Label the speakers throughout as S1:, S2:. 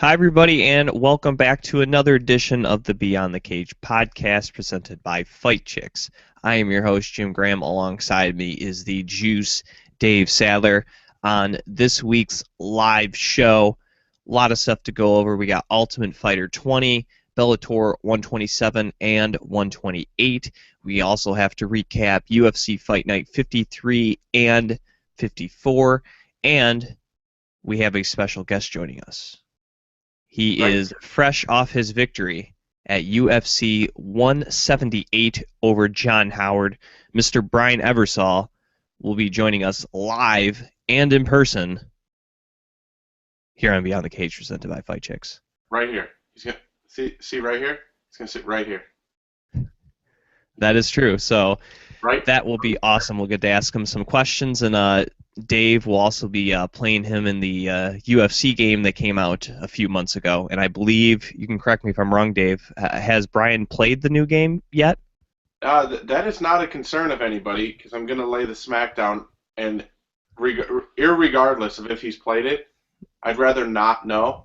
S1: Hi, everybody, and welcome back to another edition of the Beyond the Cage podcast presented by Fight Chicks. I am your host, Jim Graham. Alongside me is the Juice, Dave Sadler. On this week's live show, a lot of stuff to go over. We got Ultimate Fighter 20, Bellator 127, and 128. We also have to recap UFC Fight Night 53 and 54, and we have a special guest joining us. He is fresh off his victory at UFC 178 over John Howard. Mr. Brian Ebersole will be joining us live and in person here on Beyond the Cage, presented by Fight Chicks.
S2: Right here. He's gonna see right here. He's gonna sit right here.
S1: That is true. So
S2: right.
S1: That will be awesome. We'll get to ask him some questions, and Dave will also be playing him in the UFC game that came out a few months ago. And I believe, you can correct me if I'm wrong, Dave, has Brian played the new game yet?
S2: That is not a concern of anybody, because I'm going to lay the smackdown, and irregardless of if he's played it, I'd rather not know,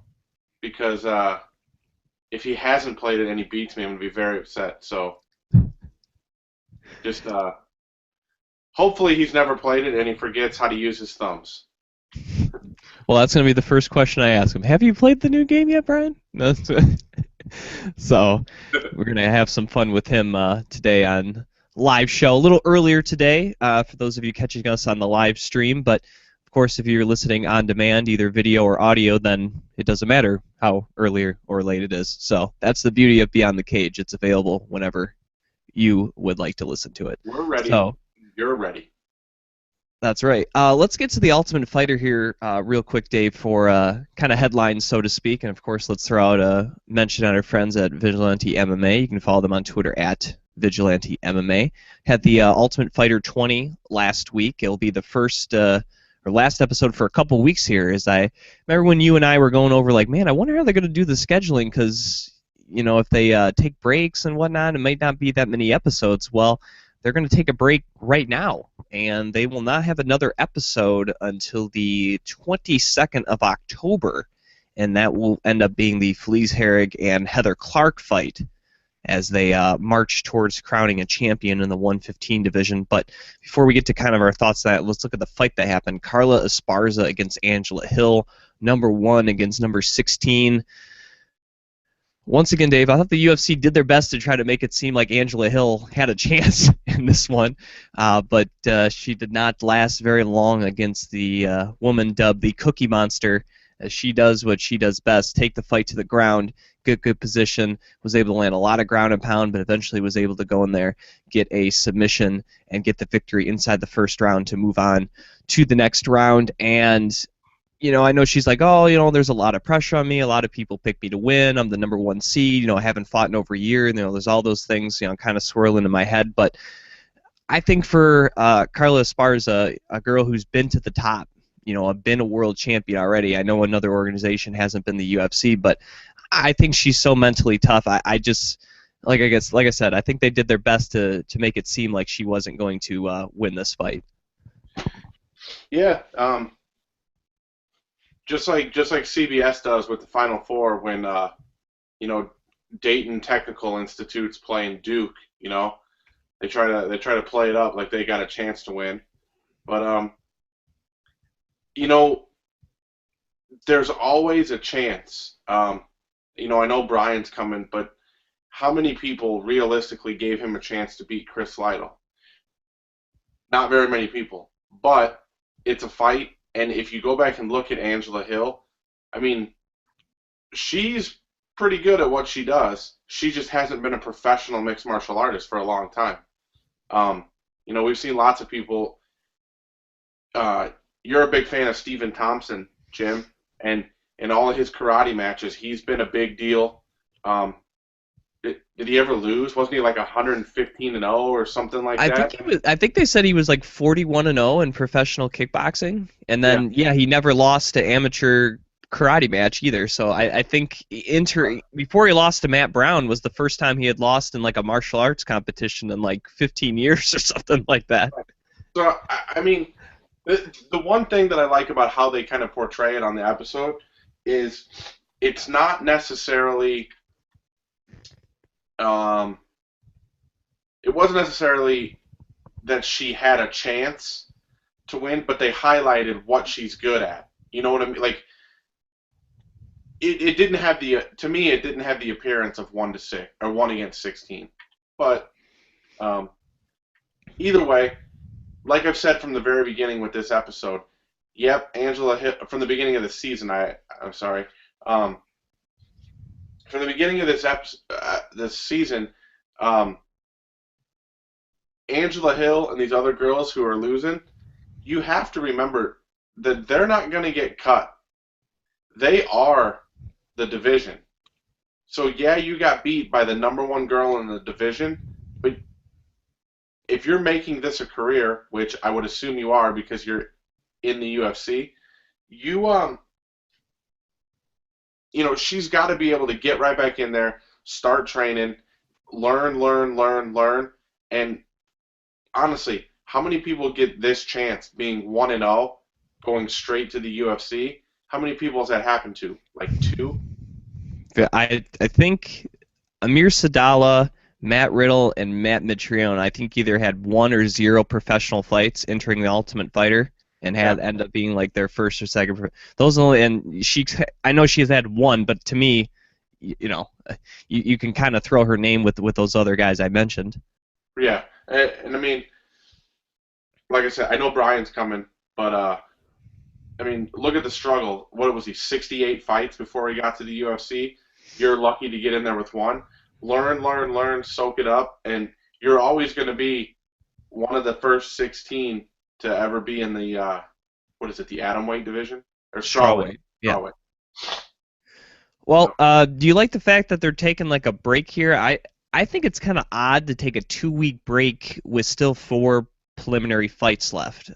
S2: because if he hasn't played it and he beats me, I'm going to be very upset. So just hopefully he's never played it and he forgets how to use his thumbs.
S1: Well, that's going to be the first question I ask him. Have you played the new game yet, Brian? No. So we're going to have some fun with him today on live show. A little earlier today for those of you catching us on the live stream. But, of course, if you're listening on demand, either video or audio, then it doesn't matter how early or late it is. So that's the beauty of Beyond the Cage. It's available whenever you would like to listen to it.
S2: We're ready.
S1: So,
S2: you're ready.
S1: That's right. Let's get to the Ultimate Fighter here real quick, Dave, for kind of headlines, so to speak. And, of course, let's throw out a mention on our friends at Vigilante MMA. You can follow them on Twitter at Vigilante MMA. Had the Ultimate Fighter 20 last week. It'll be the first or last episode for a couple weeks here. As I remember when you and I were going over, like, man, I wonder how they're going to do the scheduling, because, you know, if they take breaks and whatnot, it might not be that many episodes. Well, they're going to take a break right now, and they will not have another episode until the 22nd of October, and that will end up being the Felice Herrig and Heather Clark fight as they march towards crowning a champion in the 115 division. But before we get to kind of our thoughts on that, let's look at the fight that happened. Carla Esparza against Angela Hill, number 1 against number 16. Once again, Dave, I thought the UFC did their best to try to make it seem like Angela Hill had a chance in this one, but she did not last very long against the woman dubbed the Cookie Monster, as she does what she does best, take the fight to the ground, get good position, was able to land a lot of ground and pound, but eventually was able to go in there, get a submission, and get the victory inside the first round to move on to the next round. And you know, I know she's like, oh, you know, there's a lot of pressure on me. A lot of people pick me to win. I'm the number 1 seed. You know, I haven't fought in over a year. You know, there's all those things, you know, kind of swirling in my head. But I think for Carla Esparza, a girl who's been to the top, you know, been a world champion already. I know another organization hasn't been the UFC, but I think she's so mentally tough. I just, like I said, I think they did their best to make it seem like she wasn't going to win this fight.
S2: Yeah. Just like CBS does with the Final Four when you know, Dayton Technical Institute's playing Duke. You know, they try to play it up like they got a chance to win, but you know, there's always a chance. You know, I know Brian's coming, but how many people realistically gave him a chance to beat Chris Lytle? Not very many people, but it's a fight. And if you go back and look at Angela Hill, I mean, she's pretty good at what she does. She just hasn't been a professional mixed martial artist for a long time. You know, we've seen lots of people. You're a big fan of Stephen Thompson, Jim, and in all of his karate matches, he's been a big deal. Did he ever lose? Wasn't he like 115-0 or something like that?
S1: I think they said he was like 41-0 in professional kickboxing, and then he never lost to amateur karate match either. So I think before he lost to Matt Brown was the first time he had lost in like a martial arts competition in like 15 years or something like that.
S2: So I mean, the one thing that I like about how they kind of portray it on the episode is it's not necessarily it wasn't necessarily that she had a chance to win, but they highlighted what she's good at. You know what I mean? Like it didn't have the to me it didn't have the appearance of 1-6 or 1-16. But either way, like I've said from the very beginning with this episode, yep, Angela hit from the beginning of the season. I'm sorry. From the beginning of this season, Angela Hill and these other girls who are losing, you have to remember that they're not going to get cut. They are the division. So yeah, you got beat by the number one girl in the division, but if you're making this a career, which I would assume you are because you're in the UFC, you she's got to be able to get right back in there, start training, learn, and honestly, how many people get this chance being 1-0, going straight to the UFC? How many people has that happened to? Like 2?
S1: I think Amir Sadala, Matt Riddle, and Matt Mitrione, I think either had 1 or 0 professional fights entering the Ultimate Fighter and had end up being like their first or second. Those only, and I know she's had 1, but to me, you can kind of throw her name with those other guys I mentioned.
S2: Yeah, and I mean, like I said, I know Brian's coming, but I mean, look at the struggle. What was he? 68 fights before he got to the UFC. You're lucky to get in there with 1. Learn, soak it up, and you're always going to be one of the first 16 to ever be in the the atomweight division or strawweight?
S1: Yeah.
S2: Strawweight.
S1: Well, do you like the fact that they're taking like a break here? I think it's kind of odd to take a 2-week break with still 4 preliminary fights left.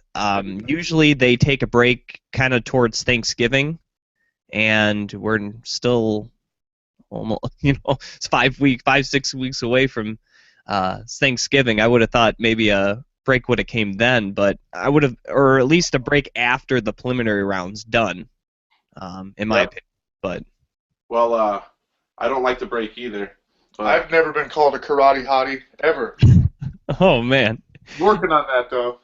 S1: Usually they take a break kind of towards Thanksgiving, and we're still almost, it's 5-6 weeks away from Thanksgiving. I would have thought maybe a break would have came then, but I would have, or at least a break after the preliminary round's done, in my opinion. But
S2: well, I don't like the break either. But
S3: I've never been called a karate hottie ever.
S1: Oh man.
S3: Working on that though.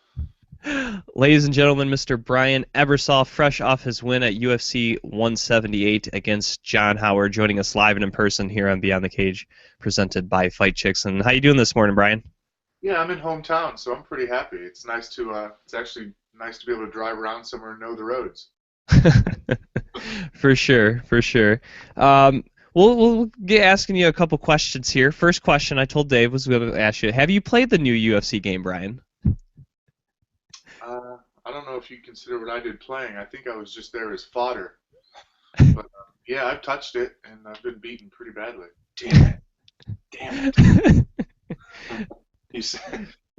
S1: Ladies and gentlemen, Mr. Brian Ebersole, fresh off his win at UFC 178 against John Howard, joining us live and in person here on Beyond the Cage, presented by Fight Chicks. And how you doing this morning, Brian?
S3: Yeah, I'm in hometown, so I'm pretty happy. It's nice to it's actually nice to be able to drive around somewhere and know the roads.
S1: For sure. We'll get asking you a couple questions here. First question I told Dave was going to ask you, have you played the new UFC game, Brian?
S3: I don't know if you consider what I did playing. I think I was just there as fodder. But yeah, I've touched it, and I've been beaten pretty badly.
S2: Damn it. He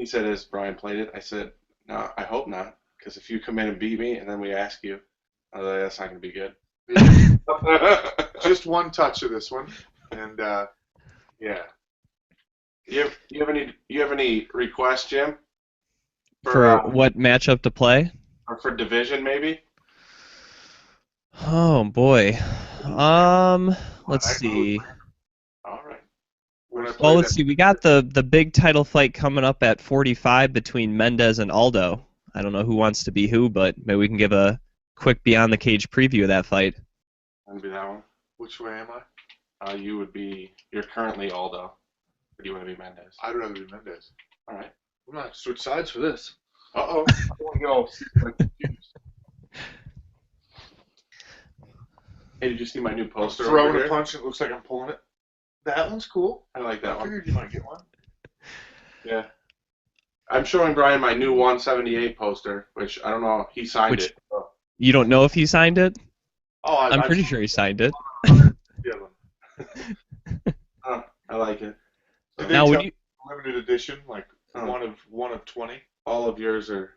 S2: said as Brian played it, I said, no, I hope not, because if you come in and beat me and then we ask you, that's not going to be good.
S3: Yeah. Just one touch of this one, and yeah.
S2: You have any requests, Jim?
S1: For what matchup to play?
S2: Or for division, maybe?
S1: Oh boy. Let's see.
S2: All right.
S1: Well, let's see. We got the big title fight coming up at 45 between Mendez and Aldo. I don't know who wants to be who, but maybe we can give a quick Beyond the Cage preview of that fight.
S2: I'll be that one.
S3: Which way am I?
S2: You're currently Aldo. Or do you want to be Mendez?
S3: I'd rather be Mendez.
S2: All right.
S3: I'm going to switch sides for this.
S2: Uh-oh.
S3: I don't want to get all confused.
S2: Hey, did you see my new poster over
S3: Throwing
S2: here?
S3: a punch, it looks like I'm pulling it. That one's cool.
S2: I like that
S3: I
S2: one.
S3: figured you might get one.
S2: Yeah. I'm showing Brian my new 178 poster, which I don't know. He signed it. So.
S1: You don't know if he signed it?
S3: Oh,
S1: I'm pretty sure he signed it.
S2: I like it.
S3: Did
S1: Now,
S3: they
S1: would
S3: tell
S1: you?
S3: limited edition, like one of 20?
S2: All of yours are.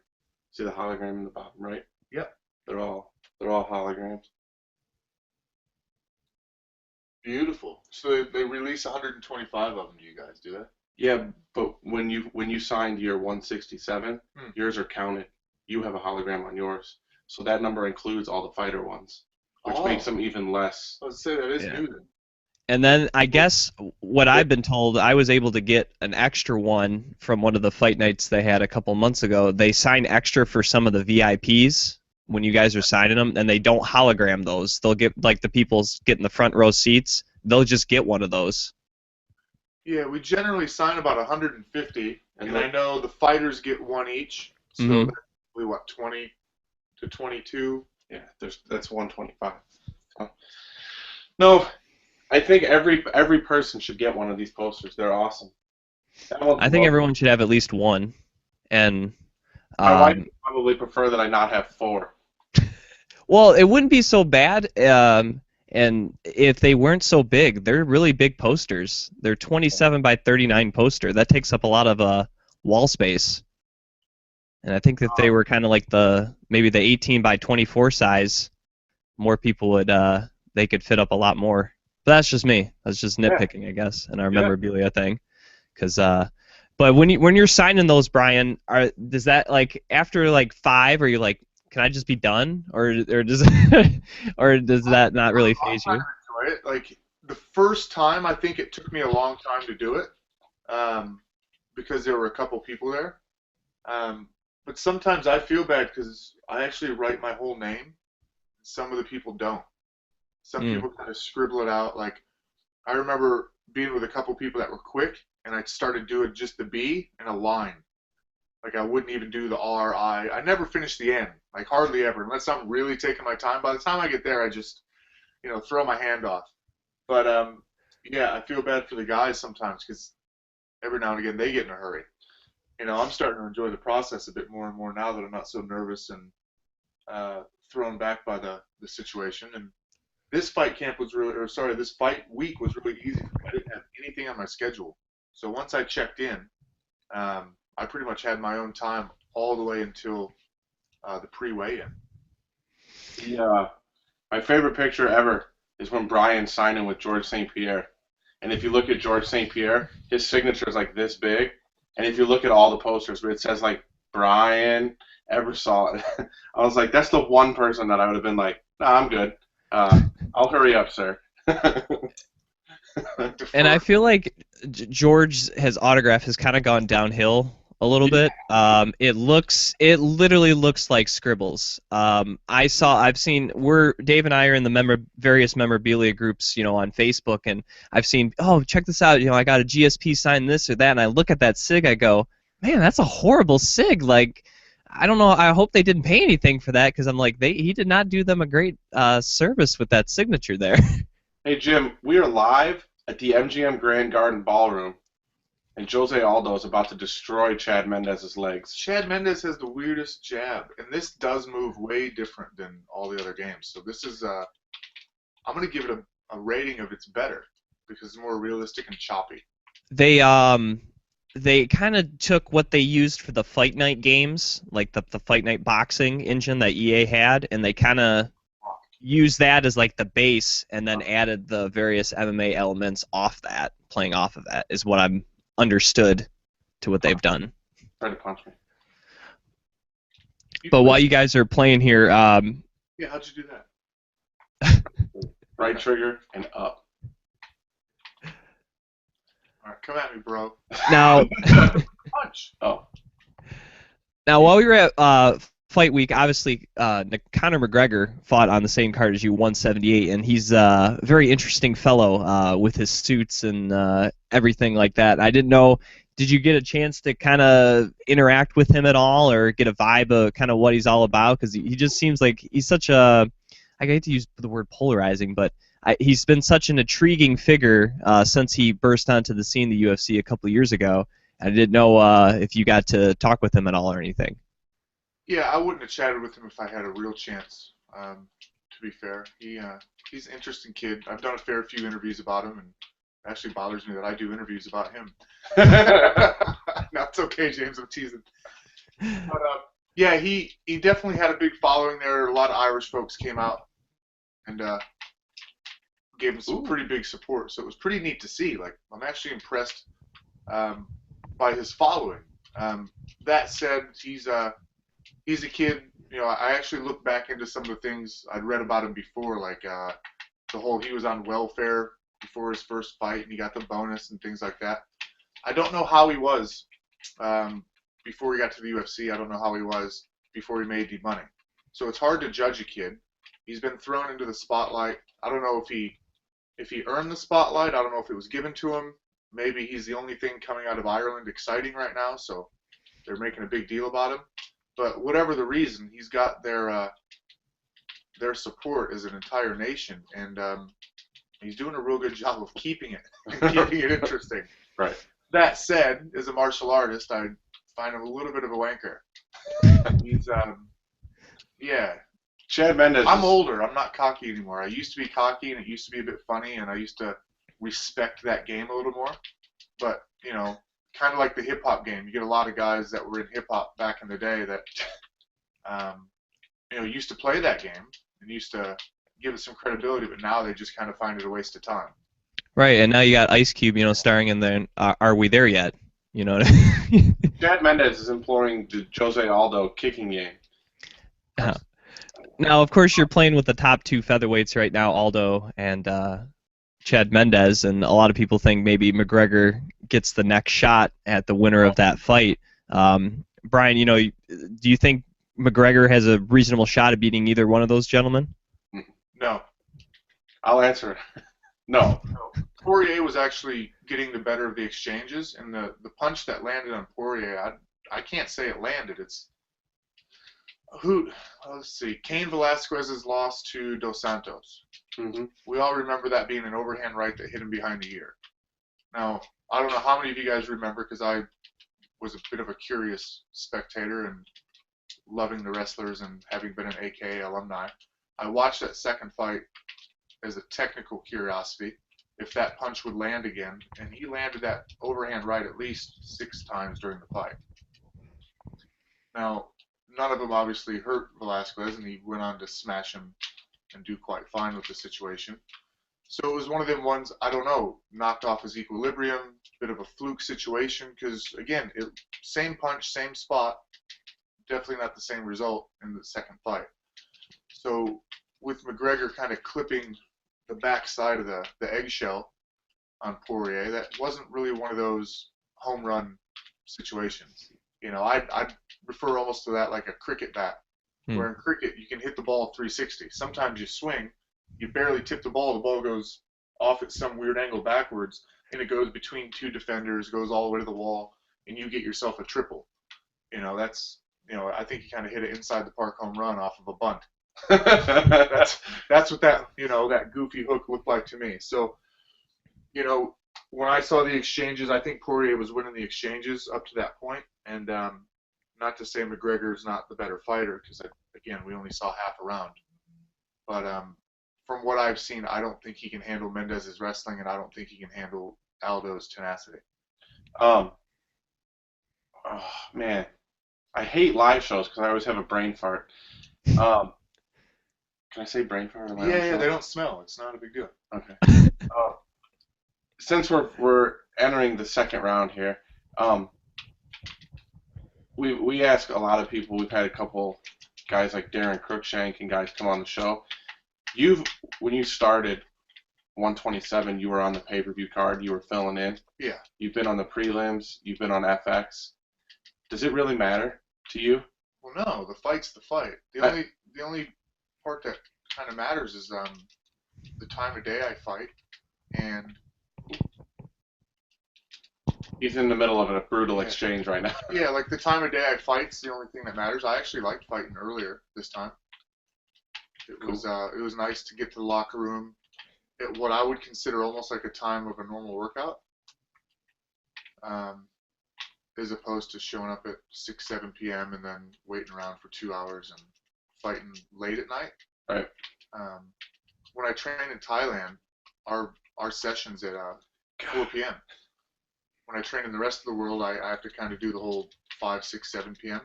S2: See the hologram in the bottom, right?
S3: Yep.
S2: They're all holograms.
S3: Beautiful. So they release 125 of them to you guys, do they?
S2: Yeah, but when you signed your 167, yours are counted. You have a hologram on yours, so that number includes all the fighter ones. which makes them even less.
S3: I would say that is
S1: Yeah.
S3: new then.
S1: And then I guess what I've been told, I was able to get an extra one from one of the fight nights they had a couple months ago. They sign extra for some of the VIPs when you guys are signing them, and they don't hologram those. They'll get, like, the people getting the front row seats, they'll just get one of those.
S3: Yeah, we generally sign about 150,
S2: And
S3: and
S2: then-
S3: I know the fighters get one each. So
S1: Mhm.
S3: that's probably, what, 20 to 22?
S2: Yeah, that's 125. So, no, I think every person should get one of these posters. They're awesome.
S1: I think everyone should have at least one. And
S2: My wife would probably prefer that I not have 4.
S1: well, it wouldn't be so bad. And if they weren't so big, they're really big posters. They're 27 by 39 poster. That takes up a lot of wall space. And I think that they were kind of like maybe the 18 by 24 size, more people would they could fit up a lot more. But that's just me. That's just nitpicking, I guess, in our memorabilia thing. But when you're signing those, Brian, does that, like, after like 5, are you like, can I just be done, or does or does that not really phase you?
S3: I enjoy it. Like, the first time, I think it took me a long time to do it, because there were a couple people there. But sometimes I feel bad because I actually write my whole name. Some of the people don't. Some people kind of scribble it out. Like, I remember being with a couple people that were quick, and I started doing just the B and a line. Like, I wouldn't even do the R, I. I never finished the N. Like, hardly ever, unless I'm really taking my time. By the time I get there, I just, throw my hand off. But, yeah, I feel bad for the guys sometimes because every now and again they get in a hurry. I'm starting to enjoy the process a bit more and more now that I'm not so nervous and thrown back by the situation. And this fight week was really easy. I didn't have anything on my schedule. So once I checked in, I pretty much had my own time all the way until the pre-weigh-in.
S2: Yeah, my favorite picture ever is when Brian's signing with George St. Pierre. And if you look at George St. Pierre, his signature is like this big. And if you look at all the posters, where it says like Brian Ebersole, I was like, that's the one person that I would have been like, nah, I'm good. I'll hurry up, sir.
S1: And I feel like George's autograph has kind of gone downhill a little bit. It literally looks like scribbles. I've seen, Dave and I are in the various memorabilia groups, on Facebook, and I've seen, oh, check this out, I got a GSP sign this or that, and I look at that sig, I go, man, that's a horrible sig. Like, I don't know, I hope they didn't pay anything for that, because I'm like, he did not do them a great service with that signature there.
S2: Hey, Jim, we are live at the MGM Grand Garden Ballroom, and Jose Aldo is about to destroy Chad Mendez's legs.
S3: Chad Mendez has the weirdest jab, and this does move way different than all the other games. So this is, I'm going to give it a rating of it's better, because it's more realistic and choppy.
S1: They kind of took what they used for the Fight Night games, like the Fight Night boxing engine that EA had, and they kind of used that as like the base, and then added the various MMA elements playing off of that, is what I'm understood to what they've done.
S2: Try to punch me.
S1: But while you guys are playing here,
S3: yeah, how'd you do that?
S2: Right trigger and up.
S3: All right, come at me, bro.
S1: now
S3: Punch.
S2: Oh.
S1: now while we were at Fight Week, obviously Conor McGregor fought on the same card as you, 178, and he's a very interesting fellow with his suits and everything like that. I didn't know, did you get a chance to kind of interact with him at all, or get a vibe of kind of what he's all about? Because he just seems like he's such I hate to use the word polarizing, but he's been such an intriguing figure since he burst onto the scene in the UFC a couple of years ago. I didn't know if you got to talk with him at all or anything.
S3: Yeah, I wouldn't have chatted with him if I had a real chance, to be fair. He's an interesting kid. I've done a fair few interviews about him, and it actually bothers me that I do interviews about him. No, it's okay, James, I'm teasing. But, yeah, he definitely had a big following there. A lot of Irish folks came out and gave him some pretty big support, so it was pretty neat to see. Like, I'm actually impressed by his following. That said, he's he's a kid. I actually looked back into some of the things I'd read about him before, like the whole he was on welfare before his first fight and he got the bonus and things like that. I don't know how he was before he got to the UFC. I don't know how he was before he made the money. So it's hard to judge a kid. He's been thrown into the spotlight. I don't know if he earned the spotlight. I don't know if it was given to him. Maybe he's the only thing coming out of Ireland exciting right now, so they're making a big deal about him. But whatever the reason, he's got their support as an entire nation, and he's doing a real good job of keeping it and keeping it interesting.
S2: Right.
S3: That said, as a martial artist, I find him a little bit of a wanker. He's yeah.
S2: Chad Mendes.
S3: I'm older. I'm not cocky anymore. I used to be cocky, and it used to be a bit funny, and I used to respect that game a little more. But kind of like the hip hop game, you get a lot of guys that were in hip hop back in the day that used to play that game and used to give it some credibility, but now they just kind of find it a waste of time.
S1: Right, and now you got Ice Cube, starring in there. Are we there yet?
S2: Chad Mendes is employing the Jose Aldo kicking game.
S1: Now, of course, you're playing with the top two featherweights right now, Aldo and Chad Mendes, and a lot of people think maybe McGregor gets the next shot at the winner of that fight. Brian, do you think McGregor has a reasonable shot at beating either one of those gentlemen?
S3: No.
S2: I'll answer it. No.
S3: Poirier was actually getting the better of the exchanges, and the punch that landed on Poirier, I can't say it landed. Let's see. Cain Velasquez's loss to Dos Santos.
S2: Mm-hmm.
S3: We all remember that being an overhand right that hit him behind the ear. Now, I don't know how many of you guys remember, because I was a bit of a curious spectator and loving the wrestlers and having been an AKA alumni. I watched that second fight as a technical curiosity, if that punch would land again, and he landed that overhand right at least 6 times during the fight. Now, none of them obviously hurt Velasquez, and he went on to smash him and do quite fine with the situation. So it was one of them ones, I don't know, knocked off his equilibrium, bit of a fluke situation, because, again, same punch, same spot, definitely not the same result in the second fight. So with McGregor kind of clipping the backside of the eggshell on Poirier, that wasn't really one of those home run situations. I'd refer almost to that like a cricket bat, where in cricket you can hit the ball 360. Sometimes you swing, you barely tip the ball goes off at some weird angle backwards, and it goes between 2 defenders, goes all the way to the wall, and you get yourself a triple. I think you kind of hit it inside the park home run off of a bunt. That's what that goofy hook looked like to me. So, when I saw the exchanges, I think Poirier was winning the exchanges up to that point. And not to say McGregor is not the better fighter, because, again, we only saw half a round. But from what I've seen, I don't think he can handle Mendez's wrestling, and I don't think he can handle Aldo's tenacity.
S2: Oh, man. I hate live shows because I always have a brain fart. Can I say brain fart?
S3: Yeah, they don't smell. It's not a big deal.
S2: Okay. Since we're entering the second round here, we ask a lot of people. We've had a couple guys like Darren Cruikshank and guys come on the show. When you started 127, you were on the pay-per-view card. You were filling in.
S3: Yeah.
S2: You've been on the prelims. You've been on FX. Does it really matter to you?
S3: Well, no. The fight's the fight. The only part that kind of matters is the time of day I fight, and
S2: he's in the middle of a brutal exchange right now.
S3: Yeah, like the time of day I fight's the only thing that matters. I actually liked fighting earlier this time. It was nice to get to the locker room at what I would consider almost like a time of a normal workout, as opposed to showing up at 6, 7 p.m. and then waiting around for 2 hours and fighting late at night.
S2: Right.
S3: When I train in Thailand, our session's at 4 p.m. When I train in the rest of the world, I have to kind of do the whole 5, 6, 7 p.m.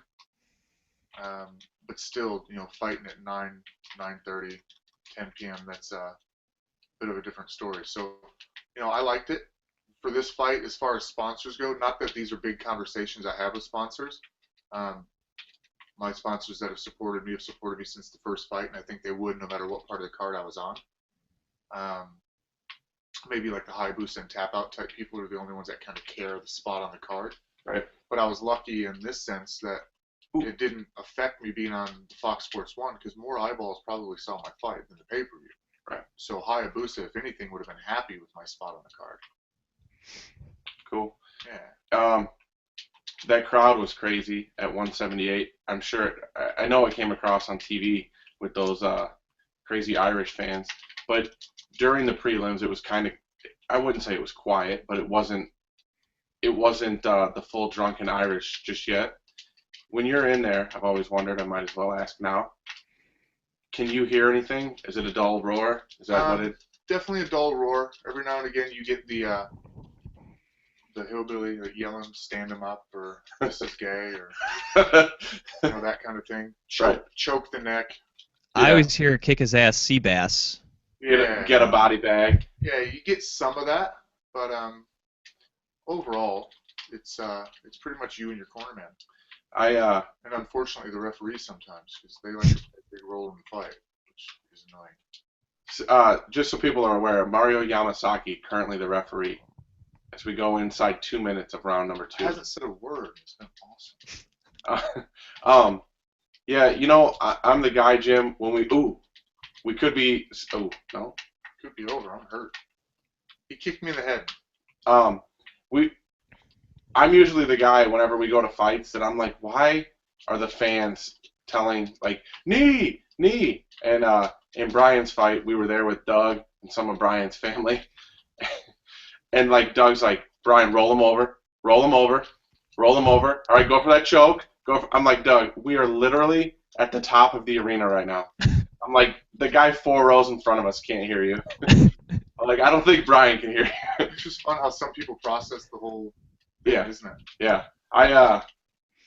S3: But still, fighting at 9, 9:30, 10 p.m., that's a bit of a different story. So, I liked it. For this fight, as far as sponsors go, not that these are big conversations I have with sponsors, my sponsors that have supported me since the first fight, and I think they would no matter what part of the card I was on. Maybe like the Hayabusa and tap out type people are the only ones that kind of care the spot on the card.
S2: Right.
S3: But I was lucky in this sense that it didn't affect me being on Fox Sports 1 because more eyeballs probably saw my fight than the pay-per-view.
S2: Right.
S3: So Hayabusa, if anything, would have been happy with my spot on the card.
S2: Cool.
S3: Yeah.
S2: That crowd was crazy at 178. I'm sure. I know it came across on TV with those crazy Irish fans, but during the prelims, it was kind of. I wouldn't say it was quiet, but it wasn't. It wasn't the full drunken Irish just yet. When you're in there, I've always wondered. I might as well ask now. Can you hear anything? Is it a dull roar? Is that what it?
S3: Definitely a dull roar. Every now and again, you get the hillbilly like yelling, "Stand him up," or "This is gay," or that kind of thing. Choke the neck.
S1: I always hear "kick his ass, Seabass."
S2: Get a body bag.
S3: Yeah, you get some of that, but overall, it's pretty much you and your corner man. And unfortunately, the referees sometimes, because they like to play a big role in the fight, which is annoying.
S2: Just so people are aware, Mario Yamasaki, currently the referee, as we go inside 2 minutes of round number 2.
S3: He hasn't said a word. It's been awesome.
S2: Yeah, I'm the guy, Jim, when we could be, no?
S3: Could be over. I'm hurt. He kicked me in the head.
S2: I'm usually the guy whenever we go to fights that I'm like, why are the fans telling, like, knee? And in Brian's fight, we were there with Doug and some of Brian's family. And, like, Doug's like, Brian, roll him over. All right, go for that choke. I'm like, Doug, we are literally at the top of the arena right now. I'm like, the guy 4 rows in front of us can't hear you. Like, I don't think Brian can hear you.
S3: It's just fun how some people process the whole...
S2: Yeah,
S3: isn't it?
S2: Yeah. I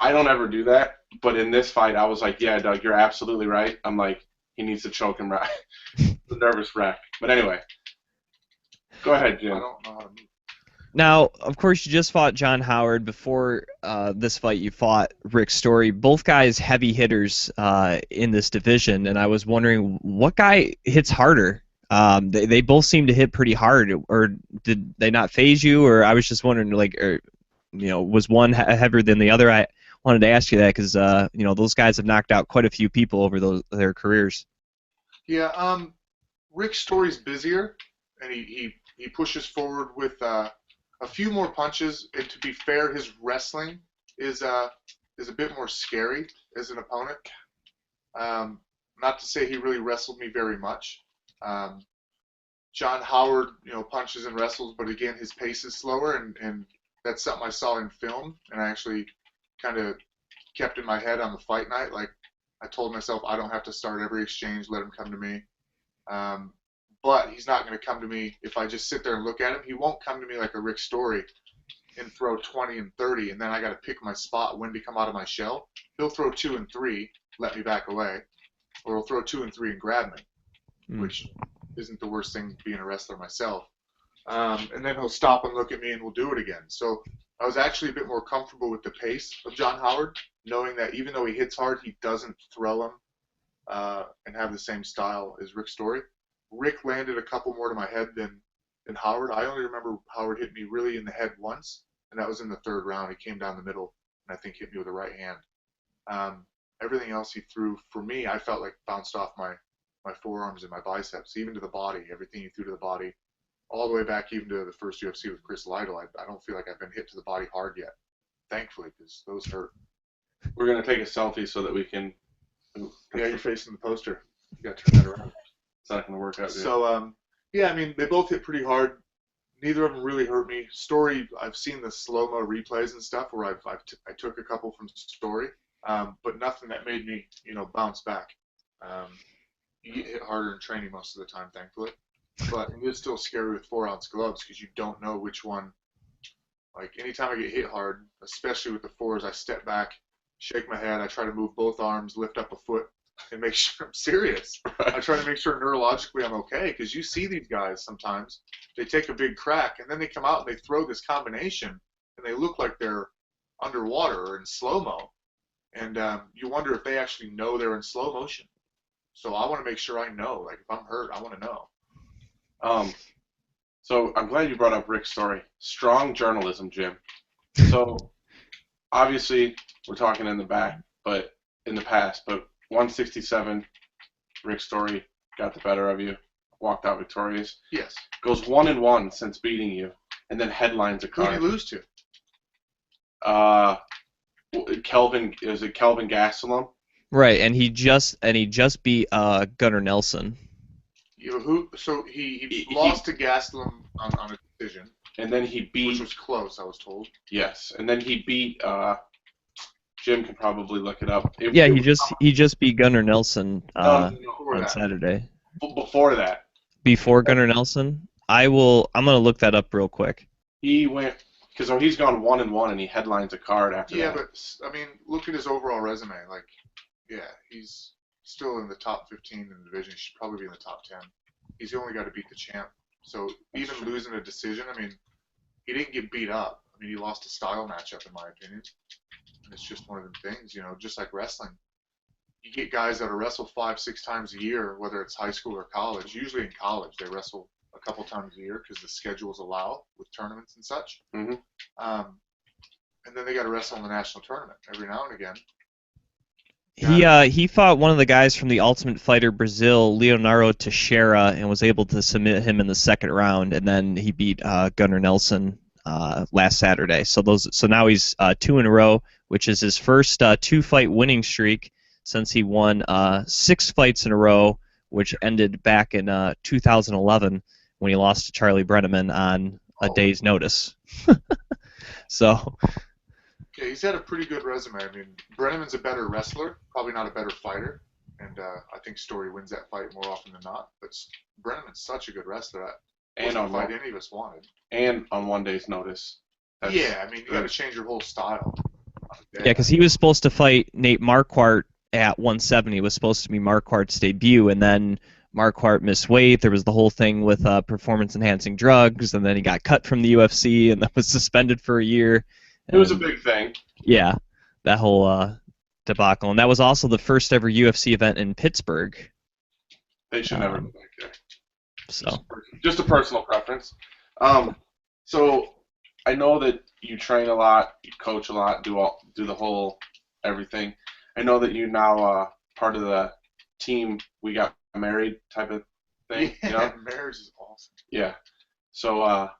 S2: don't ever do that, but in this fight, I was like, yeah, Doug, you're absolutely right. I'm like, he needs to choke him right. The nervous wreck. But anyway, go ahead, Jim.
S3: I don't know how to move.
S1: Now, of course, you just fought John Howard. Before this fight, you fought Rick Story. Both guys heavy hitters in this division, and I was wondering what guy hits harder. They both seem to hit pretty hard, or did they not phase you? Or I was just wondering, was one heavier than the other? I wanted to ask you that because those guys have knocked out quite a few people over their careers.
S3: Yeah, Rick Story's busier, and he pushes forward with a few more punches. And to be fair, his wrestling is a bit more scary as an opponent. Not to say he really wrestled me very much. John Howard, punches and wrestles, but again, his pace is slower, and that's something I saw in film, and I actually kind of kept in my head on the fight night. Like, I told myself I don't have to start every exchange, let him come to me. But he's not going to come to me if I just sit there and look at him. He won't come to me like a Rick Story and throw 20 and 30, and then I got to pick my spot when to come out of my shell. He'll throw 2 and 3, let me back away, or he'll throw 2 and 3 and grab me, which isn't the worst thing being a wrestler myself. And then he'll stop and look at me and we'll do it again. So I was actually a bit more comfortable with the pace of John Howard, knowing that even though he hits hard, he doesn't throw him and have the same style as Rick Story. Rick landed a couple more to my head than Howard. I only remember Howard hit me really in the head once, and that was in the 3rd round. He came down the middle and I think hit me with the right hand. Everything else he threw, for me, I felt like bounced off my forearms and my biceps, even to the body. Everything he threw to the body, all the way back even to the first UFC with Chris Lytle. I don't feel like I've been hit to the body hard yet, thankfully, because those hurt.
S2: We're going to take a selfie so that we can...
S3: Yeah, you're facing the poster. You got to turn that around.
S2: It's not going to work out good.
S3: So, yeah, I mean, they both hit pretty hard. Neither of them really hurt me. Story, I've seen the slow-mo replays and stuff where I took a couple from Story, but nothing that made me, bounce back. You get hit harder in training most of the time, thankfully. But it is still scary with 4-ounce gloves because you don't know which one. Like, anytime I get hit hard, especially with the 4s, I step back, shake my head, I try to move both arms, lift up a foot, and make sure I'm serious. I try to make sure neurologically I'm okay, because you see these guys sometimes, they take a big crack, and then they come out and they throw this combination, and they look like they're underwater or in slow-mo. And you wonder if they actually know they're in slow motion. So I want to make sure I know. Like, if I'm hurt, I want to know.
S2: So I'm glad you brought up Rick's story. Strong journalism, Jim. So obviously we're talking in the past, but 167, Rick's story got the better of you, walked out victorious.
S3: Yes.
S2: Goes 1-1 since beating you, and then headlines a
S3: Who
S2: card.
S3: did he lose to?
S2: Kelvin Gastelum.
S1: Right, and he just beat Gunnar Nelson.
S3: So he lost to Gastelum on a decision.
S2: And then he beat...
S3: Which was close, I was told.
S2: Yes, and then he beat... Jim can probably look it up.
S1: He just beat Gunnar Nelson on Saturday.
S2: Before that.
S1: Before Gunnar Nelson? I'm gonna look that up real quick.
S2: He went... Because he's gone 1-1 and he headlines a card after that.
S3: Yeah, but, I mean, look at his overall resume. Like, yeah, he's still in the top 15 in the division. He should probably be in the top 10. He's only got to beat the champ. So even losing a decision, I mean, he didn't get beat up. I mean, he lost a style matchup, in my opinion. And it's just one of them things, you know, just like wrestling. You get guys that wrestle 5-6 times a year, whether it's high school or college. Usually in college, they wrestle a couple times a year because the schedules allow with tournaments and such.
S2: Mm-hmm.
S3: And then they got to wrestle in the national tournament every now and again.
S1: He fought one of the guys from the Ultimate Fighter Brazil, Leonardo Teixeira, and was able to submit him in the second round, and then he beat Gunnar Nelson last Saturday. So now he's 2 in a row, which is his first 2-fight winning streak since he won 6 fights in a row, which ended back in 2011 when he lost to Charlie Brenneman on a day's notice. So.
S3: Yeah, he's had a pretty good resume. I mean, Brenneman's a better wrestler, probably not a better fighter, and I think Story wins that fight more often than not. But Brenneman's such a good wrestler. And on fight any of us wanted.
S2: And on one day's notice.
S3: Yeah, I mean, you got to change your whole style.
S1: Yeah, because he was supposed to fight Nate Marquardt at 170. It was supposed to be Marquardt's debut, and then Marquardt missed weight. There was the whole thing with performance-enhancing drugs, and then he got cut from the UFC and then was suspended for a year.
S2: It was a big thing.
S1: Yeah, that whole debacle. And that was also the first ever UFC event in Pittsburgh.
S2: They should never go back there.
S1: So.
S2: Just a personal preference. So I know that you train a lot, you coach a lot, do the whole everything. I know that you now part of the team We Got Married type of thing.
S3: Yeah,
S2: you know?
S3: marriage is awesome.
S2: Yeah. So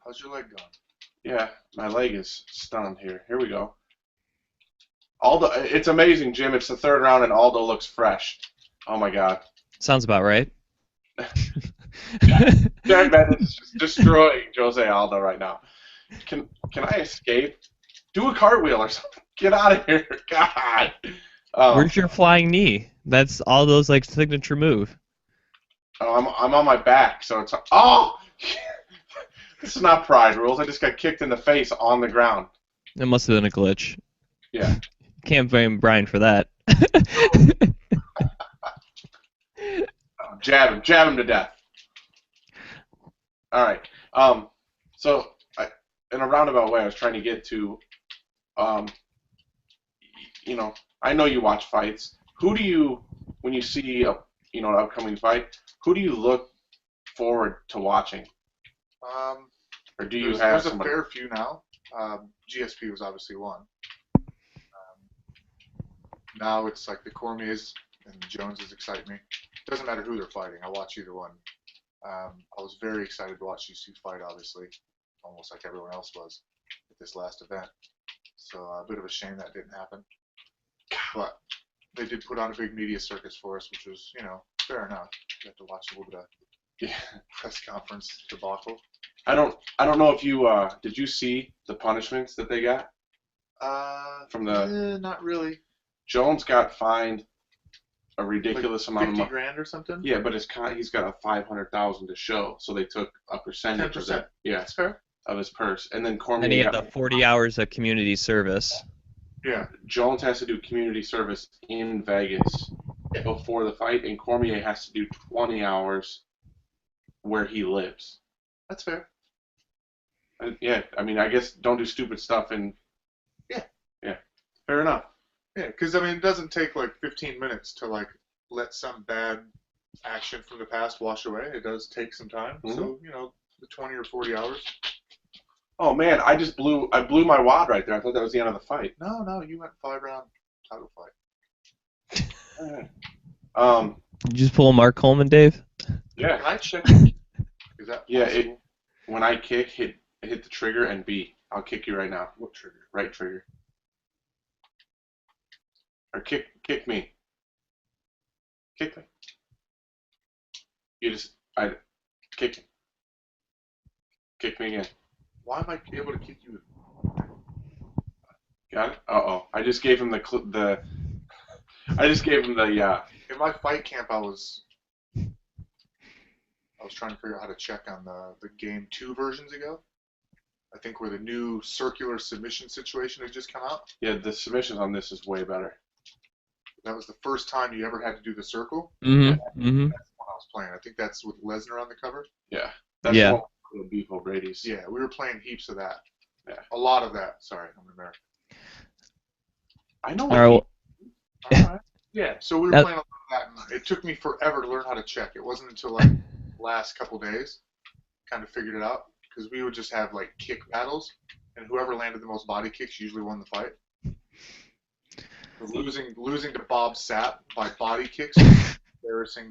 S3: how's your leg going?
S2: Yeah, my leg is stunned here. Here we go. Aldo, it's amazing, Jim. It's the third round and Aldo looks fresh. Oh my God.
S1: Sounds about right.
S2: Jack Bennett is just destroying Jose Aldo right now. Can I escape? Do a cartwheel or something. Get out of here. God.
S1: Where's your flying knee? That's Aldo's signature move.
S2: Oh, I'm on my back, so it's This is not Pride rules. I just got kicked in the face on the ground.
S1: It must have been a glitch.
S2: Yeah.
S1: Can't blame Brian for that.
S2: Jab him to death. All right. So in a roundabout way, I was trying to get to, I know you watch fights. Who do you, when you see an upcoming fight, who do you look forward to watching? Or do you have
S3: There's
S2: somebody?
S3: a fair few now. GSP was obviously one. Now it's like the Cormiers and the Joneses excite me. Doesn't matter who they're fighting. I watch either one. I was very excited to watch these two fight, obviously, almost like everyone else was at this last event. So a bit of a shame that didn't happen. But they did put on a big media circus for us, which was, fair enough. You have to watch a little bit of press conference debacle.
S2: I don't know if you did you see the punishments that they got? From the
S3: not really.
S2: Jones got fined a ridiculous amount of money.
S3: $50,000 or something?
S2: Yeah, but he's got a $500,000 to show, so they took a percentage
S3: 10%.
S2: of that. Yeah,
S3: That's fair.
S2: of his purse, and then Cormier.
S1: And he had the 40 hours of community service.
S3: Yeah.
S2: Jones has to do community service in Vegas before the fight, and Cormier has to do 20 hours where he lives.
S3: That's fair.
S2: Yeah, I mean, I guess don't do stupid stuff and
S3: Yeah.
S2: yeah, fair enough.
S3: Yeah, because I mean, it doesn't take like 15 minutes to like let some bad action from the past wash away. It does take some time.
S2: Mhm.
S3: So the 20 or 40 hours.
S2: Oh man, I blew my wad right there. I thought that was the end of the fight.
S3: No, you went 5-round title fight.
S2: Alright. Um,
S1: Did you just pull a Mark Coleman, Dave?
S2: yeah,
S3: Can I check? Is that
S2: yeah.
S3: possible?
S2: When I kick, hit the trigger and B. I'll kick you right now.
S3: What trigger?
S2: Right trigger. Or kick me. Kick me. I kick me. Kick me again.
S3: Why am I able to kick you?
S2: Got it? Uh-oh. I just gave him I just gave him the
S3: In my fight camp, I was trying to figure out how to check on the game 2 versions ago. I think where the new circular submission situation had just come out.
S2: yeah, the submissions on this is way better.
S3: That was the first time you ever had to do the circle.
S1: Mm-hmm. Mm-hmm.
S3: That's the one I was playing. I think that's with Lesnar on the cover.
S2: Yeah. That's
S1: Yeah.
S2: the one with Beef O'Brady's.
S3: Yeah, we were playing heaps of that.
S2: Yeah.
S3: A lot of that. Sorry, I'm American.
S2: I know
S1: All
S2: what
S1: right. Well,
S3: Alright. Yeah, so we were
S1: That-
S3: playing a lot of that, and it took me forever to learn how to check. It wasn't until like the last couple days kind of figured it out, because we would just have like kick battles, and whoever landed the most body kicks usually won the fight. Losing to Bob Sapp by body kicks was embarrassing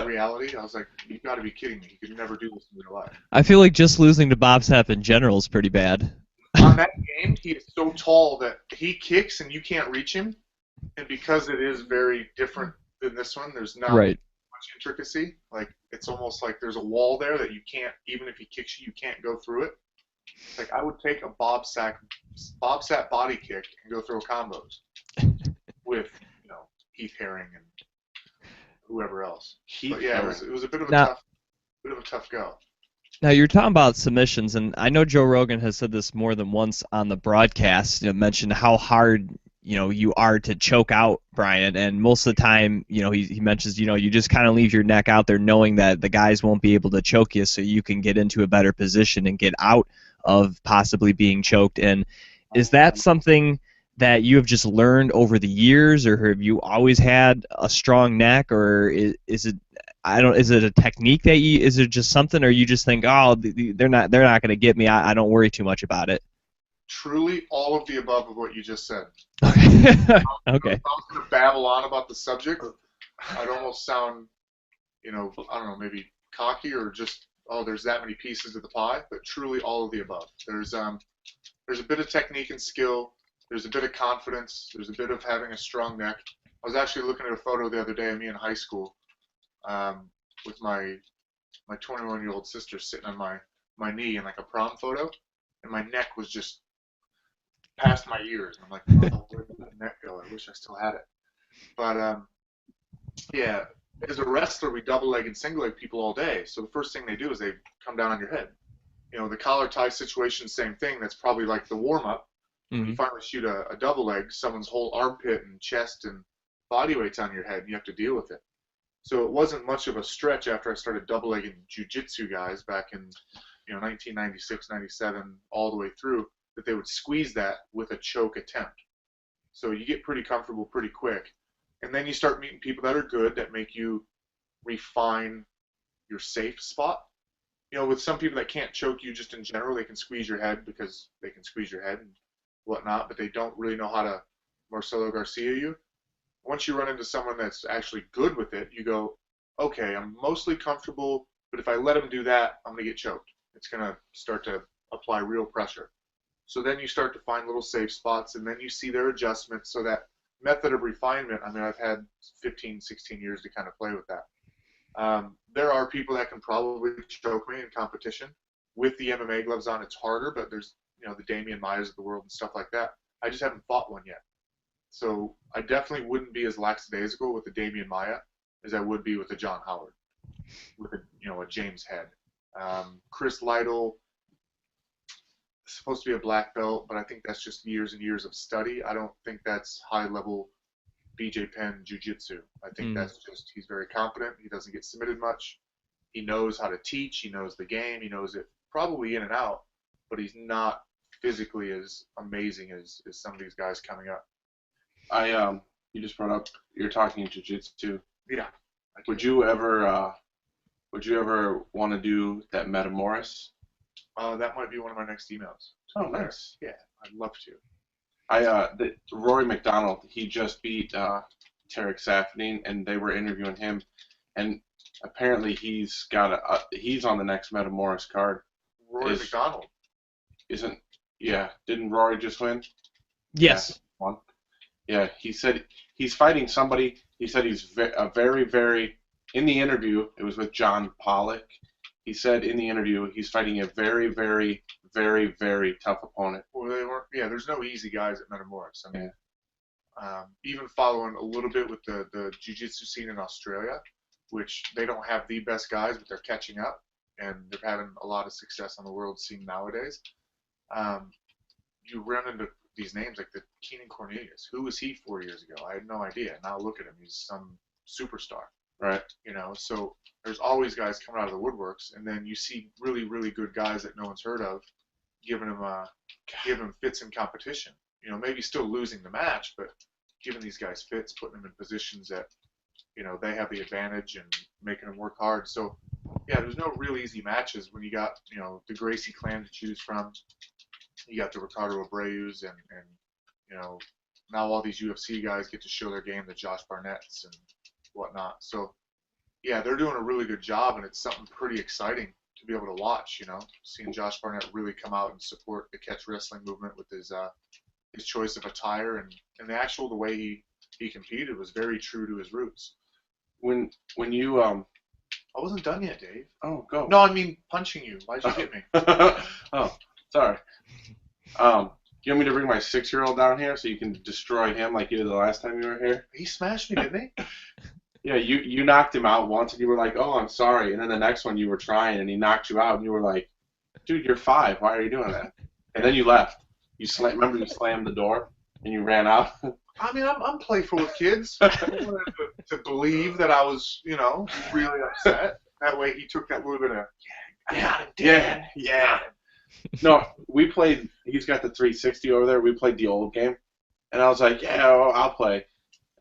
S3: reality. I was like, you've got to be kidding me. You could never do this in real life.
S1: I feel like just losing to Bob Sapp in general is pretty bad.
S3: On that game, he is so tall that he kicks and you can't reach him. And because it is very different than this one, there's not
S1: Right.
S3: much intricacy. Like, it's almost like there's a wall there that you can't, even if he kicks you, you can't go through it. Like, I would take a Bob Sapp body kick and go throw combos with, Heath Herring and whoever else. But yeah, it was a bit of a tough go.
S1: Now you're talking about submissions, and I know Joe Rogan has said this more than once on the broadcast. Mentioned how hard you are to choke out Brian, and most of the time, he mentions you just kind of leave your neck out there, knowing that the guys won't be able to choke you, so you can get into a better position and get out of possibly being choked. And is that something that you have just learned over the years, or have you always had a strong neck, or is it? Is it a technique that is it just something, or you just think, oh, they're not going to get me. I don't worry too much about it.
S3: Truly, all of the above of what you just said.
S1: Okay. Okay.
S3: If I was going to babble on about the subject, I'd almost sound, I don't know, maybe cocky or just, there's that many pieces of the pie. But truly, all of the above. There's a bit of technique and skill. There's a bit of confidence. There's a bit of having a strong neck. I was actually looking at a photo the other day of me in high school. With my 21-year-old sister sitting on my knee in like a prom photo, and my neck was just past my ears. I'm like, oh, where did that neck go? I wish I still had it. But yeah, as a wrestler, we double leg and single leg people all day. So the first thing they do is they come down on your head. The collar tie situation, same thing. That's probably like the warm up.
S1: Mm-hmm.
S3: You finally shoot a double leg, someone's whole armpit and chest and body weight's on your head, and you have to deal with it. So it wasn't much of a stretch after I started double-legging jiu-jitsu guys back in 1996, 97, all the way through, that they would squeeze that with a choke attempt. So you get pretty comfortable pretty quick. And then you start meeting people that are good, that make you refine your safe spot. With some people that can't choke you just in general, they can squeeze your head because they can squeeze your head and whatnot, but they don't really know how to Marcelo Garcia you. Once you run into someone that's actually good with it, you go, okay, I'm mostly comfortable, but if I let him do that, I'm going to get choked. It's going to start to apply real pressure. So then you start to find little safe spots, and then you see their adjustments. So that method of refinement, I've had 15, 16 years to kind of play with that. There are people that can probably choke me in competition. With the MMA gloves on, it's harder, but there's, the Damian Maias of the world and stuff like that. I just haven't fought one yet. So I definitely wouldn't be as lackadaisical with the Damian Maia as I would be with a John Howard, with a James Head. Chris Lytle is supposed to be a black belt, but I think that's just years and years of study. I don't think that's high-level BJ Penn jiu-jitsu. I think that's just, he's very competent. He doesn't get submitted much. He knows how to teach. He knows the game. He knows it probably in and out. but he's not physically as amazing as some of these guys coming up.
S2: You just brought up you're talking jiu-jitsu.
S3: Yeah.
S2: Would you ever want to do that Metamoris?
S3: That might be one of my next emails.
S2: Oh, nice.
S3: Yeah, I'd love to.
S2: Rory McDonald, he just beat Tarek Safadine, and they were interviewing him, and apparently he's on the next Metamoris card.
S3: Rory McDonald.
S2: Didn't Rory just win?
S1: Yes.
S2: Yeah, won. Yeah, he said he's fighting somebody. He said he's very, very, in the interview, it was with John Pollock. He said in the interview he's fighting a very, very, very, very tough opponent.
S3: Well, they weren't. Yeah, there's no easy guys at Metamoris. I mean, even following a little bit with the jiu-jitsu scene in Australia, which they don't have the best guys, but they're catching up, and they're having a lot of success on the world scene nowadays. You run into these names like the Keenan Cornelius. Who was he 4 years ago? I had no idea. Now look at him. He's some superstar.
S2: Right.
S3: So there's always guys coming out of the woodworks, and then you see really, really good guys that no one's heard of giving them fits in competition. Maybe still losing the match, but giving these guys fits, putting them in positions that, they have the advantage and making them work hard. So, yeah, there's no real easy matches when you got, the Gracie clan to choose from. You got the Ricardo Abreu's and now all these UFC guys get to show their game, the Josh Barnett's and whatnot. So, yeah, they're doing a really good job, and it's something pretty exciting to be able to watch, seeing Josh Barnett really come out and support the catch wrestling movement with his choice of attire and the way he competed was very true to his roots.
S2: When you
S3: I wasn't done yet, Dave.
S2: Oh, go.
S3: No, I mean punching you. Why'd you hit me?
S2: Oh, sorry. You want me to bring my 6-year-old down here so you can destroy him like you did the last time you were here?
S3: He smashed me, didn't he?
S2: Yeah, you knocked him out once, and you were like, "Oh, I'm sorry." And then the next one you were trying, and he knocked you out, and you were like, "Dude, you're 5. Why are you doing that?" And then you left. Remember you slammed the door, and you ran out.
S3: I mean, I'm playful with kids. I wanted to believe that I was, really upset. That way he took that little bit of, I got him, Dad.
S2: Yeah. No, we played, he's got the 360 over there. We played the old game. And I was like, yeah, I'll play.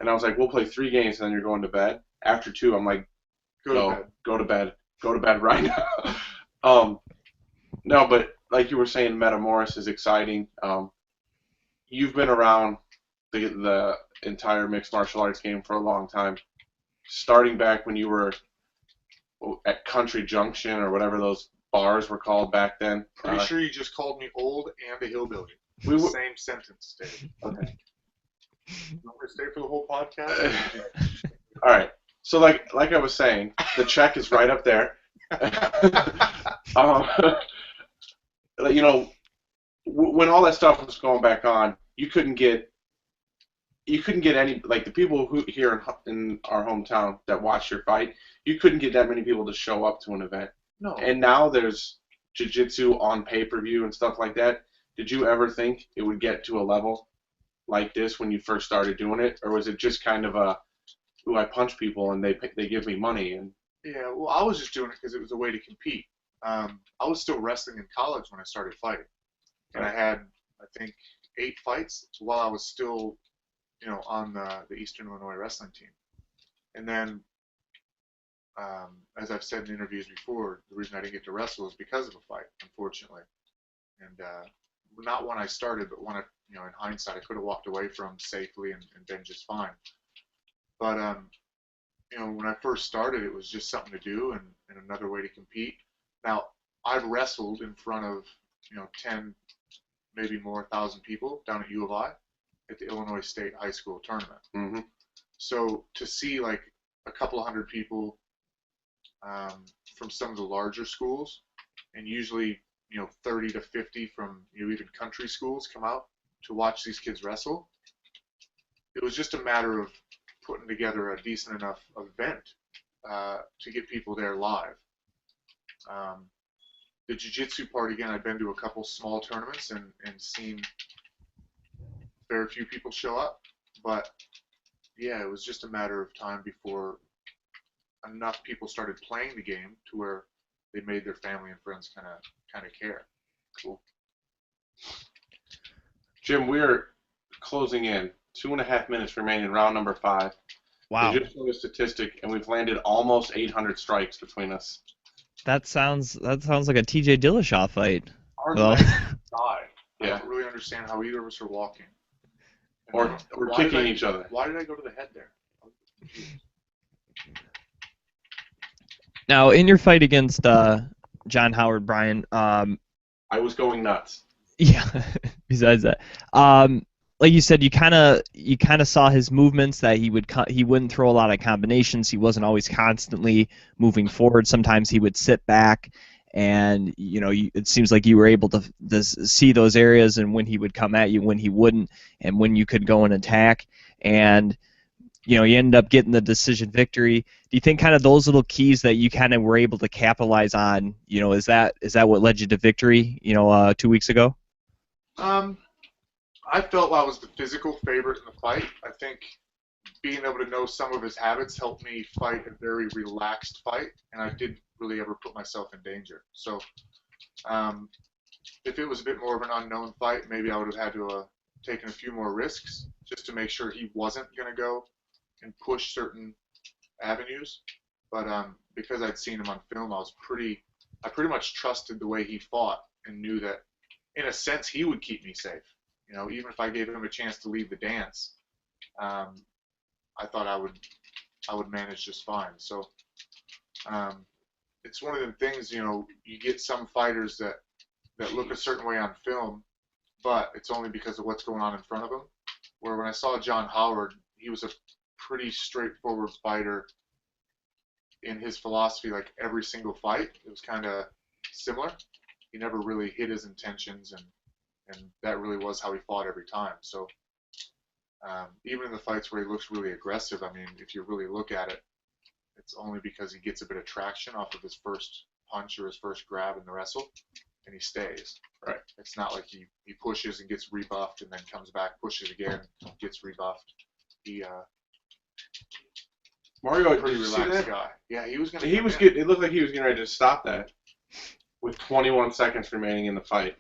S2: And I was like, we'll play 3 games, and then you're going to bed. After 2, I'm like, go to bed right now. No, but like you were saying, Metamoris is exciting. You've been around the entire mixed martial arts game for a long time, starting back when you were at Country Junction or whatever those bars were called back then.
S3: Pretty sure you just called me old and a hillbilly. Same sentence, Dave.
S2: Okay.
S3: You want me to stay for the whole podcast?
S2: All right. So like I was saying, the check is right up there. When all that stuff was going back on, you couldn't get any, like, the people who here in our hometown that watch your fight, you couldn't get that many people to show up to an event.
S3: No.
S2: And now there's jiu-jitsu on pay-per-view and stuff like that. Did you ever think it would get to a level like this when you first started doing it, or was it just kind of I punch people and they give me money? And
S3: yeah, well, I was just doing it because it was a way to compete. I was still wrestling in college when I started fighting, and I had, I think, 8 fights while I was still, on the Eastern Illinois wrestling team. And then, as I've said in interviews before, the reason I didn't get to wrestle is because of a fight, unfortunately. And not when I started, but when in hindsight, I could have walked away from safely and been just fine. But, when I first started, it was just something to do and another way to compete. Now, I've wrestled in front of, 10, maybe more, 1,000 people down at U of I at the Illinois State High School tournament.
S2: Mm-hmm.
S3: So to see like a couple of hundred people from some of the larger schools, and usually 30 to 50 from even country schools come out to watch these kids wrestle, it was just a matter of putting together a decent enough event to get people there live. The jiu-jitsu part, again, I've been to a couple small tournaments and seen very few people show up, but yeah, it was just a matter of time before enough people started playing the game to where they made their family and friends kind of care.
S2: Cool. Jim, we're closing in. 2.5 minutes remaining, round number 5.
S1: Wow.
S2: They just showed a statistic, and we've landed almost 800 strikes between us.
S1: That sounds like a TJ Dillashaw fight.
S3: Our
S1: Well,
S3: legs die. I
S2: Yeah.
S3: don't really understand how either of us are walking.
S2: Or
S3: Why
S2: kicking
S3: did I-
S2: each other.
S3: Why did I go to the head there?
S1: now in your fight against John Howard, Brian,
S2: I was going nuts.
S1: yeah. Besides that, like you said, you kind of saw his movements that he wouldn't throw a lot of combinations. He wasn't always constantly moving forward. Sometimes he would sit back, and it seems like you were able to see those areas and when he would come at you, when he wouldn't, and when you could go and attack. And you ended up getting the decision victory. Do you think kind of those little keys that you kind of were able to capitalize on, is that what led you to victory, 2 weeks ago?
S3: I felt I was the physical favorite in the fight. I think being able to know some of his habits helped me fight a very relaxed fight, and I didn't really ever put myself in danger. So if it was a bit more of an unknown fight, maybe I would have had to have taken a few more risks just to make sure he wasn't going to go and push certain avenues. But because I'd seen him on film, I pretty much trusted the way he fought and knew that, in a sense, he would keep me safe. Even if I gave him a chance to leave the dance, I thought I would manage just fine. So it's one of the things, you get some fighters that look a certain way on film, but it's only because of what's going on in front of them. Where when I saw John Howard, he was a pretty straightforward fighter in his philosophy. Like every single fight, it was kind of similar. He never really hid his intentions, and that really was how he fought every time. So even in the fights where he looks really aggressive, I mean, if you really look at it, it's only because he gets a bit of traction off of his first punch or his first grab in the wrestle, and he stays.
S2: Right.
S3: It's not like he pushes and gets rebuffed and then comes back, pushes again, gets rebuffed.
S2: Mario,
S3: Pretty
S2: did you see
S3: relaxed
S2: that?
S3: guy. Yeah, he was going to.
S2: It looked like he was getting ready to stop that with 21 seconds remaining in the fight.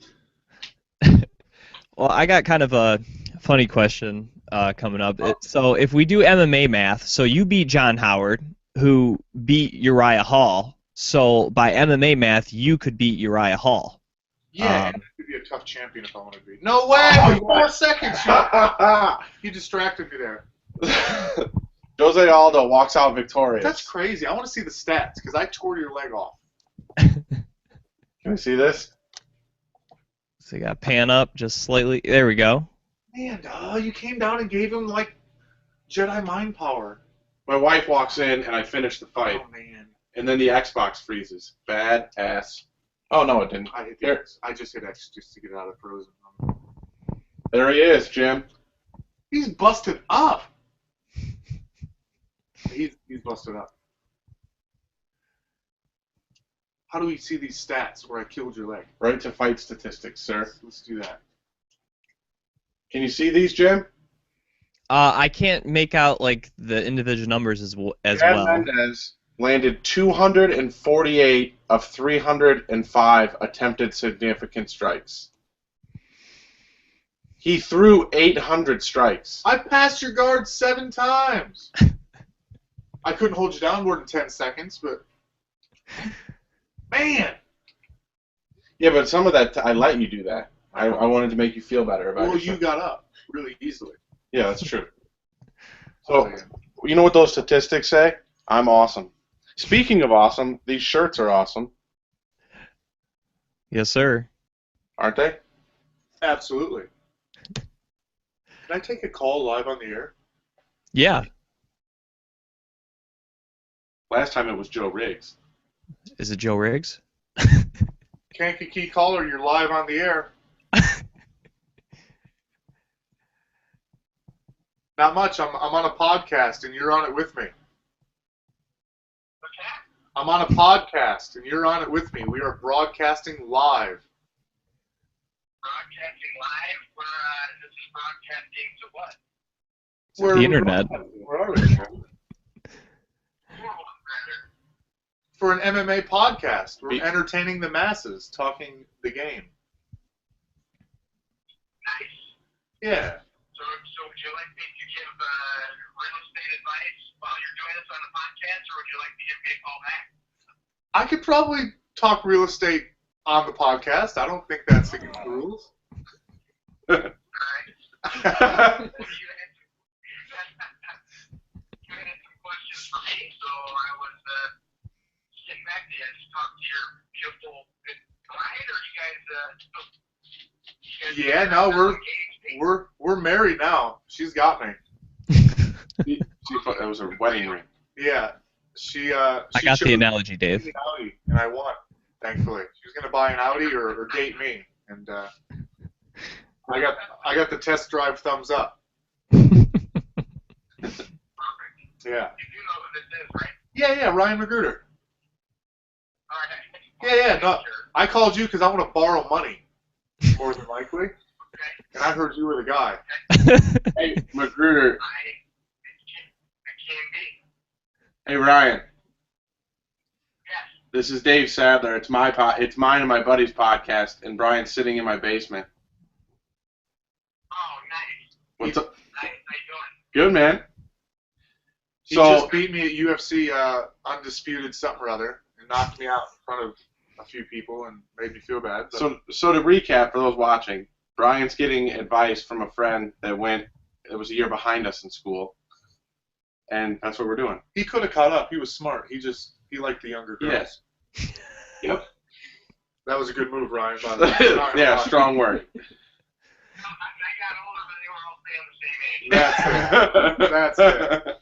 S1: Well, I got kind of a funny question coming up. So if we do MMA math, so you beat John Howard, who beat Uriah Hall. So by MMA math, you could beat Uriah Hall.
S3: Yeah, and that could be a tough champion if I want to be. No way! 4 seconds! You distracted me there.
S2: Jose Aldo walks out victorious.
S3: That's crazy. I want to see the stats because I tore your leg off.
S2: Can we see this?
S1: So you got pan up just slightly. There we go.
S3: Man, you came down and gave him like Jedi mind power.
S2: My wife walks in and I finish the fight.
S3: Oh man.
S2: And then the Xbox freezes. Bad ass. Oh no, it didn't.
S3: I hit the X. I just hit X just to get it out of frozen.
S2: There he is, Jim.
S3: He's busted up. He's busted up. How do we see these stats where I killed your leg?
S2: Right to fight statistics, sir.
S3: Let's do that.
S2: Can you see these, Jim?
S1: I can't make out like the individual numbers as
S2: Chad
S1: well.
S2: Mendez landed 248 of 305 attempted significant strikes. He threw 800 strikes.
S3: I passed your guard 7 times. I couldn't hold you down more than 10 seconds, but man.
S2: Yeah, but some of that I let you do that. I wanted to make you feel better about it.
S3: Well, you got up really easily.
S2: Yeah, that's true. So, you know what those statistics say? I'm awesome. Speaking of awesome, these shirts are awesome,
S1: Yes, sir.
S2: aren't they?
S3: Absolutely. Can I take a call live on the air?
S1: Yeah.
S2: Last time it was Joe Riggs.
S1: Is it Joe Riggs?
S3: Kankakee caller, you're live on the air. Not much. I'm on a podcast, and you're on it with me. I'm on a podcast, and you're on it with me. We are broadcasting live.
S4: Broadcasting live? This is broadcasting to what?
S1: The internet.
S2: Where are we?
S3: For an MMA podcast. We're entertaining the masses, talking the game. Yeah.
S4: So would you like me to give real estate advice while you're doing this on the podcast, or would you like to give me a call back?
S3: I could probably talk real estate on the podcast. I don't think that's against the rules.
S4: All right. You had some questions for me, so I was getting back to you. Just talk to your beautiful bride, or you guys
S3: Yeah, no, we're married now. She's got me.
S2: That was her wedding ring.
S3: Yeah, she
S1: I got the analogy, Dave.
S3: an Audi, and I won. Thankfully, she was gonna buy an Audi or date me, and I got the test drive thumbs up.
S4: Perfect.
S3: Yeah.
S4: You do know who this is, right?
S3: Yeah, Ryan Magruder.
S4: All right.
S3: Yeah, no,
S4: Sure.
S3: I called you because I want to borrow money, more than likely,
S4: Okay.
S3: and I heard you were the guy.
S2: Hey, Magruder.
S4: I can be.
S2: Hey, Ryan.
S4: Yes.
S2: This is Dave Sadler. It's it's mine and my buddy's podcast, and Brian's sitting in my basement.
S4: Oh, nice.
S2: What's up?
S4: Nice. How you doing?
S2: Good, man.
S3: He
S2: So
S3: just beat me at UFC undisputed something or other, and knocked me out in front of a few people and made me feel bad. But
S2: so to recap for those watching, Brian's getting advice from a friend that was a year behind us in school, and that's what we're doing.
S3: he could have caught up. He was smart. He liked the younger girls.
S2: Yes. Yep.
S3: That was a good move, Ryan. By the way. I'm not gonna
S2: Yeah,
S3: lie.
S2: strong word.
S4: I got older, but they were all staying the same age.
S3: That's it.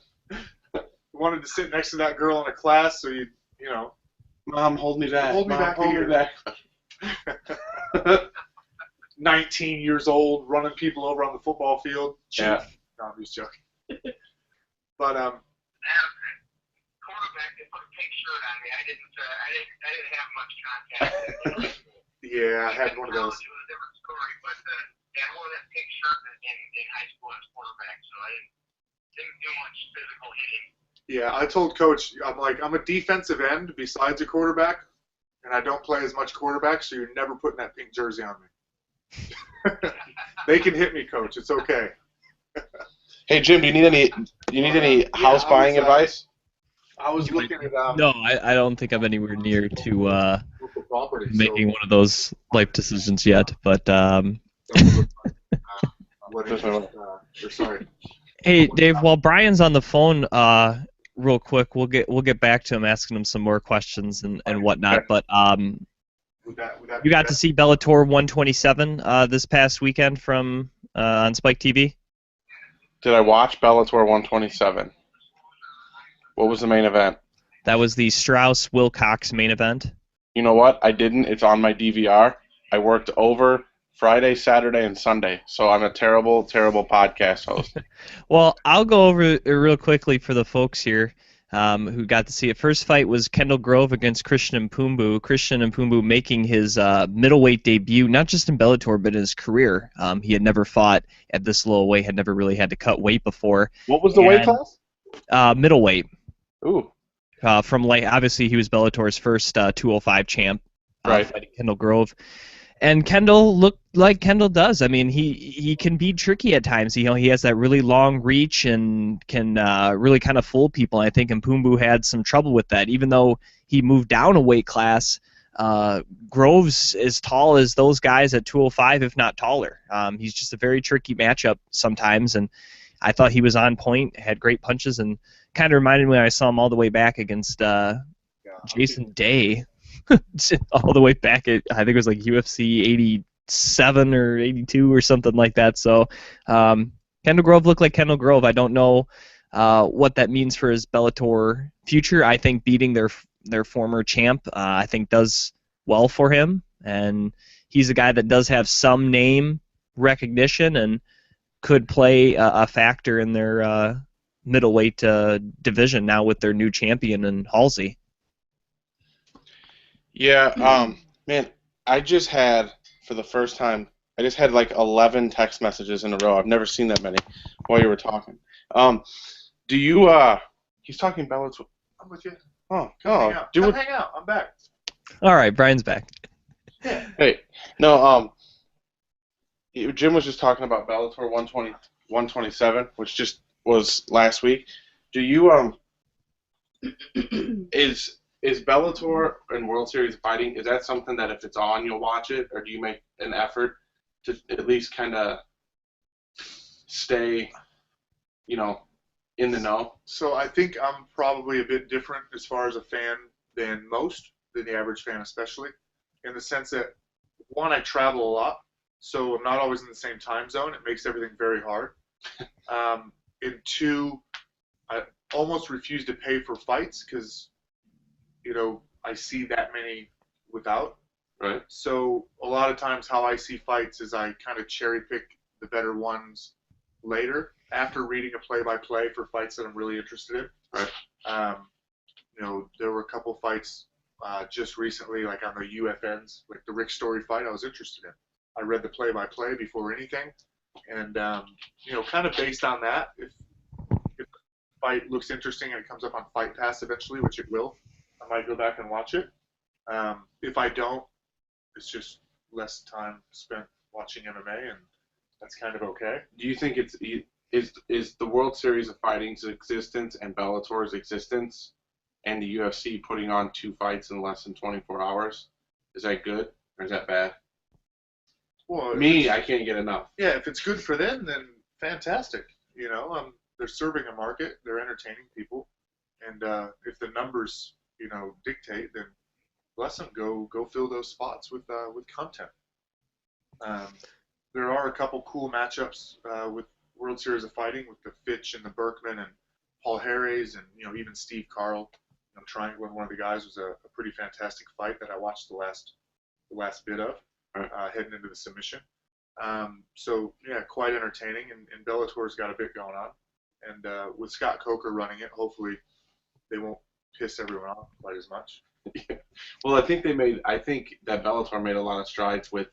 S3: Wanted to sit next to that girl in a class, so you know.
S2: Mom, hold me back.
S3: Hold me
S2: Mom,
S3: back
S2: hold
S3: here.
S2: me back.
S3: 19 years old, running people over on the football field.
S2: Yeah.
S3: No, I'm just joking. But
S4: Quarterback, they put a pink shirt on me. I didn't have much contact.
S3: yeah, I had one of those.
S4: It was a different story, but I wore that pink shirt in high school as quarterback, so I didn't do much physical hitting.
S3: Yeah, I told Coach, I'm a defensive end besides a quarterback, and I don't play as much quarterback, so you're never putting that pink jersey on me. They can hit me, Coach. It's okay.
S2: Hey Jim, do you need any house buying advice?
S3: I was looking at
S1: No, I don't think I'm anywhere near to
S3: local property.
S1: making one of those life decisions yet. But
S3: Sorry.
S1: hey, Dave, while Brian's on the phone, real quick, we'll get back to him, asking him some more questions and whatnot. But
S3: Would that
S1: you got to see Bellator 127 this past weekend from on Spike TV.
S2: Did I watch Bellator 127? What was the main event?
S1: That was the Strauss-Wilcox main event.
S2: You know what? I didn't. It's on my DVR. I worked over Friday, Saturday, and Sunday, so I'm a terrible, terrible podcast host.
S1: Well, I'll go over it real quickly for the folks here who got to see it. First fight was Kendall Grove against Christian Mpumbu. Christian Mpumbu making his middleweight debut, not just in Bellator, but in his career. He had never fought at this low weight, had never really had to cut weight before.
S2: What was the weight class?
S1: Middleweight.
S2: Ooh.
S1: From obviously he was Bellator's first 205 champ,
S2: Right.
S1: fighting Kendall Grove. And Kendall looked like Kendall does. I mean, he can be tricky at times. He has that really long reach and can really kind of fool people. And I think Mpumbu had some trouble with that. Even though he moved down a weight class, Grove's as tall as those guys at 205, if not taller. He's just a very tricky matchup sometimes. And I thought he was on point, had great punches, and kind of reminded me when I saw him all the way back against Jason Day. All the way back at, I think it was like UFC 87 or 82 or something like that. So Kendall Grove looked like Kendall Grove. I don't know what that means for his Bellator future. I think beating their former champ I think does well for him, and he's a guy that does have some name recognition and could play a factor in their middleweight division now with their new champion in Halsey.
S2: Yeah, man, I just had, for the first time, like 11 text messages in a row. I've never seen that many while you were talking. Do you, he's talking Bellator.
S3: I'm with you.
S2: Oh,
S3: Hang out.
S2: do
S3: Come
S2: it.
S3: hang out. I'm back.
S1: All right, Brian's back.
S3: Yeah.
S2: Hey, no, Jim was just talking about Bellator 120, 127, which just was last week. Do you is Bellator and World Series fighting? Is that something that if it's on you'll watch it, or do you make an effort to at least kind of stay, you know, in the know?
S3: So I think I'm probably a bit different as far as a fan than the average fan especially, in the sense that, one, I travel a lot, so I'm not always in the same time zone. It makes everything very hard. And two, I almost refuse to pay for fights because, I see that many without.
S2: Right.
S3: So a lot of times how I see fights is I kind of cherry pick the better ones later after reading a play-by-play for fights that I'm really interested in.
S2: Right.
S3: There were a couple fights just recently, like on the UFNs, like the Rick Story fight I was interested in. I read the play-by-play before anything, and, kind of based on that, if the fight looks interesting and it comes up on Fight Pass eventually, which it will, I might go back and watch it. If I don't, it's just less time spent watching MMA, and that's kind of okay.
S2: Do you think is the World Series of Fighting's existence and Bellator's existence and the UFC putting on 2 fights in less than 24 hours, is that good or is that bad?
S3: Well,
S2: I can't get enough.
S3: Yeah, if it's good for them, then fantastic. They're serving a market, they're entertaining people, and if the numbers, dictate, then bless them. Go fill those spots with content. There are a couple cool matchups with World Series of Fighting with the Fitch and the Berkman and Paul Harris and even Steve Carl. Triangle and one of the guys was a pretty fantastic fight that I watched the last bit of, heading into the submission. So yeah, quite entertaining, and Bellator's got a bit going on, and with Scott Coker running it, hopefully they won't piss everyone off quite as much.
S2: Yeah. Well, I think that Bellator made a lot of strides with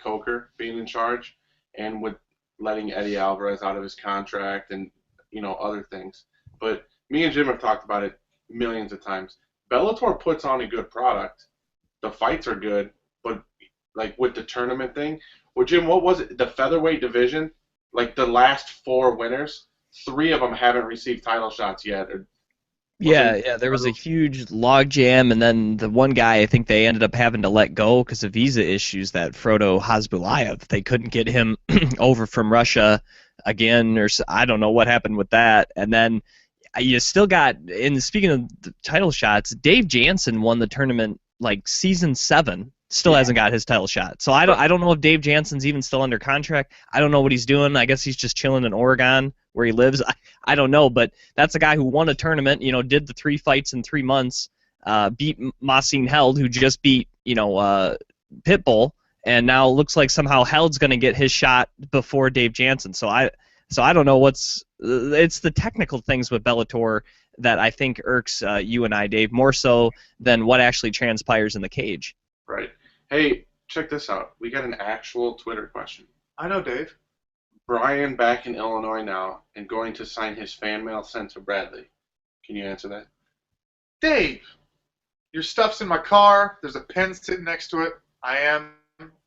S2: Coker being in charge, and with letting Eddie Alvarez out of his contract, and other things. But me and Jim have talked about it millions of times. Bellator puts on a good product. The fights are good, but like with the tournament thing, well, Jim, what was it? The featherweight division, like the last 4 winners, 3 of them haven't received title shots yet.
S1: Yeah, there was a huge logjam, and then the one guy, I think they ended up having to let go because of visa issues, that Frodo Hasbulayev. They couldn't get him over from Russia again, or I don't know what happened with that. And then you still got, and speaking of the title shots, Dave Jansen won the tournament like season 7. Still hasn't got his title shot. So I don't know if Dave Jansen's even still under contract. I don't know what he's doing. I guess he's just chilling in Oregon where he lives. I don't know, but that's a guy who won a tournament, did the 3 fights in 3 months, beat Massine Held, who just beat, Pitbull, and now it looks like somehow Held's going to get his shot before Dave Jansen. So I don't know it's the technical things with Bellator that I think irks you and I, Dave, more so than what actually transpires in the cage.
S2: Right. Hey, check this out. We got an actual Twitter question.
S3: I know, Dave.
S2: Brian back in Illinois now and going to sign his fan mail sent to Bradley. Can you answer that?
S3: Dave, your stuff's in my car. There's a pen sitting next to it. I am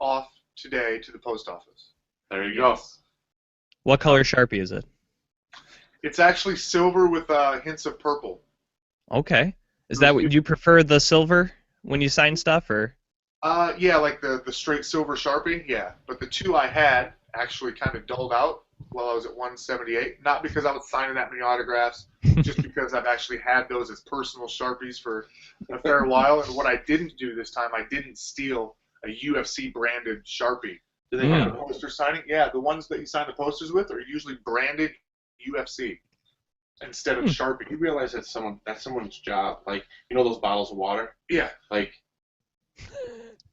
S3: off today to the post office.
S2: There you go.
S1: What color Sharpie is it?
S3: It's actually silver with hints of purple.
S1: Okay. Is that what you prefer, the silver when you sign stuff, or?
S3: Yeah, like the straight silver Sharpie, yeah. But the 2 I had actually kind of dulled out while I was at 178. Not because I was signing that many autographs, just because I've actually had those as personal Sharpies for a fair while. And what I didn't do this time, I didn't steal a UFC branded Sharpie. Do they have a poster signing? Yeah, the ones that you sign the posters with are usually branded UFC instead of Sharpie.
S2: You realize that's someone's job. Like, those bottles of water?
S3: Yeah.
S2: Like,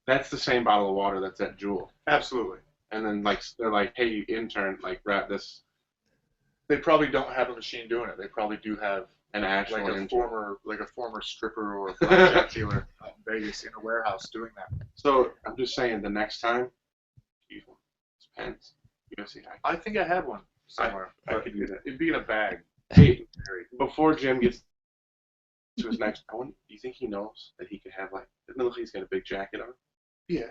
S2: that's the same bottle of water that's at Jewel.
S3: Absolutely.
S2: And then, like, they're like, hey, intern, like, wrap this.
S3: They probably don't have a machine doing it. They probably do have
S2: an actual
S3: like a former stripper or a blackjack dealer out in Vegas in a warehouse doing that.
S2: So I'm just saying, the next time, it's pens. UFC.
S3: I think I had one somewhere.
S2: I could do that.
S3: It'd be in a bag.
S2: Hey, before Jim gets to his next, do you think he knows that he could have, like, doesn't it look like he's got a big jacket on?
S3: Yeah.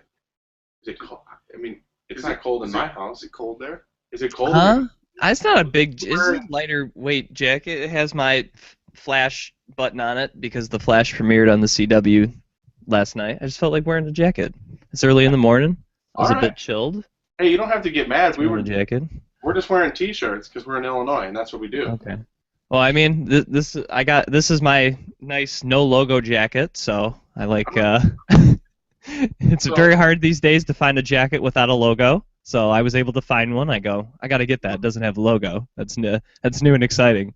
S2: Is it cold? I mean, it's not cold in my house.
S3: Is it cold there?
S2: Is it cold?
S1: Huh? It's not a big. It's a lighter weight jacket. It has my Flash button on it because the Flash premiered on the CW last night. I just felt like wearing a jacket. It's early in the morning. I was a bit chilled.
S2: Hey, you don't have to get mad.
S1: We're jacket.
S2: We're just wearing T-shirts because we're in Illinois, and that's what we do.
S1: Okay. Well, I mean, this is my nice no logo jacket, so I like. It's very hard these days to find a jacket without a logo, so I was able to find one. I got to get that. It doesn't have a logo. That's new and exciting.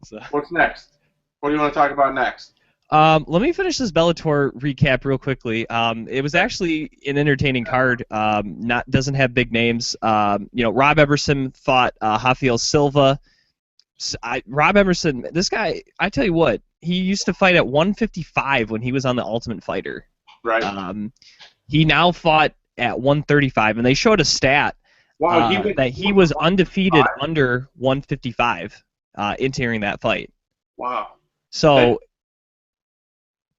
S1: So.
S2: What's next? What do you want to talk about next?
S1: Let me finish this Bellator recap real quickly. It was actually an entertaining card. Doesn't have big names. Rob Ebersole fought Rafael Silva. Rob Ebersole, this guy, I tell you what, he used to fight at 155 when he was on the Ultimate Fighter.
S2: Right.
S1: He now fought at 135, and they showed a stat that he was undefeated under 155 entering that fight.
S2: Wow.
S1: So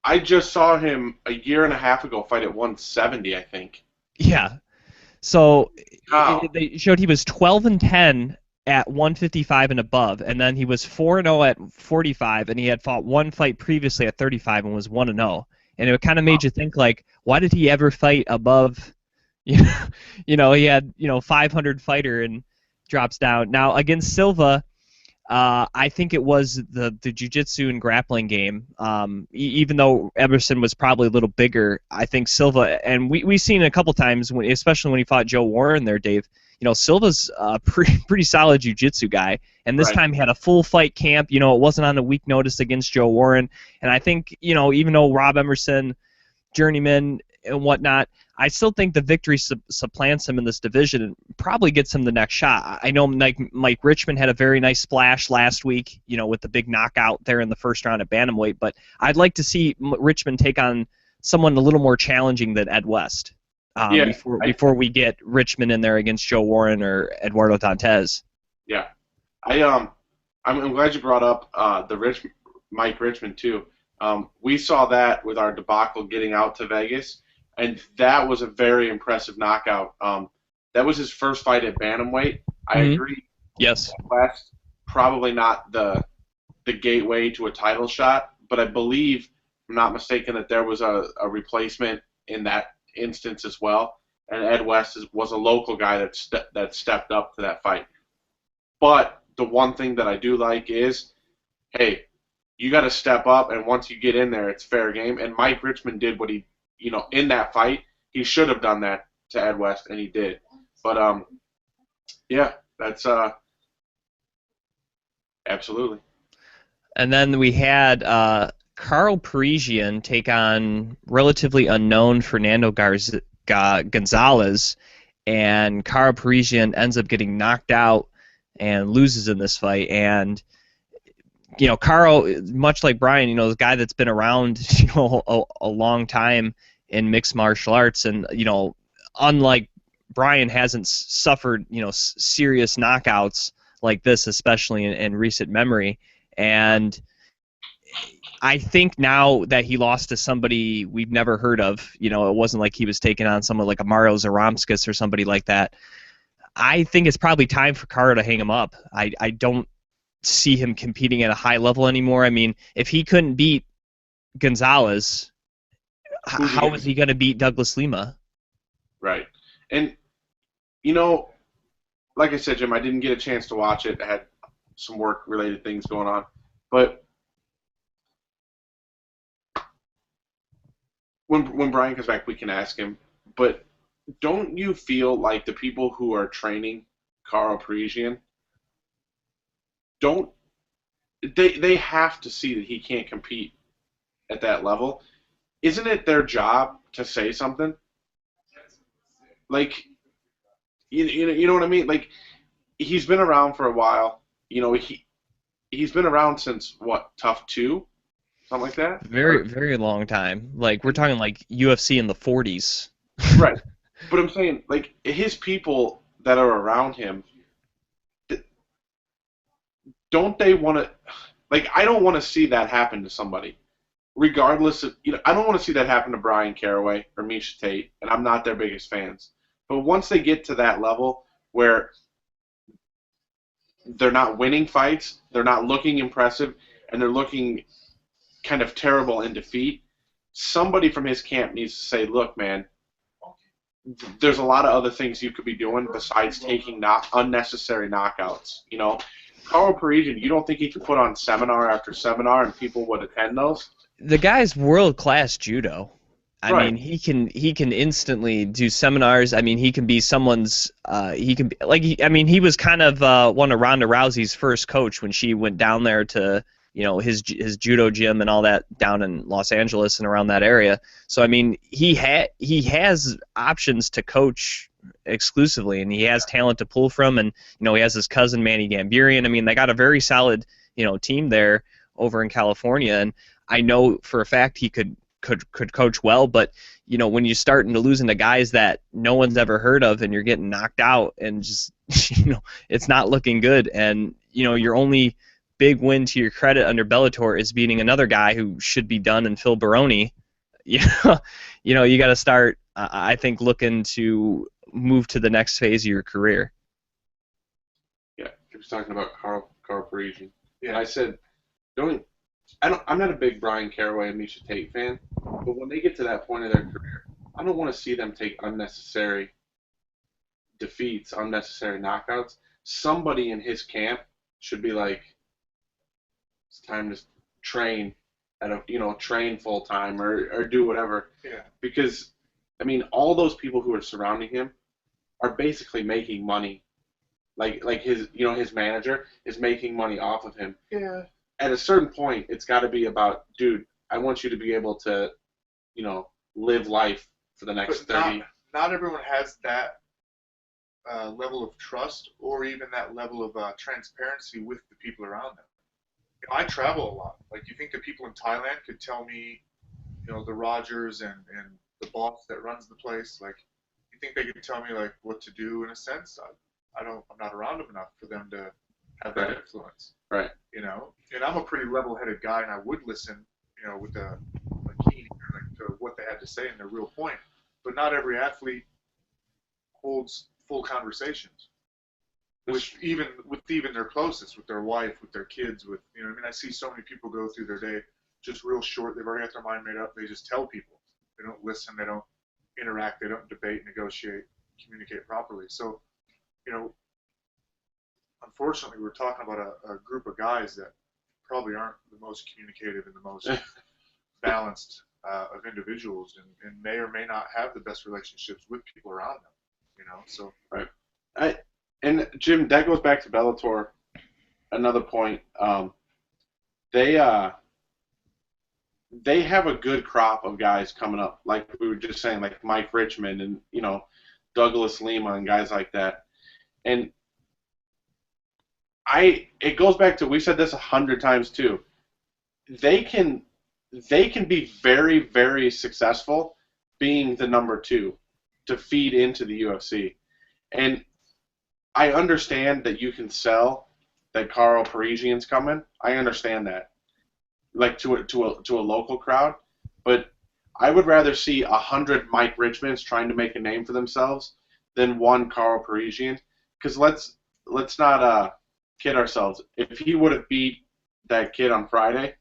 S2: I just saw him a year and a half ago fight at 170, I think.
S1: Yeah. So they showed he was 12-10 at 155 and above, and then he was 4-0 at 45, and he had fought one fight previously at 35 and was 1-0. And it kind of made you think, like, why did he ever fight above, he had, 500 fighter and drops down. Now, against Silva, I think it was the jiu-jitsu and grappling game. Even though Ebersole was probably a little bigger, I think Silva, and we've seen it a couple times, especially when he fought Joe Warren there, Dave, Silva's a pretty solid jiu-jitsu guy, and this time he had a full fight camp. It wasn't on a week notice against Joe Warren, and I think, even though Rob Emerson, journeyman and whatnot, I still think the victory supplants him in this division and probably gets him the next shot. I know Mike Richmond had a very nice splash last week, with the big knockout there in the first round at bantamweight, but I'd like to see Richmond take on someone a little more challenging than Ed West. Before we get Richmond in there against Joe Warren or Eduardo Dantes.
S2: Yeah, I'm glad you brought up Mike Richmond too. We saw that with our debacle getting out to Vegas, and that was a very impressive knockout. That was his first fight at bantamweight. I agree.
S1: Yes.
S2: West probably not the gateway to a title shot, but I believe, if I'm not mistaken, that there was a replacement in that instance as well, and Ed West was a local guy that stepped up to that fight. But the one thing that I do like is, hey, you got to step up, and once you get in there, it's fair game. And Mike Richmond did what he, in that fight, he should have done that to Ed West, and he did. But yeah, that's absolutely.
S1: And then we had Carl Parisian take on relatively unknown Fernando Gonzalez, and Carl Parisian ends up getting knocked out and loses in this fight. And Carl, much like Brian, the guy that's been around a long time in mixed martial arts, and unlike Brian, hasn't suffered serious knockouts like this, especially in recent memory. And I think now that he lost to somebody we've never heard of, it wasn't like he was taking on someone like a Mario Zaromskis or somebody like that. I think it's probably time for Carl to hang him up. I don't see him competing at a high level anymore. I mean, if he couldn't beat Gonzalez, how is he going to beat Douglas Lima?
S2: Right. And, like I said, Jim, I didn't get a chance to watch it. I had some work-related things going on. But when Brian comes back, we can ask him. But don't you feel like the people who are training Carl Parisian, they have to see that he can't compete at that level? Isn't it their job to say something? Like, you know what I mean? Like, he's been around for a while. He's been around since what, Tough 2? Something like that?
S1: Very, very long time. Like, we're talking like UFC in the 40s.
S2: Right. But I'm saying, like, his people that are around him, don't they want to... Like, I don't want to see that happen to somebody. regardless of, I don't want to see that happen to Brian Caraway or Misha Tate, and I'm not their biggest fans. But once they get to that level where they're not winning fights, they're not looking impressive, and they're looking kind of terrible in defeat, somebody from his camp needs to say, look, man, there's a lot of other things you could be doing besides taking unnecessary knockouts. Carl Parisian, you don't think he could put on seminar after seminar and people would attend those?
S1: The guy's world-class judo. I
S2: Right.
S1: mean, he can instantly do seminars. I mean, he can be someone's. He can be like. He was kind of one of Ronda Rousey's first coach when she went down there to his judo gym and all that down in Los Angeles and around that area. So I mean, he has options to coach exclusively, and he has talent to pull from, and he has his cousin Manny Gambirian. I mean, they got a very solid team there over in California, and I know for a fact he could coach well, but when you're starting to lose into guys that no one's ever heard of and you're getting knocked out and just it's not looking good, and your only big win to your credit under Bellator is beating another guy who should be done in Phil Baroni. You got to start I think looking to move to the next phase of your career.
S2: Yeah, he was talking about Carl Parisian.
S3: Yeah.
S2: And I said, I'm not a big Brian Caraway and Misha Tate fan, but when they get to that point of their career, I don't want to see them take unnecessary defeats, unnecessary knockouts. Somebody in his camp should be like, it's time to train train full time or do whatever.
S3: Yeah.
S2: Because I mean, all those people who are surrounding him are basically making money. Like his his manager is making money off of him.
S3: Yeah.
S2: At a certain point, it's got to be about, dude, I want you to be able to, live life for the next
S3: But
S2: 30.
S3: not everyone has that level of trust or even that level of transparency with the people around them. I travel a lot. Like, you think the people in Thailand could tell me, the Rogers and the boss that runs the place, like, you think they could tell me, like, what to do in a sense? I'm not around them enough for them to have that influence.
S2: Right.
S3: And I'm a pretty level-headed guy, and I would listen, with a keen ear to what they had to say and their real point. But not every athlete holds full conversations with even their closest, with their wife, with their kids, with I see so many people go through their day just real short. They've already got their mind made up. They just tell people. They don't listen. They don't interact. They don't debate, negotiate, communicate properly. So, unfortunately, we're talking about a group of guys that probably aren't the most communicative and the most balanced of individuals, and may or may not have the best relationships with people around them. So
S2: Right. And Jim, that goes back to Bellator. Another point. They have a good crop of guys coming up, like we were just saying, like Mike Richmond and Douglas Lima and guys like that. And it goes back to, we've said this 100 times too. They can be very, very successful being the number 2 to feed into the UFC. And I understand that you can sell that Carl Parisian's coming. I understand that, like to a local crowd. But I would rather see 100 Mike Richmonds trying to make a name for themselves than one Carl Parisian. Because let's not kid ourselves. If he would have beat that kid on Friday,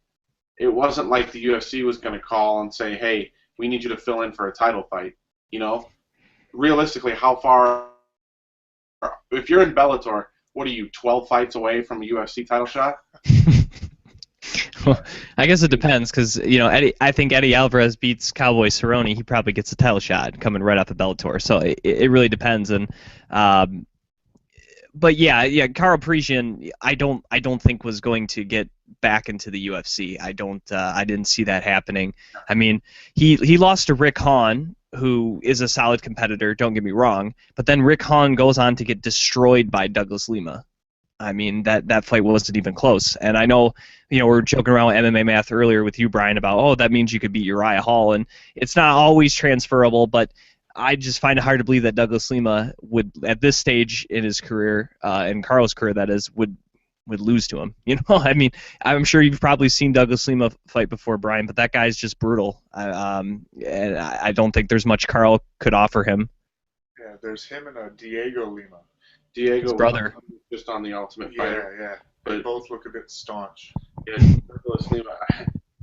S2: it wasn't like the UFC was going to call and say, hey, we need you to fill in for a title fight. Realistically, how far, if you're in Bellator, what are you, 12 fights away from a UFC title shot?
S1: Well, I guess it depends, because I think Eddie Alvarez beats Cowboy Cerrone, he probably gets a title shot coming right off of Bellator. So it really depends. And but yeah, Carl Parisian, I don't think was going to get back into the UFC. I didn't see that happening. I mean, he lost to Rick Hahn, who is a solid competitor, don't get me wrong, but then Rick Hahn goes on to get destroyed by Douglas Lima. I mean, that fight wasn't even close. And I know, we were joking around with MMA math earlier with you, Brian, about, that means you could beat Uriah Hall, and it's not always transferable, but I just find it hard to believe that Douglas Lima would, at this stage in his career, in Carl's career that is, would would lose to him. You know, I mean, I'm sure you've probably seen Douglas Lima fight before, Brian, but that guy's just brutal. And I don't think there's much Carl could offer him.
S3: Yeah, there's him and Diego Lima.
S2: Diego
S1: His brother.
S2: just on the Ultimate Fighter.
S3: Yeah. They both look a bit staunch.
S2: Yeah, Douglas Lima.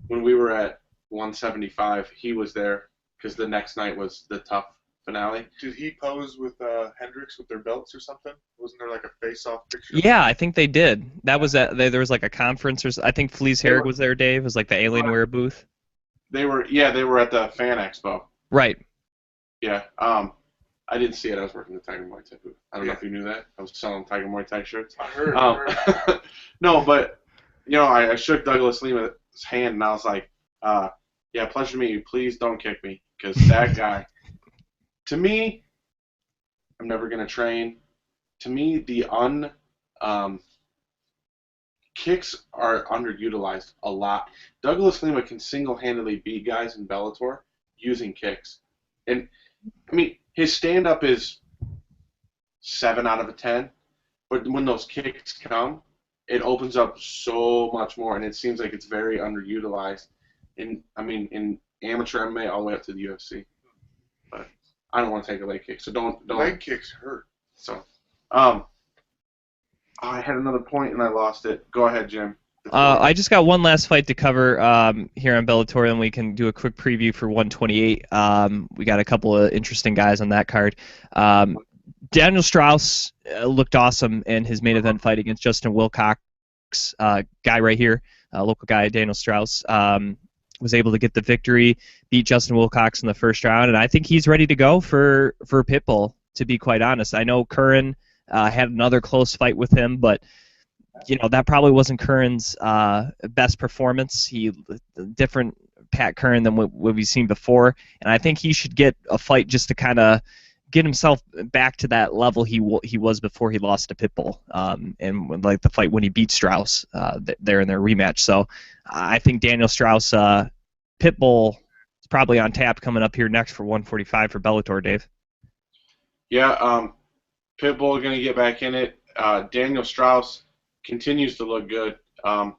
S2: When we were at 175, he was there because the next night was the tough finale.
S3: Did he pose with Hendricks with their belts or something? Wasn't there like a face-off picture?
S1: Yeah, I think they did. That was there was like a conference, or I think Felice Herrig was there, Dave. It was like the Alienware booth.
S2: They were at the Fan Expo.
S1: Right.
S2: Yeah. I didn't see it. I was working the Tiger Muay Thai booth. I don't know if you knew that. I was selling Tiger Muay Thai shirts.
S3: I heard.
S2: No, but I shook Douglas Lima's hand and I was like, yeah, pleasure to meet you. Please don't kick me, because that guy, to me, I'm never gonna train. To me, the kicks are underutilized a lot. Douglas Lima can single-handedly beat guys in Bellator using kicks, and I mean, his stand-up is 7 out of 10, but when those kicks come, it opens up so much more, and it seems like it's very underutilized. In amateur MMA all the way up to the UFC. But I don't want to take a leg kick, so don't.
S3: Leg kicks hurt.
S2: So, I had another point and I lost it. Go ahead, Jim.
S1: I just got one last fight to cover here on Bellator, and we can do a quick preview for 128. We got a couple of interesting guys on that card. Daniel Strauss looked awesome in his main event fight against Justin Wilcox, guy right here, local guy, Daniel Strauss. Was able to get the victory, beat Justin Wilcox in the first round, and I think he's ready to go for Pitbull, to be quite honest. I know Curran had another close fight with him, but that probably wasn't Curran's best performance. He different Pat Curran than what we've seen before, and I think he should get a fight just to kind of get himself back to that level he was before he lost to Pitbull, and like the fight when he beat Strauss there in their rematch. So I think Daniel Strauss, Pitbull is probably on tap coming up here next for 145 for Bellator, Dave.
S2: Yeah, Pitbull going to get back in it. Daniel Strauss continues to look good. Like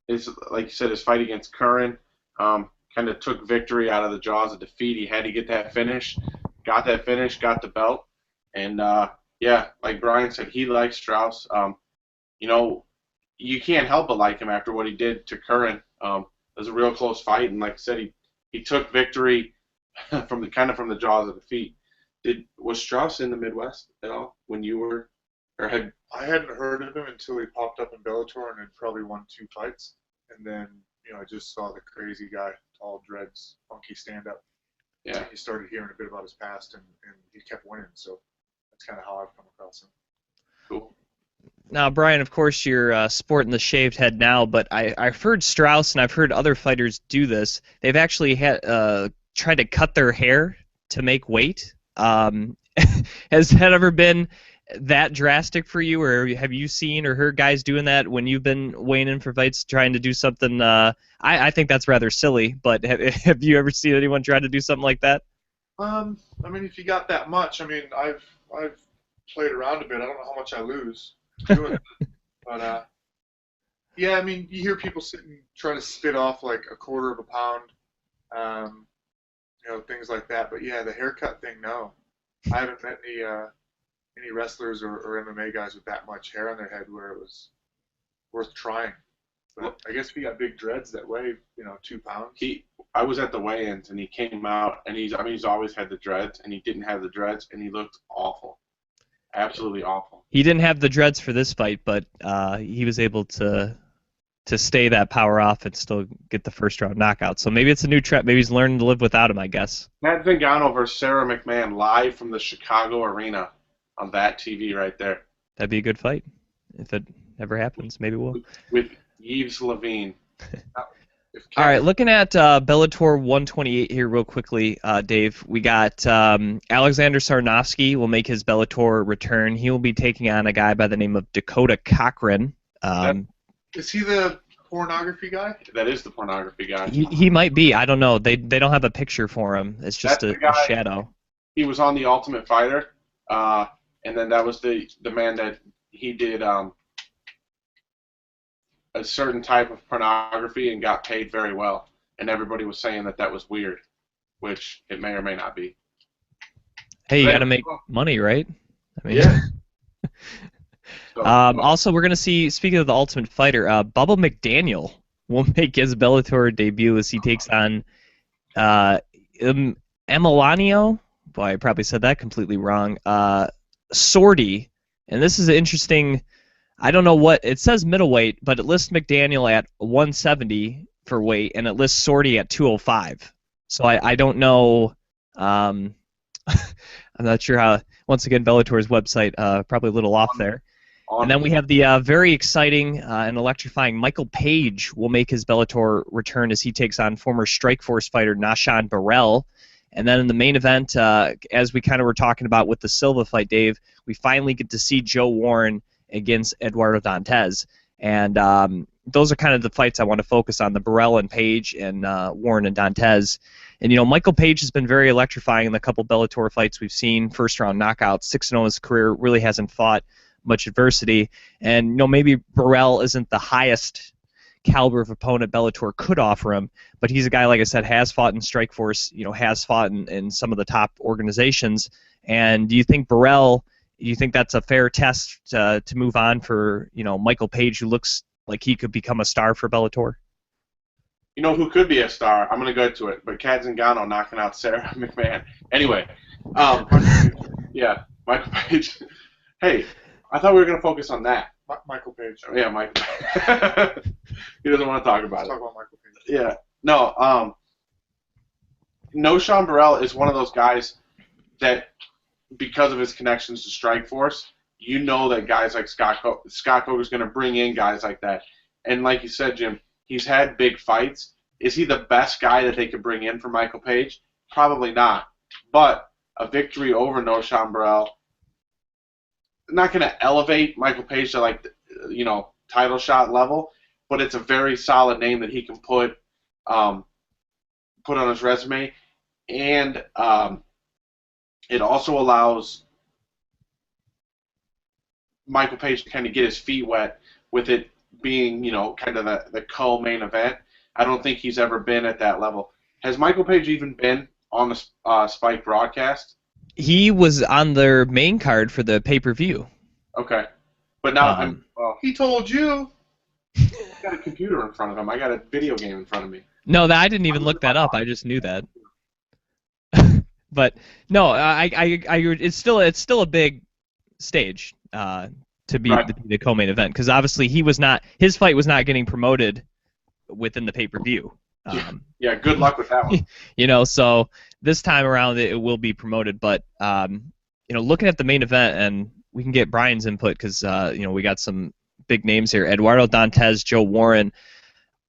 S2: you said, his fight against Curran kind of took victory out of the jaws of defeat. He had to get that finish. Got that finish, got the belt, and yeah, like Brian said, he likes Strauss. You can't help but like him after what he did to Curran. It was a real close fight, and like I said, he took victory from the jaws of defeat. Was Strauss in the Midwest at all when you were, or had?
S3: I hadn't heard of him until he popped up in Bellator and had probably won 2 fights, and then I just saw the crazy guy, tall dreads, funky stand-up.
S2: Yeah,
S3: he started hearing a bit about his past, and he kept winning. So that's kind of how I've come across him.
S2: Cool.
S1: Now, Brian, of course, you're sporting the shaved head now, but I've heard Strauss and I've heard other fighters do this. They've actually tried to cut their hair to make weight. Has that ever been that drastic for you, or have you seen or heard guys doing that when you've been weighing in for fights, trying to do something? I think that's rather silly, but have you ever seen anyone try to do something like that?
S3: If you got that much, I've played around a bit. I don't know how much I lose doing it, but yeah, you hear people try to spit off like a quarter of a pound, things like that. But yeah, the haircut thing, no, I haven't met any wrestlers or MMA guys with that much hair on their head where it was worth trying. But I guess if you got big dreads that weigh, 2 pounds.
S2: I was at the weigh-ins and he came out and he's always had the dreads, and he didn't have the dreads and he looked awful, absolutely awful.
S1: He didn't have the dreads for this fight, but he was able to stay that power off and still get the first round knockout. So maybe it's a new trend. Maybe he's learning to live without him, I guess.
S2: Matt Zingano versus Sarah McMahon live from the Chicago Arena on that TV right there.
S1: That'd be a good fight. If it ever happens, maybe we'll.
S2: With Yves Levine.
S1: All right, looking at Bellator 128 here real quickly, Dave. We got Alexander Sarnovsky will make his Bellator return. He will be taking on a guy by the name of Dakota Cochran.
S3: Is he the pornography guy?
S2: That is the pornography guy.
S1: He might be. I don't know. They don't have a picture for him. It's just a shadow.
S2: He was on The Ultimate Fighter, and then that was the man that he did a certain type of pornography and got paid very well, and everybody was saying that was weird, which it may or may not be.
S1: Hey, you
S2: But
S1: got to
S2: anyway,
S1: make money, right? I mean,
S2: yeah. So,
S1: Also, we're going to see, speaking of the Ultimate Fighter, Bubba McDaniel will make his Bellator debut as he takes on Emiliano. Boy, I probably said that completely wrong. Sorty. And this is an interesting, I don't know what, it says middleweight, but it lists McDaniel at 170 for weight, and it lists Sorty at 205. So I don't know. I'm not sure how, once again, Bellator's website, probably a little off there. And then we have the very exciting and electrifying Michael Page will make his Bellator return as he takes on former Strikeforce fighter Nashan Burrell. And then in the main event, as we kind of were talking about with the Silva fight, Dave, we finally get to see Joe Warren against Eduardo Dantes. And those are kind of the fights I want to focus on, the Burrell and Page and Warren and Dantes. And, you know, Michael Page has been very electrifying in the couple Bellator fights we've seen, first-round knockouts, 6-0 in his career, really hasn't fought much adversity. And, you know, maybe Burrell isn't the highest caliber of opponent Bellator could offer him, but he's a guy, like I said, has fought in Strikeforce, you know, has fought in some of the top organizations. And do you think Burrell, do you think that's a fair test to move on for, you know, Michael Page, who looks like he could become a star for Bellator?
S2: you know who could be a star? I'm going to go to it, but Kat Zingano knocking out Sarah McMahon. Anyway, yeah, Michael Page. Hey, I thought we were going to focus on that.
S3: Michael Page.
S2: Yeah, Michael. He doesn't want to talk about
S3: Let's
S2: it.
S3: talk about Michael Page.
S2: Yeah. No, Noshan Burrell is one of those guys that, because of his connections to Strikeforce, you know that guys like Scott Coker is going to bring in guys like that. And like you said, Jim, he's had big fights. Is he the best guy that they could bring in for Michael Page? Probably not. But a victory over Noshan Burrell, not going to elevate Michael Page to, like, you know, title shot level, but it's a very solid name that he can put on his resume. And it also allows Michael Page to kind of get his feet wet with it being, you know, kind of the co-main event. I don't think he's ever been at that level. Has Michael Page even been on the Spike broadcast?
S1: He was on their main card for the pay-per-view.
S2: Okay. But now
S3: He told you.
S2: I got a computer in front of him. I got a video game in front of me.
S1: No, I didn't even look that up. I just knew that. But no, it's still a big stage to be the co-main event, because obviously his fight was not getting promoted within the pay-per-view.
S2: Yeah, good luck with that one.
S1: You know, so this time around it will be promoted, but you know, looking at the main event, and we can get Brian's input because you know, we got some big names here: Eduardo Dantes, Joe Warren.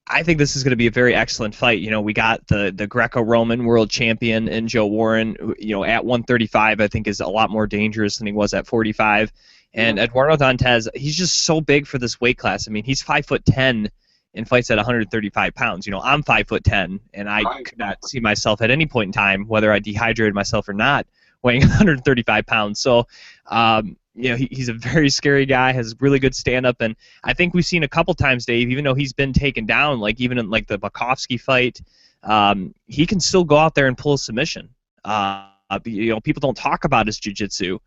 S1: I think this is going to be a very excellent fight. You know, we got the Greco-Roman world champion in Joe Warren, you know, at 135, I think is a lot more dangerous than he was at 45. And Eduardo Dantes, he's just so big for this weight class. I mean, he's 5'10" and fights at 135 pounds. You know, I'm 5'10", and I could not see myself at any point in time, whether I dehydrated myself or not, weighing 135 pounds. So, you know, he's a very scary guy, has really good stand-up, and I think we've seen a couple times, Dave, even though he's been taken down, like even in like the Makovsky fight, he can still go out there and pull a submission. You know, people don't talk about his jiu-jitsu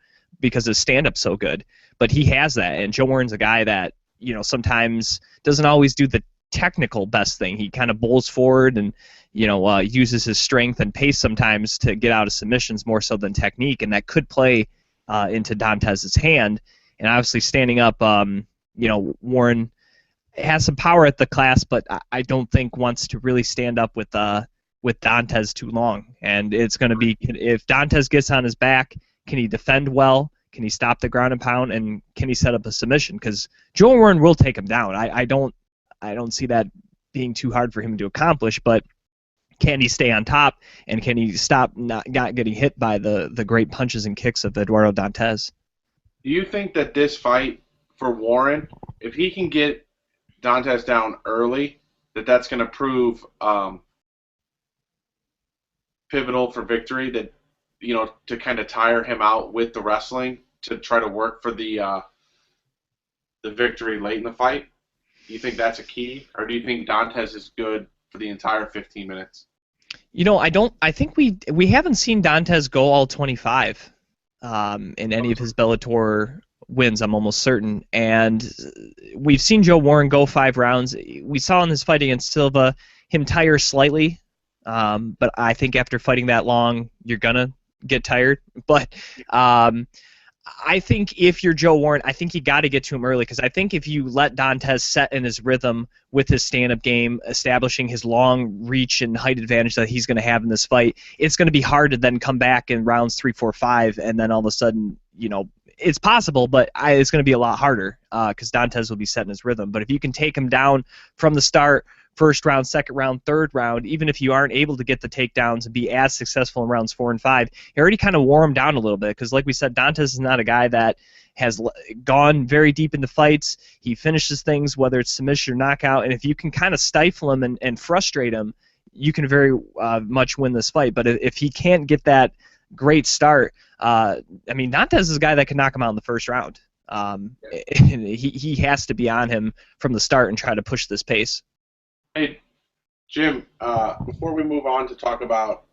S1: because his stand-up's so good, but he has that, and Joe Warren's a guy that, you know, sometimes doesn't always do the technical best thing. He kind of bowls forward and, you know, uses his strength and pace sometimes to get out of submissions more so than technique, and that could play into Dantes' hand. And obviously standing up, you know, Warren has some power at the class, but I don't think wants to really stand up with Dantes too long. And it's going to be, if Dantes gets on his back, can he defend well? Can he stop the ground and pound? And can he set up a submission? Because Joe Warren will take him down. I don't see that being too hard for him to accomplish, but can he stay on top, and can he stop not getting hit by the great punches and kicks of Eduardo Dantes?
S2: Do you think that this fight for Warren, if he can get Dantes down early, that's going to prove pivotal for victory, that, you know, to kind of tire him out with the wrestling to try to work for the victory late in the fight? Do you think that's a key, or do you think Dantes is good for the entire 15 minutes?
S1: You know, I think we haven't seen Dantes go all 25 in any of his Bellator wins. I'm almost certain, and we've seen Joe Warren go 5 rounds. We saw in his fight against Silva him tire slightly, but I think after fighting that long, you're gonna get tired. But I think if you're Joe Warren, I think you got to get to him early, because I think if you let Dantes set in his rhythm with his stand-up game, establishing his long reach and height advantage that he's going to have in this fight, it's going to be hard to then come back in rounds 3, 4, 5, and then all of a sudden, you know, it's possible, but it's going to be a lot harder because Dantes will be set in his rhythm. But if you can take him down from the start, first round, second round, third round, even if you aren't able to get the takedowns and be as successful in rounds 4 and 5, you already kind of wore him down a little bit, because like we said, Dantes is not a guy that has gone very deep into fights. He finishes things, whether it's submission or knockout, and if you can kind of stifle him and frustrate him, you can very much win this fight. But if he can't get that great start, I mean, Dantes is a guy that can knock him out in the first round. And he has to be on him from the start and try to push this pace.
S2: Hey, Jim, before we move on to talk about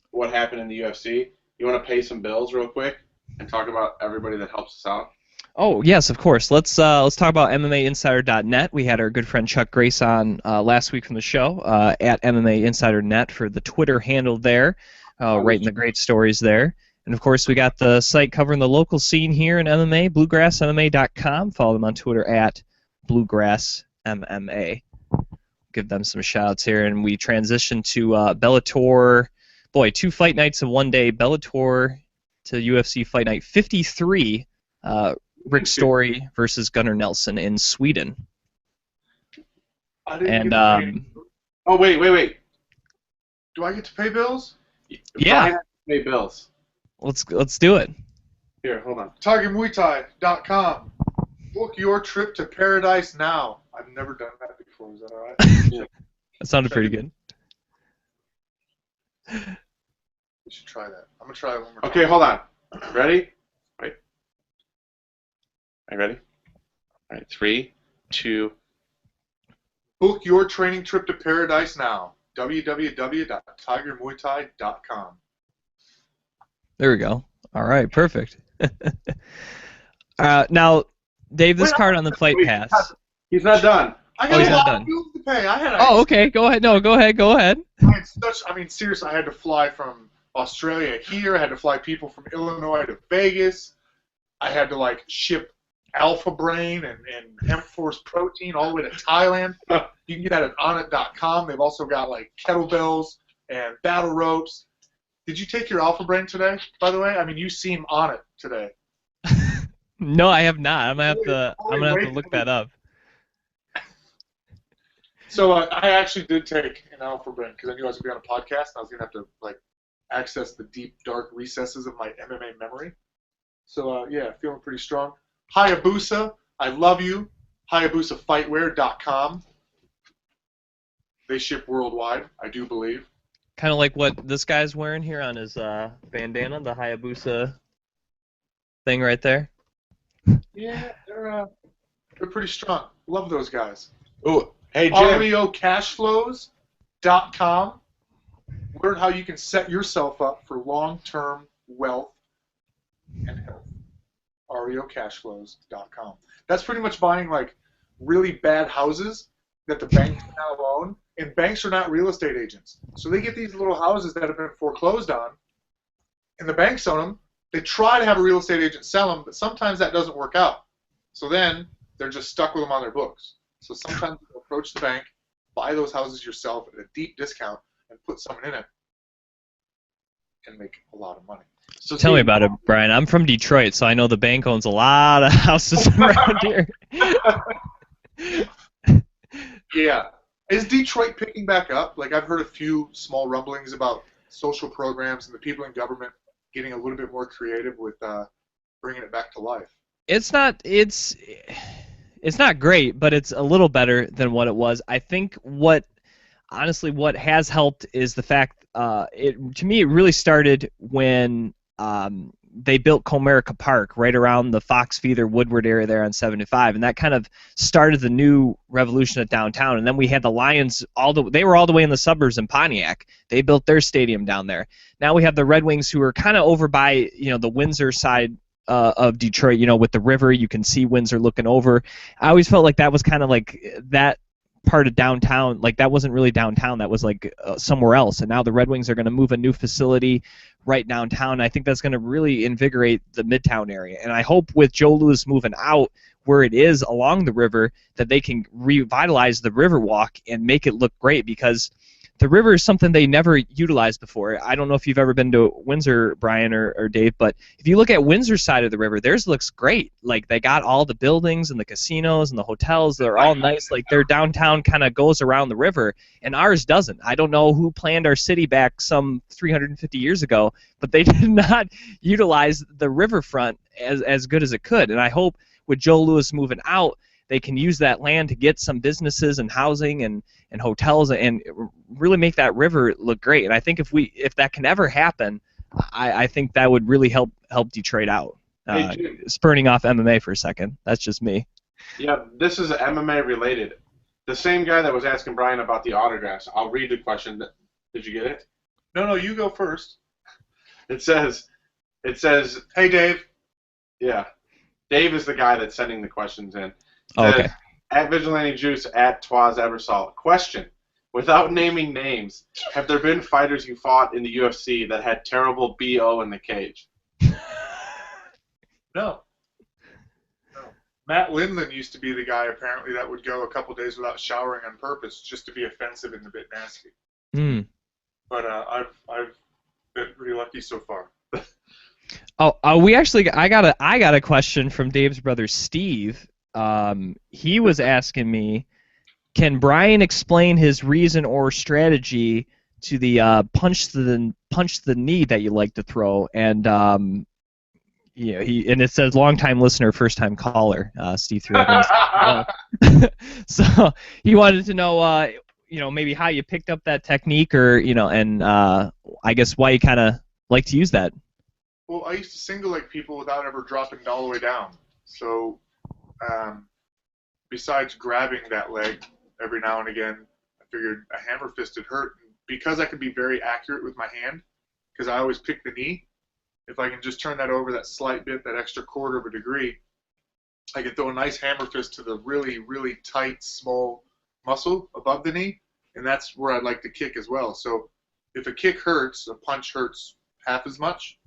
S2: what happened in the UFC, you want to pay some bills real quick and talk about everybody that helps us out?
S1: Oh, yes, of course. Let's talk about MMAinsider.net. We had our good friend Chuck Grace on last week from the show at MMAinsider.net for the Twitter handle there, writing the great stories there. And, of course, we got the site covering the local scene here in MMA, BluegrassMMA.com. Follow them on Twitter at BluegrassMMA. Give them some shout-outs here. And we transition to Bellator. Boy, 2 fight nights in one day. Bellator to UFC Fight Night 53. Rick Story versus Gunnar Nelson in Sweden.
S3: I didn't get to pay.
S2: Oh, wait.
S3: Do I get to pay bills?
S1: Yeah.
S2: Brian has to pay bills.
S1: Let's do it.
S2: Here, hold on.
S3: TigerMuayThai.com. Book your trip to paradise now. I've never done that before. Is that all right?
S2: Yeah.
S1: That sounded pretty good.
S3: We should try that. I'm going to try it one more time.
S2: Okay, hold on. Ready? Wait. Are you ready? All right, 3, 2.
S3: Book your training trip to paradise now. www.tigermuaythai.com.
S1: There we go. All right, perfect. Now, Dave, this card on the Fight Pass.
S2: He's not done.
S3: I got
S1: he's
S3: a
S1: not
S3: lot
S1: done.
S3: of bills to pay.
S1: Okay. Go ahead. No, go ahead.
S3: I mean, seriously, I had to fly from Australia here. I had to fly people from Illinois to Vegas. I had to, ship Alpha Brain and Hemp Force Protein all the way to Thailand. You can get that at Onnit.com. They've also got, kettlebells and battle ropes. Did you take your Alpha Brain today, by the way? I mean, you seem on it today.
S1: No, I have not. I'm gonna have to look that up.
S3: So I actually did take an Alpha Brain because I knew I was going to be on a podcast and I was going to have to access the deep, dark recesses of my MMA memory. So feeling pretty strong. Hayabusa, I love you. HayabusaFightwear.com. They ship worldwide, I do believe.
S1: Kind of like what this guy's wearing here on his bandana, the Hayabusa thing right there.
S3: Yeah, they're pretty strong. Love those guys.
S2: Ooh, hey, Jim.
S3: REOCashflows.com. Learn how you can set yourself up for long-term wealth and health. REOCashflows.com. That's pretty much buying really bad houses that the banks now own, and banks are not real estate agents. So they get these little houses that have been foreclosed on, and the banks own them. They try to have a real estate agent sell them, but sometimes that doesn't work out. So then they're just stuck with them on their books. So sometimes you approach the bank, buy those houses yourself at a deep discount, and put someone in it, and make a lot of money.
S1: So tell me about it, Brian. I'm from Detroit, so I know the bank owns a lot of houses around here.
S3: Yeah. Is Detroit picking back up? I've heard a few small rumblings about social programs and the people in government getting a little bit more creative with bringing it back to life.
S1: It's not great, but it's a little better than what it was. I think what has helped is the fact to me it really started when they built Comerica Park right around the Fox Feeder Woodward area there on 75, and that kind of started the new revolution at downtown. And then we had the Lions they were all the way in the suburbs in Pontiac. They built their stadium down there. Now we have the Red Wings, who are kind of over by the Windsor side of Detroit. With the river, you can see Windsor looking over. I always felt like that was kind of like that part of downtown, like that wasn't really downtown, that was like somewhere else. And now the Red Wings are going to move a new facility right downtown. I think that's going to really invigorate the Midtown area. And I hope with Joe Louis moving out where it is along the river that they can revitalize the Riverwalk and make it look great, because the river is something they never utilized before. I don't know if you've ever been to Windsor, Brian or Dave, but if you look at Windsor's side of the river, theirs looks great. Like, they got all the buildings and the casinos and the hotels. They're all nice. Like, their downtown kind of goes around the river, and ours doesn't. I don't know who planned our city back some 350 years ago, but they did not utilize the riverfront as good as it could. And I hope with Joe Louis moving out, they can use that land to get some businesses and housing and hotels and really make that river look great. And I think if that can ever happen, I think that would really help Detroit out. Spurning off MMA for a second. That's just me.
S2: Yeah, this is MMA related. The same guy that was asking Brian about the autographs. I'll read the question. Did you get it?
S3: No, you go first.
S2: It says,
S3: hey, Dave.
S2: Yeah. Dave is the guy that's sending the questions in.
S1: Oh, okay.
S2: At Vigilante Juice, at Twas Ebersole. Question: without naming names, have there been fighters you fought in the UFC that had terrible BO in the cage?
S3: No. Matt Lindland used to be the guy, apparently, that would go a couple days without showering on purpose just to be offensive and a bit nasty.
S1: Mm.
S3: But I've been pretty lucky so far.
S1: I got a question from Dave's brother Steve. He was asking me, can Brian explain his reason or strategy to the punch the knee that you like to throw? And and it says longtime listener, first time caller. Steve threw that in. So he wanted to know, maybe how you picked up that technique, or and I guess why you kind of like to use that.
S3: Well, I used to single leg people without ever dropping all the way down. So, besides grabbing that leg every now and again, I figured a hammer fist would hurt. Because I could be very accurate with my hand, because I always pick the knee, if I can just turn that over that slight bit, that extra quarter of a degree, I can throw a nice hammer fist to the really, really tight, small muscle above the knee, and that's where I'd like to kick as well. So if a kick hurts, a punch hurts half as much.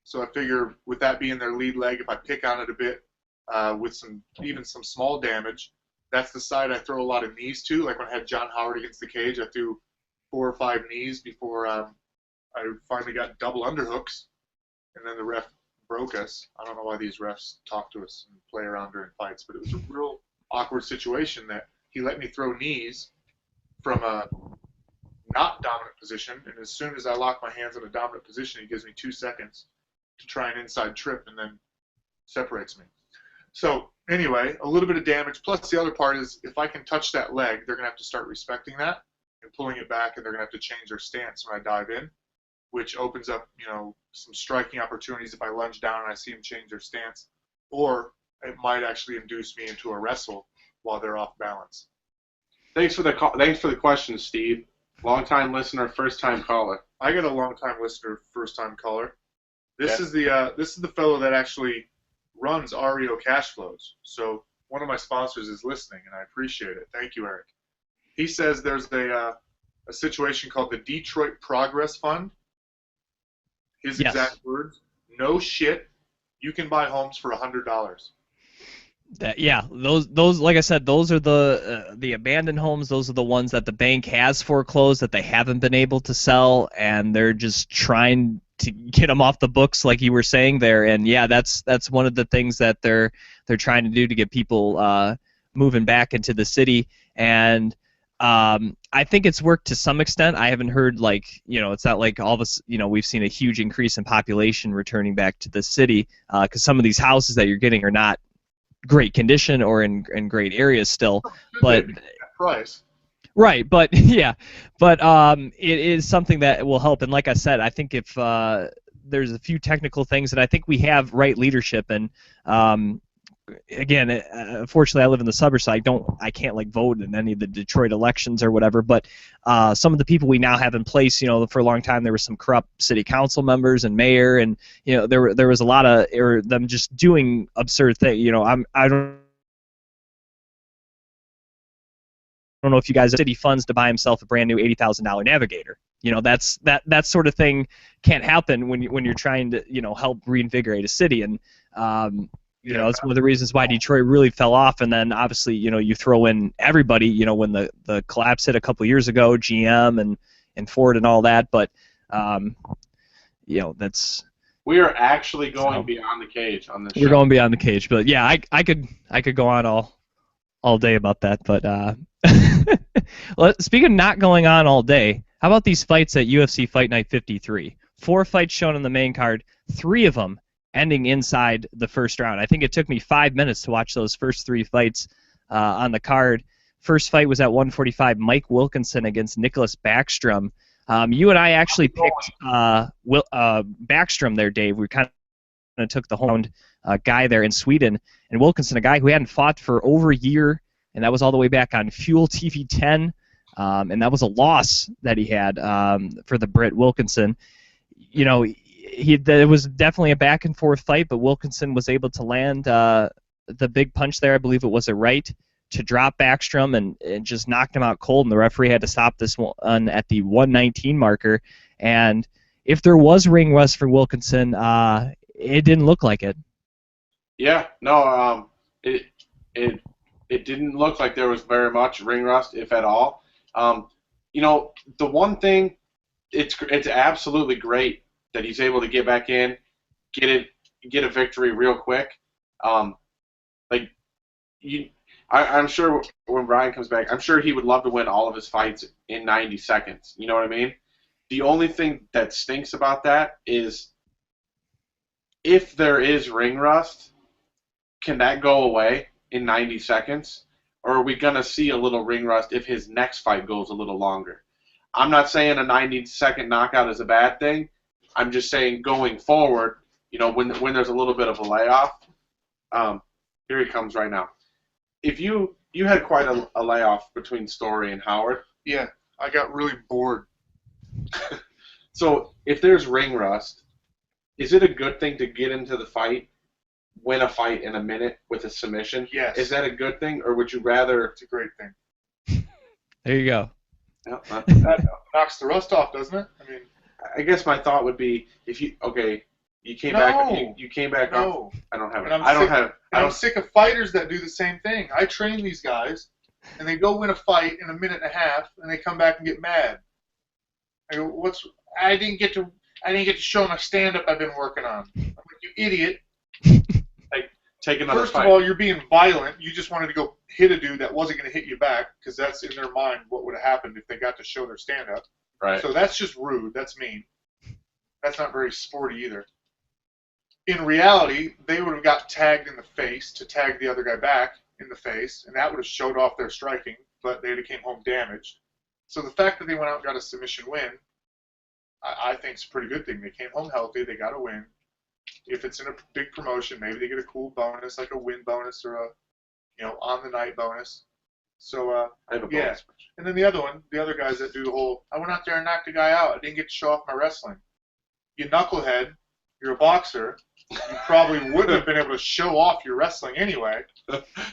S3: So I figure with that being their lead leg, if I pick on it a bit with even some small damage, that's the side I throw a lot of knees to. Like when I had John Howard against the cage, I threw 4 or 5 knees before I finally got double underhooks, and then the ref broke us. I don't know why these refs talk to us and play around during fights, but it was a real awkward situation that he let me throw knees from a not dominant position, and as soon as I lock my hands in a dominant position, he gives me 2 seconds to try an inside trip and then separates me. So anyway, a little bit of damage, plus the other part is if I can touch that leg, they're going to have to start respecting that and pulling it back, and they're going to have to change their stance when I dive in, which opens up, some striking opportunities if I lunge down and I see them change their stance, or it might actually induce me into a wrestle while they're off balance.
S2: Thanks for the question, Steve. Long-time listener, first-time caller.
S3: I got a long-time listener, first-time caller. This is the fellow that actually runs REO Cash Flows. So one of my sponsors is listening, and I appreciate it. Thank you, Eric. He says there's a situation called the Detroit Progress Fund. His exact words: "No shit, you can buy homes for $100."
S1: Those like I said, those are the abandoned homes. Those are the ones that the bank has foreclosed that they haven't been able to sell, and they're just trying to get them off the books, like you were saying there. And yeah, that's one of the things that they're trying to do to get people moving back into the city. And I think it's worked to some extent. I haven't heard it's not like all this, we've seen a huge increase in population returning back to the city, because some of these houses that you're getting are not great condition or in great areas still, but
S3: price.
S1: Right, but yeah, but it is something that will help. And like I said, I think if there's a few technical things, and I think we have right leadership. And again, unfortunately, I live in the suburbs, so I can't like vote in any of the Detroit elections or whatever. But some of the people we now have in place, for a long time there were some corrupt city council members and mayor, and there was a lot of them just doing absurd things. I don't know if you guys city funds to buy himself a brand new $80,000 Navigator. That sort of thing can't happen when you're trying to help reinvigorate a city. And it's one of the reasons why Detroit really fell off. And then obviously, you throw in everybody, when the collapse hit a couple years ago, GM and Ford and all that. But, that's...
S2: We are actually going beyond the cage on this show.
S1: We're going beyond the cage. But, yeah, I could go on all day about that. But well, speaking of not going on all day, how about these fights at UFC Fight Night 53? 4 fights shown on the main card, 3 of them ending inside the first round. I think it took me 5 minutes to watch those first 3 fights on the card. First fight was at 145, Mike Wilkinson against Nicholas Backstrom. You and I actually picked Backstrom there, Dave. We kind of took the home guy there in Sweden. And Wilkinson, a guy who hadn't fought for over a year, and that was all the way back on Fuel TV 10. And that was a loss that he had for the Brit Wilkinson. It was definitely a back and forth fight, but Wilkinson was able to land the big punch there. I believe it was a right to drop Backstrom and just knocked him out cold. And the referee had to stop this one at the 119 marker. And if there was ring rust for Wilkinson, it didn't look like it.
S2: Yeah, no, it didn't look like there was very much ring rust, if at all. The one thing, it's absolutely great that he's able to get back in, get a victory real quick. I'm sure when Brian comes back, I'm sure he would love to win all of his fights in 90 seconds. You know what I mean? The only thing that stinks about that is if there is ring rust, can that go away in 90 seconds? Or are we going to see a little ring rust if his next fight goes a little longer? I'm not saying a 90-second knockout is a bad thing. I'm just saying going forward, when there's a little bit of a layoff, here he comes right now. If you had quite a layoff between Story and Howard.
S3: Yeah, I got really bored.
S2: So if there's ring rust, is it a good thing to get into the fight, win a fight in a minute with a submission?
S3: Yes.
S2: Is that a good thing, or would you rather?
S3: It's a great thing.
S1: There you go.
S2: No,
S3: that knocks the rust off, doesn't it? I mean,
S2: I guess my thought would be if you came
S3: No.
S2: back. You came back.
S3: No.
S2: I don't have it.
S3: And I'm sick of fighters that do the same thing. I train these guys, and they go win a fight in a minute and a half, and they come back and get mad. I go, I didn't get to show my stand-up I've been working on. I'm like, you idiot.
S2: Take another
S3: First
S2: fight.
S3: of all, you're being violent. You just wanted to go hit a dude that wasn't going to hit you back, because that's in their mind what would have happened if they got to show their stand-up.
S2: Right.
S3: So that's just rude. That's mean. That's not very sporty either. In reality, they would have got tagged in the face to tag the other guy back in the face, and that would have showed off their striking, but they would have came home damaged. So the fact that they went out and got a submission win, I think is a pretty good thing. They came home healthy. They got a win. If it's in a big promotion, maybe they get a cool bonus, like a win bonus or a, on the night bonus. So
S2: I have a
S3: yeah.
S2: bonus.
S3: And then the other guys that do the whole, I went out there and knocked a guy out. I didn't get to show off my wrestling. You knucklehead. You're a boxer. You probably wouldn't have been able to show off your wrestling anyway.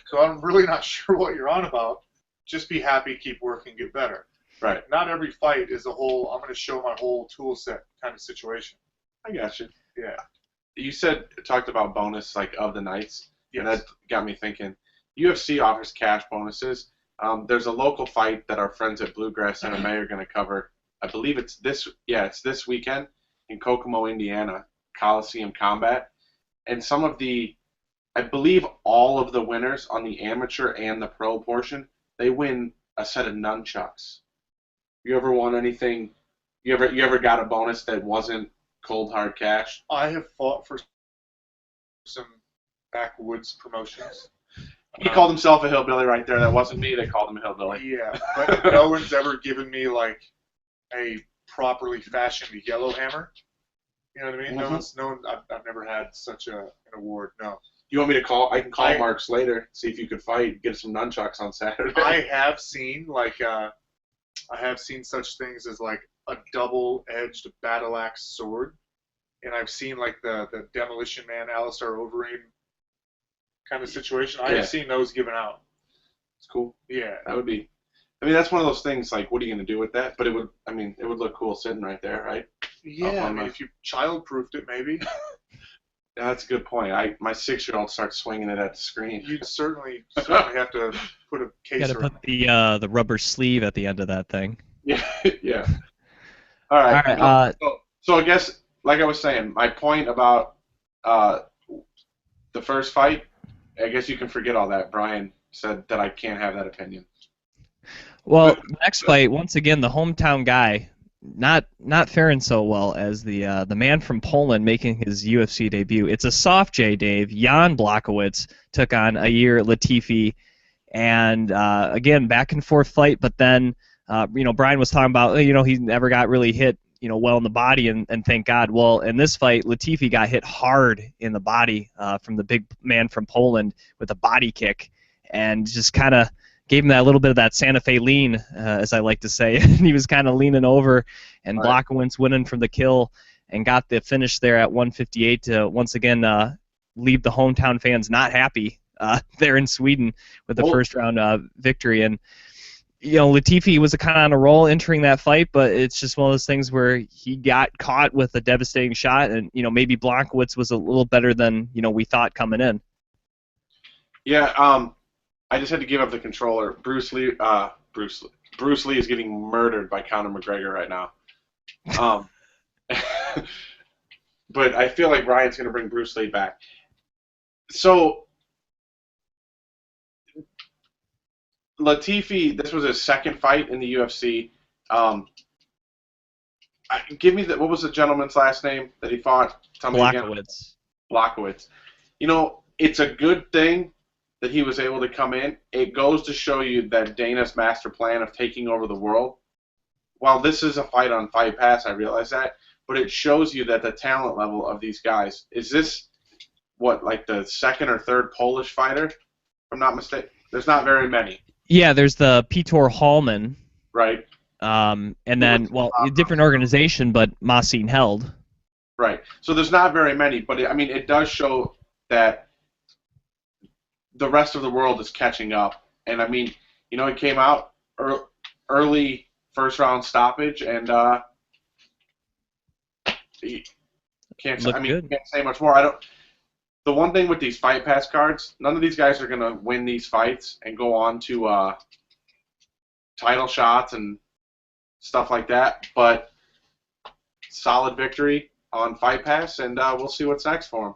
S3: So I'm really not sure what you're on about. Just be happy, keep working, get better.
S2: Right.
S3: Not every fight is a whole, I'm going to show my whole tool set kind of situation.
S2: I got you.
S3: Yeah.
S2: You talked about bonus of the nights,
S3: Yes.
S2: and that got me thinking. UFC offers cash bonuses. There's a local fight that our friends at Bluegrass MMA are going to cover. I believe it's this weekend in Kokomo, Indiana, Coliseum Combat, and I believe all of the winners on the amateur and the pro portion, they win a set of nunchucks. You ever won anything? You ever got a bonus that wasn't cold hard cash?
S3: I have fought for some backwoods promotions.
S2: He called himself a hillbilly right there. That wasn't me. They called him a hillbilly.
S3: Yeah, but no one's ever given me a properly fashioned yellow hammer. You know what I mean? I've never had such an award. No.
S2: You want me to call? I can call
S3: I-
S2: Marks later, see if you could fight, get some nunchucks on Saturday.
S3: I have seen such things as like a double-edged battle axe sword, and I've seen like the Demolition Man, Alistair Overeem kind of situation. I
S2: Yeah.
S3: have seen those given out.
S2: It's cool.
S3: Yeah.
S2: That would be. I mean, that's one of those things. Like, what are you going to do with that? But it would. I mean, it would look cool sitting right there, right?
S3: Yeah. I
S2: on
S3: mean,
S2: my-
S3: if you child-proofed it, maybe
S2: Yeah, that's a good point. My 6-year-old starts swinging it at the screen.
S3: you'd certainly have to put a case
S1: Got to
S3: around.
S1: put the rubber sleeve at the end of that thing.
S2: Yeah. Yeah. All right.
S1: All right.
S2: So I guess, like I was saying, my point about the first fight, I guess you can forget all that. Brian said that I can't have that opinion.
S1: Well, next fight, once again, the hometown guy, not faring so well as the man from Poland making his UFC debut. It's a soft J, Dave. Jan Blachowicz took on Yair Latifi, and again, back and forth fight. But then, Brian was talking about, he never got really hit, well in the body, and thank God. Well, in this fight, Latifi got hit hard in the body from the big man from Poland with a body kick, and just kind of gave him that little bit of that Santa Fe lean, as I like to say. And he was kind of leaning over, and
S2: Right.
S1: Blachowicz winning from the kill and got the finish there at 158 to once again leave the hometown fans not happy there in Sweden with the
S2: Well-
S1: first round victory. And Latifi was kind of on a roll entering that fight, but it's just one of those things where he got caught with a devastating shot, and maybe Blachowicz was a little better than we thought coming in.
S2: Yeah. I just had to give up the controller. Bruce Lee is getting murdered by Conor McGregor right now. But I feel like Ryan's going to bring Bruce Lee back. So Latifi, this was his second fight in the UFC. Give me what was the gentleman's last name that he fought? Tell me again.
S1: Blachowicz.
S2: Blachowicz. It's a good thing that he was able to come in. It goes to show you that Dana's master plan of taking over the world, while this is a fight on Fight Pass, I realize that, but it shows you that the talent level of these guys, is this, like the second or third Polish fighter, if I'm not mistaken? There's not very many,
S1: Yeah, there's the Peter Hallman,
S2: right?
S1: and then, a different organization, but Masin held.
S2: Right. So there's not very many, but it does show that the rest of the world is catching up. And it came out early first round stoppage, and you can't
S1: Looked good.
S2: you can't say much more. The one thing with these Fight Pass cards, none of these guys are going to win these fights and go on to title shots and stuff like that, but solid victory on Fight Pass, and we'll see what's next for him.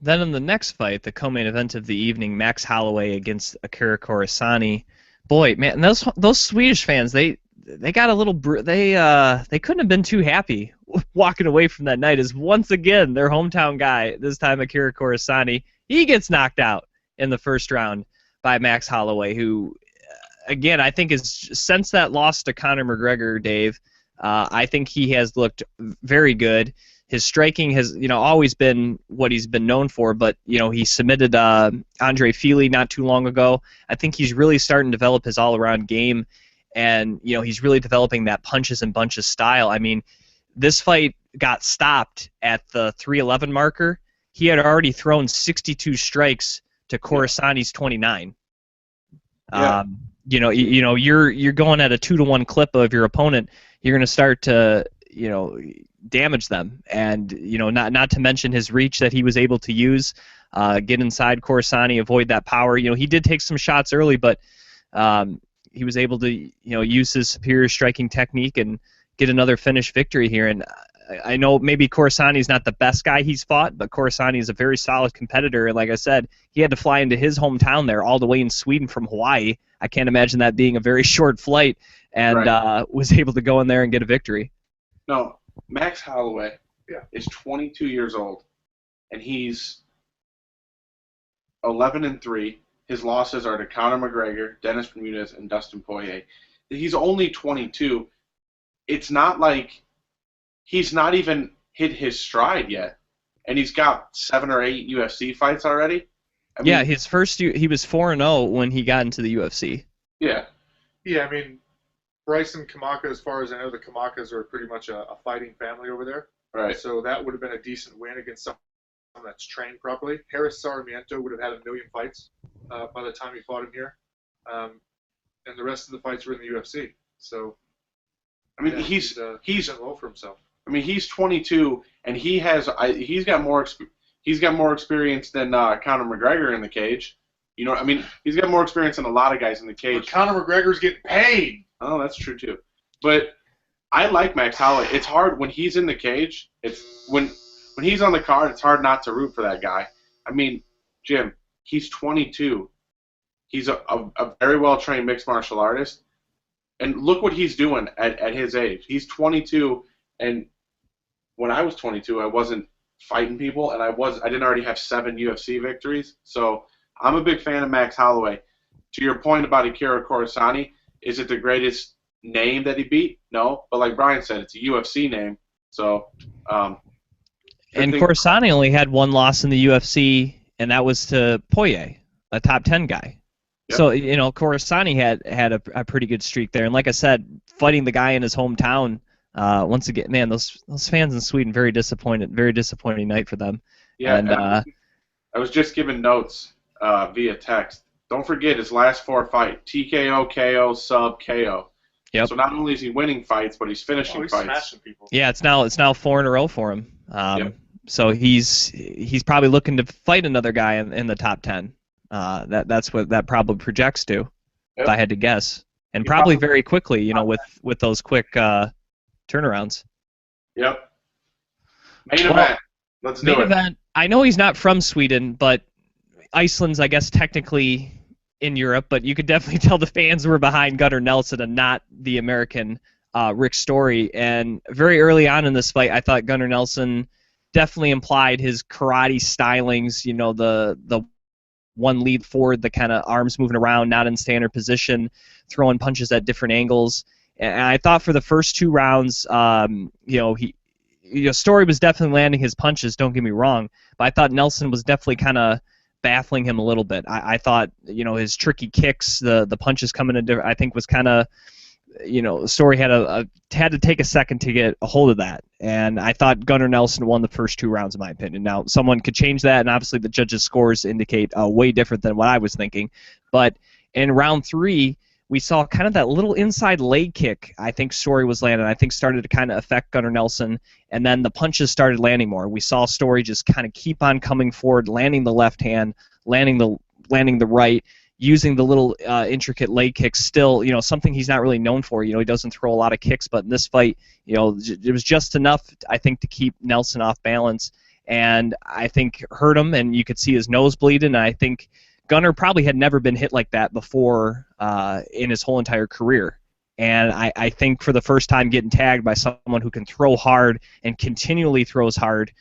S1: Then in the next fight, the co-main event of the evening, Max Holloway against Akira Kurosani. Boy, man, those Swedish fans, they got a little they couldn't have been too happy walking away from that night, as once again their hometown guy, this time Akira Kurosani, he gets knocked out in the first round by Max Holloway, who again I think is, since that loss to Conor McGregor, Dave, I think he has looked very good. His striking has, always been what he's been known for, but, he submitted Andre Fili not too long ago. I think he's really starting to develop his all-around game, and, he's really developing that punches and bunches style. This fight got stopped at the 3:11 marker. He had already thrown 62 strikes to Coruscanti's 29.
S2: Yeah.
S1: You're going at a 2-to-1 clip of your opponent. You're going to start to, damage them, and not to mention his reach that he was able to use, get inside Coruscant, avoid that power. He did take some shots early, but he was able to use his superior striking technique and get another finish victory here. And I know maybe Coruscant's not the best guy he's fought, but Coruscant is a very solid competitor, and like I said, he had to fly into his hometown there all the way in Sweden from Hawaii. I can't imagine that being a very short flight, and
S2: Right.
S1: Was able to go in there and get a victory.
S2: No, Max Holloway is 22 years old, and he's 11-3. His losses are to Conor McGregor, Dennis Bermudez, and Dustin Poirier. He's only 22. It's not like he's not even hit his stride yet, and he's got 7 or 8 UFC fights already. I
S1: Yeah,
S2: mean,
S1: his first he was 4-0 when he got into the UFC.
S2: yeah,
S3: Yeah, I mean, Bryson Kamaka, as far as I know, the Kamakas are pretty much a fighting family over there.
S2: right.
S3: So that would have been a decent win against someone that's trained properly. Harris Sarmiento would have had 1,000,000 fights by the time he fought him here. And the rest of the fights were in the UFC. So,
S2: I mean,
S3: yeah,
S2: he's
S3: done well for himself.
S2: I mean, he's 22, and he's got more experience than Conor McGregor in the cage. You know, I mean, he's got more experience than a lot of guys in the
S3: But
S2: cage.
S3: Conor McGregor's getting paid.
S2: Oh, that's true too. But I like Max Holloway. It's hard when he's in the cage. It's when he's on the card. It's hard not to root for that guy. I mean, Jim, he's 22. He's a very well trained mixed martial artist, and look what he's doing at his age. He's 22, and when I was 22, I wasn't fighting people, and I didn't already have 7 UFC victories. So I'm a big fan of Max Holloway. To your point about Akira Kurosani, is it the greatest name that he beat? No, but like Brian said, it's a UFC name. So,
S1: And Corsani only had one loss in the UFC, and that was to Poirier, a top 10 guy.
S2: Yep.
S1: So, you know, Corsani had a pretty good streak there. And like I said, fighting the guy in his hometown, once again, man, those fans in Sweden, very disappointed. Very disappointing night for them.
S2: yeah,
S1: And,
S2: I was just giving notes via text. Don't forget his last 4 fights: TKO, KO, sub, KO.
S1: Yep.
S2: So not only is he winning fights, but he's finishing
S3: He's
S2: fights.
S3: smashing people.
S1: yeah, it's now 4 in a row for him.
S2: Yep.
S1: So he's probably looking to fight another guy in the top 10. That's what that probably projects to,
S2: Yep.
S1: if I had to guess. And
S2: He
S1: probably
S2: probably-
S1: very quickly, you know, with those quick turnarounds.
S2: Yep. Main
S1: Well,
S2: event. Let's do
S1: Main
S2: it.
S1: event. I know he's not from Sweden, but Iceland's, I guess, technically in Europe. But you could definitely tell the fans were behind Gunnar Nelson and not the American Rick Story. And very early on in this fight, I thought Gunnar Nelson definitely implied his karate stylings. You know, the one lead forward, the kind of arms moving around, not in standard position, throwing punches at different angles. And I thought for the first 2 rounds, Story was definitely landing his punches, don't get me wrong, but I thought Nelson was definitely kind of baffling him a little bit. I thought, you know, his tricky kicks, the punches coming in, I think was kind of, you know, Story had to take a second to get a hold of that. And I thought Gunnar Nelson won the first 2 rounds, in my opinion. Now, someone could change that, and obviously the judges' scores indicate way different than what I was thinking. But in round 3, we saw kind of that little inside leg kick I think Story was landing. I think started to kind of affect Gunnar Nelson, and then the punches started landing more. We saw Story just kind of keep on coming forward, landing the left hand, landing the right, using the little intricate leg kicks. Still, you know, something he's not really known for. You know, he doesn't throw a lot of kicks, but in this fight, you know, it was just enough, I think, to keep Nelson off balance, and I think hurt him, and you could see his nose bleeding. And I think Gunnar probably had never been hit like that before in his whole entire career. And I think for the first time getting tagged by someone who can throw hard and continually throws hard,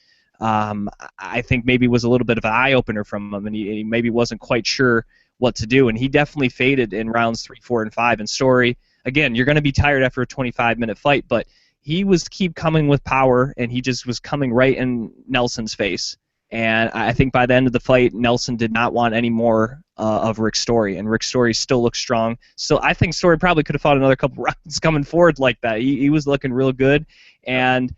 S1: I think maybe was a little bit of an eye-opener from him, and he maybe wasn't quite sure what to do. And he definitely faded in rounds 3, 4, and 5. And Story, again, you're going to be tired after a 25-minute fight, but he was keep coming with power, and he just was coming right in Nelson's face. And I think by the end of the fight, Nelson did not want any more of Rick Story, and Rick Story still looks strong. So I think Story probably could have fought another couple rounds coming forward like that. He was looking real good, and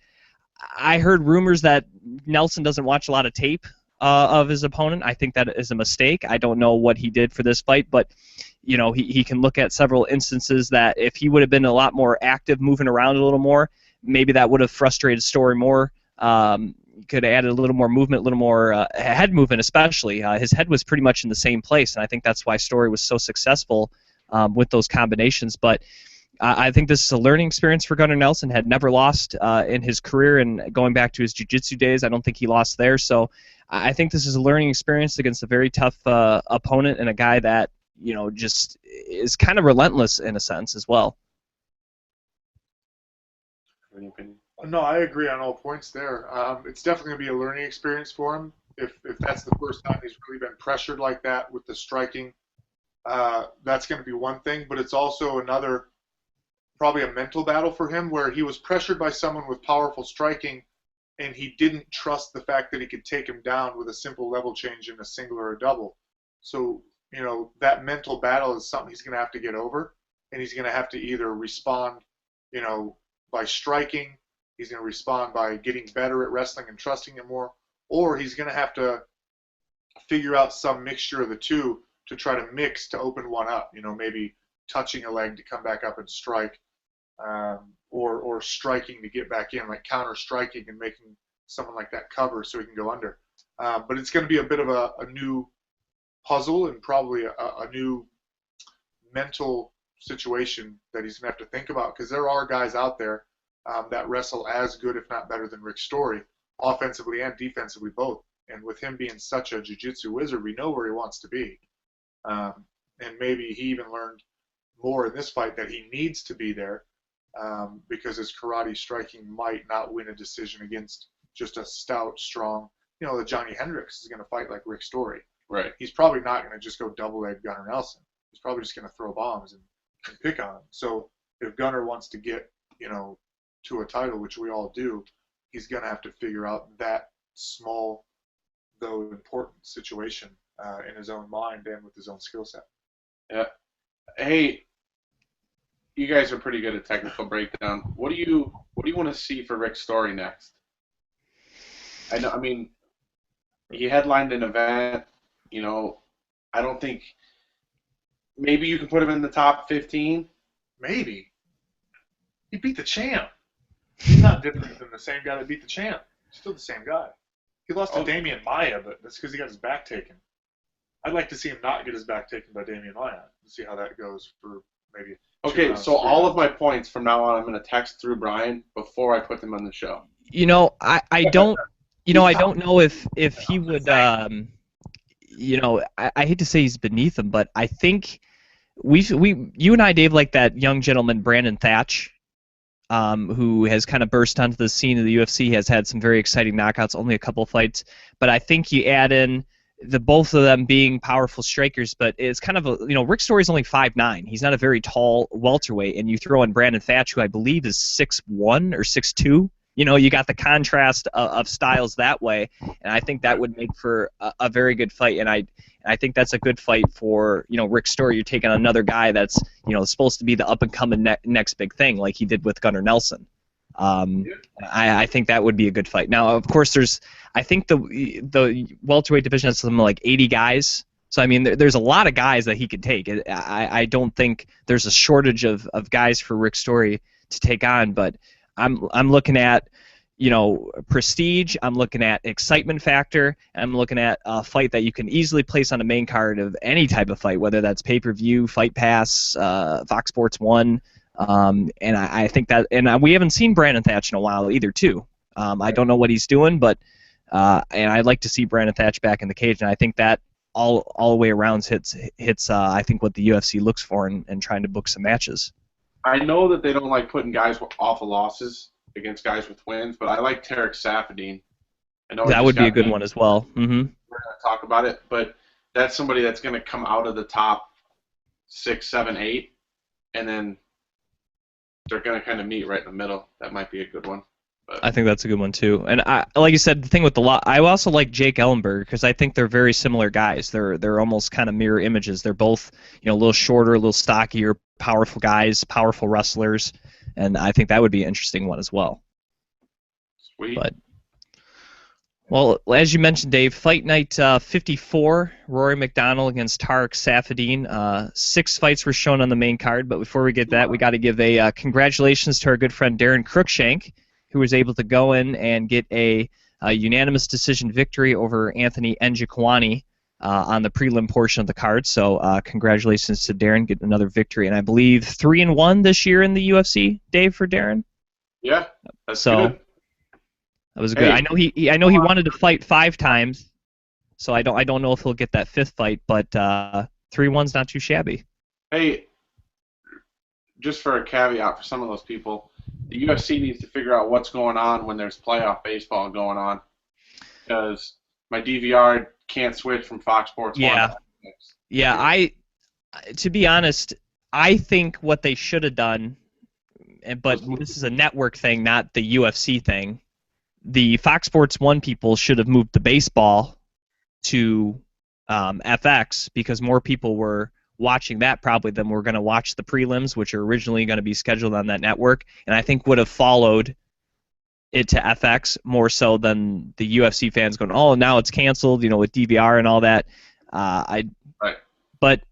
S1: I heard rumors that Nelson doesn't watch a lot of tape of his opponent. I think that is a mistake. I don't know what he did for this fight, but you know, he can look at several instances that if he would have been a lot more active, moving around a little more, maybe that would have frustrated Story more. Could have added a little more movement, a little more head movement especially. His head was pretty much in the same place, and I think that's why Story was so successful with those combinations. But I think this is a learning experience for Gunnar Nelson. Had never lost in his career, and going back to his jiu-jitsu days, I don't think he lost there. So I think this is a learning experience against a very tough opponent, and a guy that, you know, just is kind of relentless in a sense as well.
S2: Any opinion?
S3: No, I agree on all points there. It's definitely going to be a learning experience for him. If that's the first time he's really been pressured like that with the striking, that's going to be one thing. But it's also another, probably a mental battle for him, where he was pressured by someone with powerful striking, and he didn't trust the fact that he could take him down with a simple level change in a single or a double. So, that mental battle is something he's going to have to get over, and he's going to have to either respond, by striking, he's going to respond by getting better at wrestling and trusting it more, or he's going to have to figure out some mixture of the two to try to mix to open one up, maybe touching a leg to come back up and strike, or striking to get back in, like counter striking and making someone like that cover so he can go under. But it's going to be a bit of a new puzzle and probably a new mental situation that he's going to have to think about, because there are guys out there that wrestle as good, if not better, than Rick Story, offensively and defensively both. And with him being such a jiu-jitsu wizard, we know where he wants to be. And maybe he even learned more in this fight that he needs to be there, because his karate striking might not win a decision against just a stout, strong, the Johnny Hendricks is going to fight like Rick Story.
S2: Right.
S3: He's probably not going to just go double-leg Gunnar Nelson. He's probably just going to throw bombs and pick on him. So if Gunnar wants to get, to a title, which we all do, he's going to have to figure out that small, though important situation in his own mind and with his own skill set.
S2: Yeah. Hey, you guys are pretty good at technical breakdown. What do you want to see for Rick Story next? I mean, he headlined an event. I don't think maybe you can put him in the top 15.
S3: Maybe. He beat the champ. He's not different than the same guy that beat the champ. He's still the same guy. He lost to Damian Maia, but that's because he got his back taken. I'd like to see him not get his back taken by Damian Maia and see how that goes for maybe.
S2: Okay, so all of my points from now on, I'm going to text through Brian before I put them on the show.
S1: I don't know if he would. I hate to say he's beneath him, but I think you and I, Dave, like that young gentleman Brandon Thatch, who has kind of burst onto the scene of the UFC, has had some very exciting knockouts, only a couple fights. But I think you add in the both of them being powerful strikers, but it's kind of Rick Story's only 5'9". He's not a very tall welterweight, and you throw in Brandon Thatch, who I believe is 6'1" or 6'2". You got the contrast of styles that way, and I think that would make for a very good fight. And I think that's a good fight for Rick Story. You're taking another guy that's supposed to be the up and coming next big thing, like he did with Gunnar Nelson. I think that would be a good fight. Now, of course, I think the welterweight division has something like 80 guys. So I mean, there's a lot of guys that he could take. I don't think there's a shortage of guys for Rick Story to take on, but I'm looking at prestige, I'm looking at excitement factor, and I'm looking at a fight that you can easily place on a main card of any type of fight, whether that's pay-per-view, Fight Pass, Fox Sports 1, and I think that, and we haven't seen Brandon Thatch in a while either too. I don't know what he's doing, but and I'd like to see Brandon Thatch back in the cage, and I think that all the way around hits I think what the UFC looks for in trying to book some matches.
S2: I know that they don't like putting guys off of losses against guys with wins, but I like Tarek Safadine. I know
S1: that would be a good one as well. Mm-hmm.
S2: We're going to talk about it, but that's somebody that's going to come out of the top 6, 7, 8, and then they're going to kind of meet right in the middle. That might be a good one. But
S1: I think that's a good one too. And like you said, the thing with I also like Jake Ellenberg because I think they're very similar guys. They're almost kind of mirror images. They're both a little shorter, a little stockier, powerful guys, powerful wrestlers, and I think that would be an interesting one as well.
S2: Sweet.
S1: But well, as you mentioned, Dave, Fight Night 54, Rory McDonald against Tarek Safadine. 6 fights were shown on the main card, but before we get that, we got to give a congratulations to our good friend Darren Cruikshank, who was able to go in and get a unanimous decision victory over Anthony Njokuani on the prelim portion of the card. So congratulations to Darren, getting another victory, and I believe 3-1 this year in the UFC, Dave, for Darren.
S2: Yeah, that's good.
S1: That was good. I know he wanted to fight 5 times, so I don't know if he'll get that 5th fight, but 3-1's not too shabby.
S2: Hey, just for a caveat for some of those people, the UFC needs to figure out what's going on when there's playoff baseball going on, because my DVR can't switch from Fox Sports 1.
S1: Yeah. To be honest, I think what they should have done, but this is a network thing, not the UFC thing. the Fox Sports 1 people should have moved the baseball to FX because more people were watching that probably than were going to watch the prelims, which are originally going to be scheduled on that network, and I think would have followed it to FX more so than the UFC fans going, oh, now it's canceled, with DVR and all that.
S2: Right.
S1: But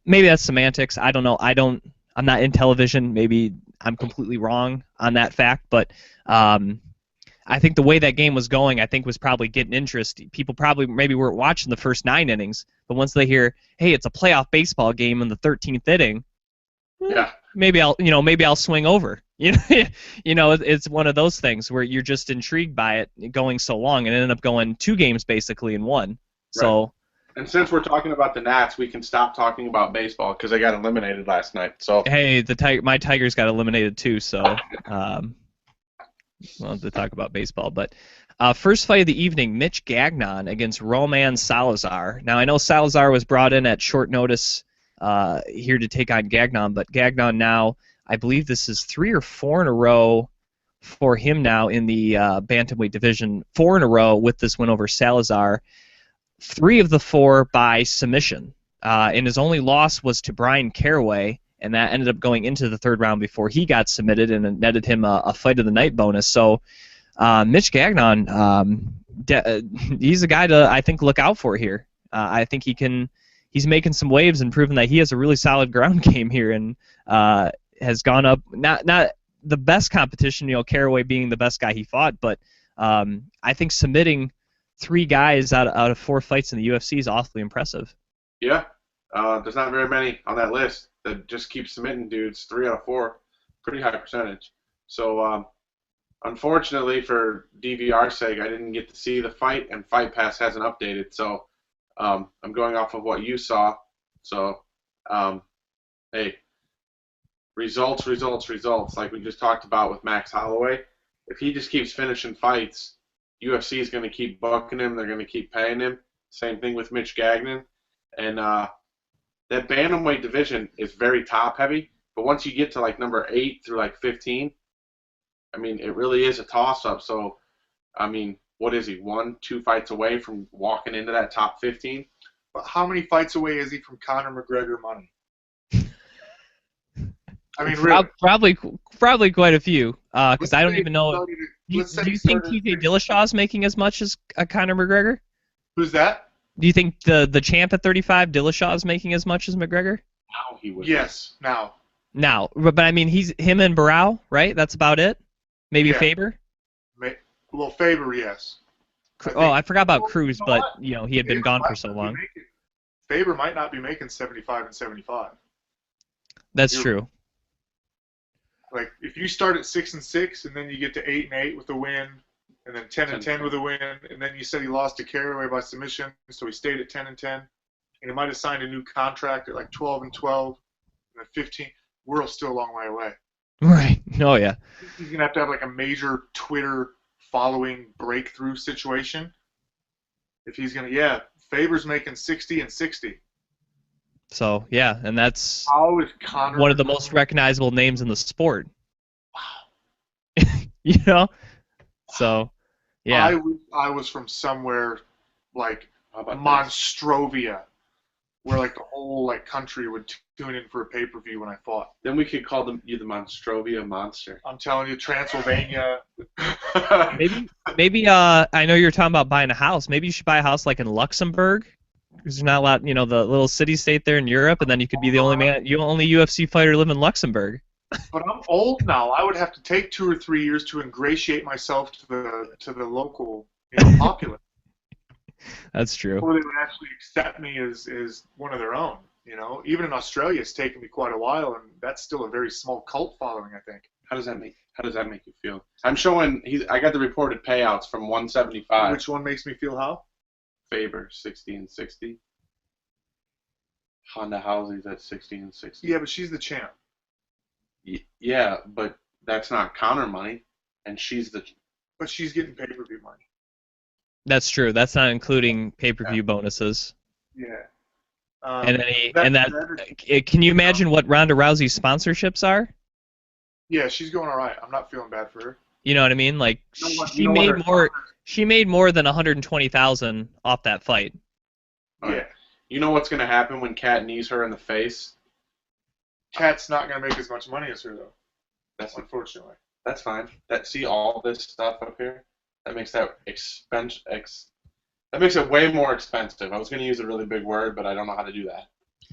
S1: maybe that's semantics. I don't know. I'm not in television. Maybe I'm completely wrong on that fact, but I think the way that game was going, I think was probably getting interest. People probably maybe weren't watching the first 9 innings, but once they hear, hey, it's a playoff baseball game in the 13th inning,
S2: Yeah.
S1: maybe I'll swing over. It's one of those things where you're just intrigued by it going so long, and it ended up going 2 games basically in one. So.
S2: Right. And since we're talking about the Nats, we can stop talking about baseball because they got eliminated last night. So.
S1: Hey, my Tigers got eliminated too. So. We'll have to talk about baseball, but first fight of the evening, Mitch Gagnon against Roman Salazar. Now, I know Salazar was brought in at short notice here to take on Gagnon, but Gagnon now, I believe this is 3 or 4 in a row for him now in the bantamweight division, 4 in a row with this win over Salazar, 3 of the 4 by submission, and his only loss was to Brian Caraway, and that ended up going into the 3rd round before he got submitted, and it netted him a fight of the night bonus. So Mitch Gagnon, he's a guy to, I think, look out for here. I think he's making some waves and proving that he has a really solid ground game here, and has gone up, not the best competition, Caraway being the best guy he fought, but I think submitting 3 guys out of 4 fights in the UFC is awfully impressive.
S2: Yeah, there's not very many on that list that just keep submitting dudes. 3 out of 4, pretty high percentage. So, unfortunately for DVR's sake, I didn't get to see the fight, and Fight Pass hasn't updated. So, I'm going off of what you saw. So, hey, results, like we just talked about with Max Holloway. If he just keeps finishing fights, UFC is going to keep bucking him. They're going to keep paying him. Same thing with Mitch Gagnon. And that bantamweight division is very top-heavy, but once you get to like number 8 through like 15, I mean, it really is a toss-up. So, I mean, what is he, 1-2 fights away from walking into that top 15?
S3: But how many fights away is he from Conor McGregor money? I mean, really.
S1: Probably quite a few, because I don't even know. Do you think TJ Dillashaw's making as much as Conor McGregor?
S3: Who's that?
S1: Do you think the champ at 35, Dillashaw, is making as much as McGregor?
S2: Now he was.
S3: Yes, now.
S1: Now, but I mean, he's him and Barao, right? That's about it. Maybe Faber.
S3: Well, Faber, yes.
S1: I forgot about Cruz, but he had been gone for so long.
S3: Faber might not be making 75 and 75.
S1: That's true.
S3: Like if you start at 6-6 and then you get to 8-8 with a win, and then 10-10 with a win, and then you said he lost to Caraway by submission, so he stayed at 10-10, and he might have signed a new contract at like 12-12, and then 15. We're still a long way away.
S1: Right. Oh yeah.
S3: He's gonna have to have like a major Twitter following breakthrough situation. If he's gonna, Faber's making 60 and 60.
S1: So yeah, and that's
S3: how is Conor
S1: one of the most recognizable names in the sport.
S3: Wow.
S1: So. Yeah.
S3: I was from somewhere like Monstrovia, where like the whole like country would tune in for a pay-per-view when I fought.
S2: Then we could call you the Monstrovia Monster.
S3: I'm telling you, Transylvania.
S1: Maybe I know you're talking about buying a house. Maybe you should buy a house like in Luxembourg, because there's not a lot, the little city-state there in Europe, and then you could be the only UFC fighter live in Luxembourg.
S3: But I'm old now. I would have to take 2 or 3 years to ingratiate myself to the local populace.
S1: That's true.
S3: Before they would actually accept me as one of their own. Even in Australia, it's taken me quite a while, and that's still a very small cult following, I think.
S2: How does that make you feel? I'm showing. I got the reported payouts from 175.
S3: Which one makes me feel how?
S2: Faber 60 and 60. Honda Housley's at 60 and 60.
S3: Yeah, but she's the champ.
S2: Yeah, but that's not Conor money, and she's
S3: But she's getting pay-per-view money.
S1: That's true. That's not including pay-per-view bonuses.
S3: Yeah.
S1: Can you imagine what Ronda Rousey's sponsorships are?
S3: Yeah, she's going all right. I'm not feeling bad for her.
S1: You know what I mean? Like
S2: You know what
S1: she made more than 120,000 off that fight.
S2: Yeah. You know what's going to happen when Kat knees her in the face?
S3: Kat's not going to make as much money as her, though.
S2: That's
S3: Unfortunately.
S2: That's fine. See all this stuff up here? That makes that that makes it way more expensive. I was going to use a really big word, but I don't know how to do that.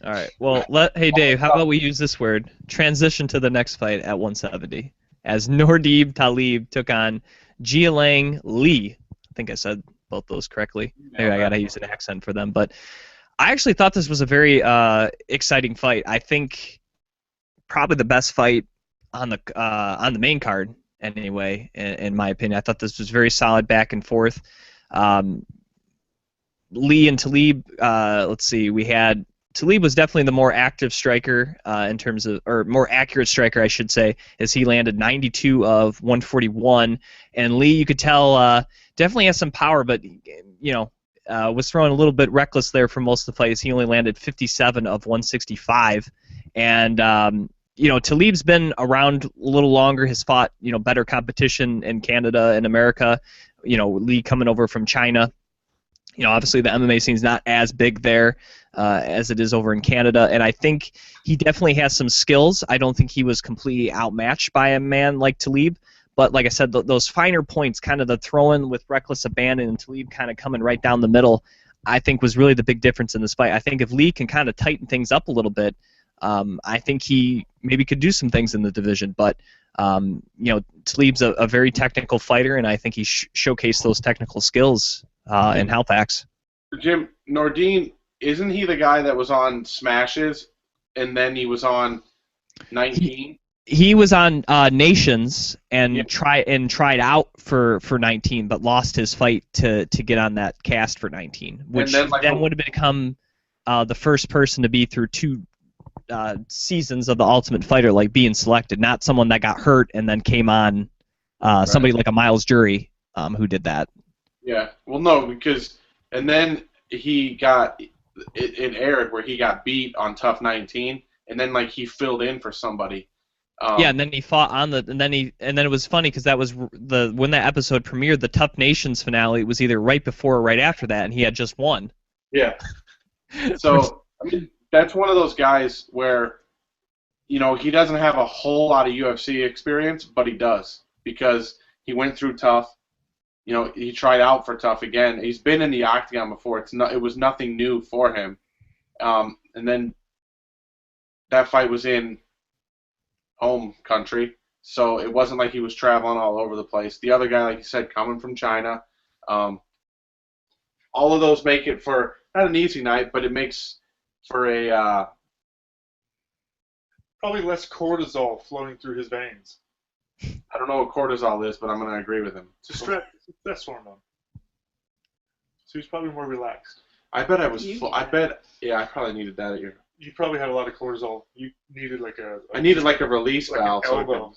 S1: All right. Well, hey Dave, how about we use this word? Transition to the next fight at 170, as Nordib Talib took on Jialang Li. I think I said both those correctly. Maybe I gotta use an accent for them, but I actually thought this was a very exciting fight. I think probably the best fight on the main card anyway, in my opinion. I thought this was very solid back and forth. Lee and Talib, let's see, we had Talib was definitely the more active striker in terms of, or more accurate striker, I should say, as he landed 92 of 141. And Lee, you could tell, definitely has some power, but was throwing a little bit reckless there for most of the fights. He only landed 57 of 165, and Talib's been around a little longer. Has fought better competition in Canada and America. Lee coming over from China. Obviously the MMA scene's not as big there as it is over in Canada, and I think he definitely has some skills. I don't think he was completely outmatched by a man like Talib, but like I said, those finer points, kind of the throw-in with reckless abandon and Talib kind of coming right down the middle, I think was really the big difference in this fight. I think if Lee can kind of tighten things up a little bit, I think he maybe could do some things in the division, but Talib's a very technical fighter, and I think he showcased those technical skills in Halifax.
S2: Jim, Nordine, isn't he the guy that was on Smashes, and then he was on 19?
S1: He was on Nations and tried out for 19, but lost his fight to get on that cast for 19, which then would have become the first person to be through two seasons of the Ultimate Fighter, like being selected, not someone that got hurt and then came on. Somebody like a Miles Jury who did that.
S2: Yeah, well, no, because and then he got it aired where he got beat on Tough 19, and then like he filled in for somebody.
S1: And then he fought on and then it was funny because that was when that episode premiered. The Tough Nations finale was either right before or right after that, and he had just won.
S2: Yeah. So I mean, that's one of those guys where he doesn't have a whole lot of UFC experience, but he does because he went through Tough. He tried out for Tough again. He's been in the octagon before. It was nothing new for him. And then that fight was in home country, so it wasn't like he was traveling all over the place. The other guy, like you said, coming from China. All of those make it for not an easy night, but it makes for a
S3: probably less cortisol flowing through his veins.
S2: I don't know what cortisol is, but I'm going to agree with him.
S3: It's a stress hormone. So he's probably more relaxed.
S2: I bet I was I probably needed that at your...
S3: You probably had a lot of cortisol. You needed like
S2: I needed like a release valve.
S3: An elbow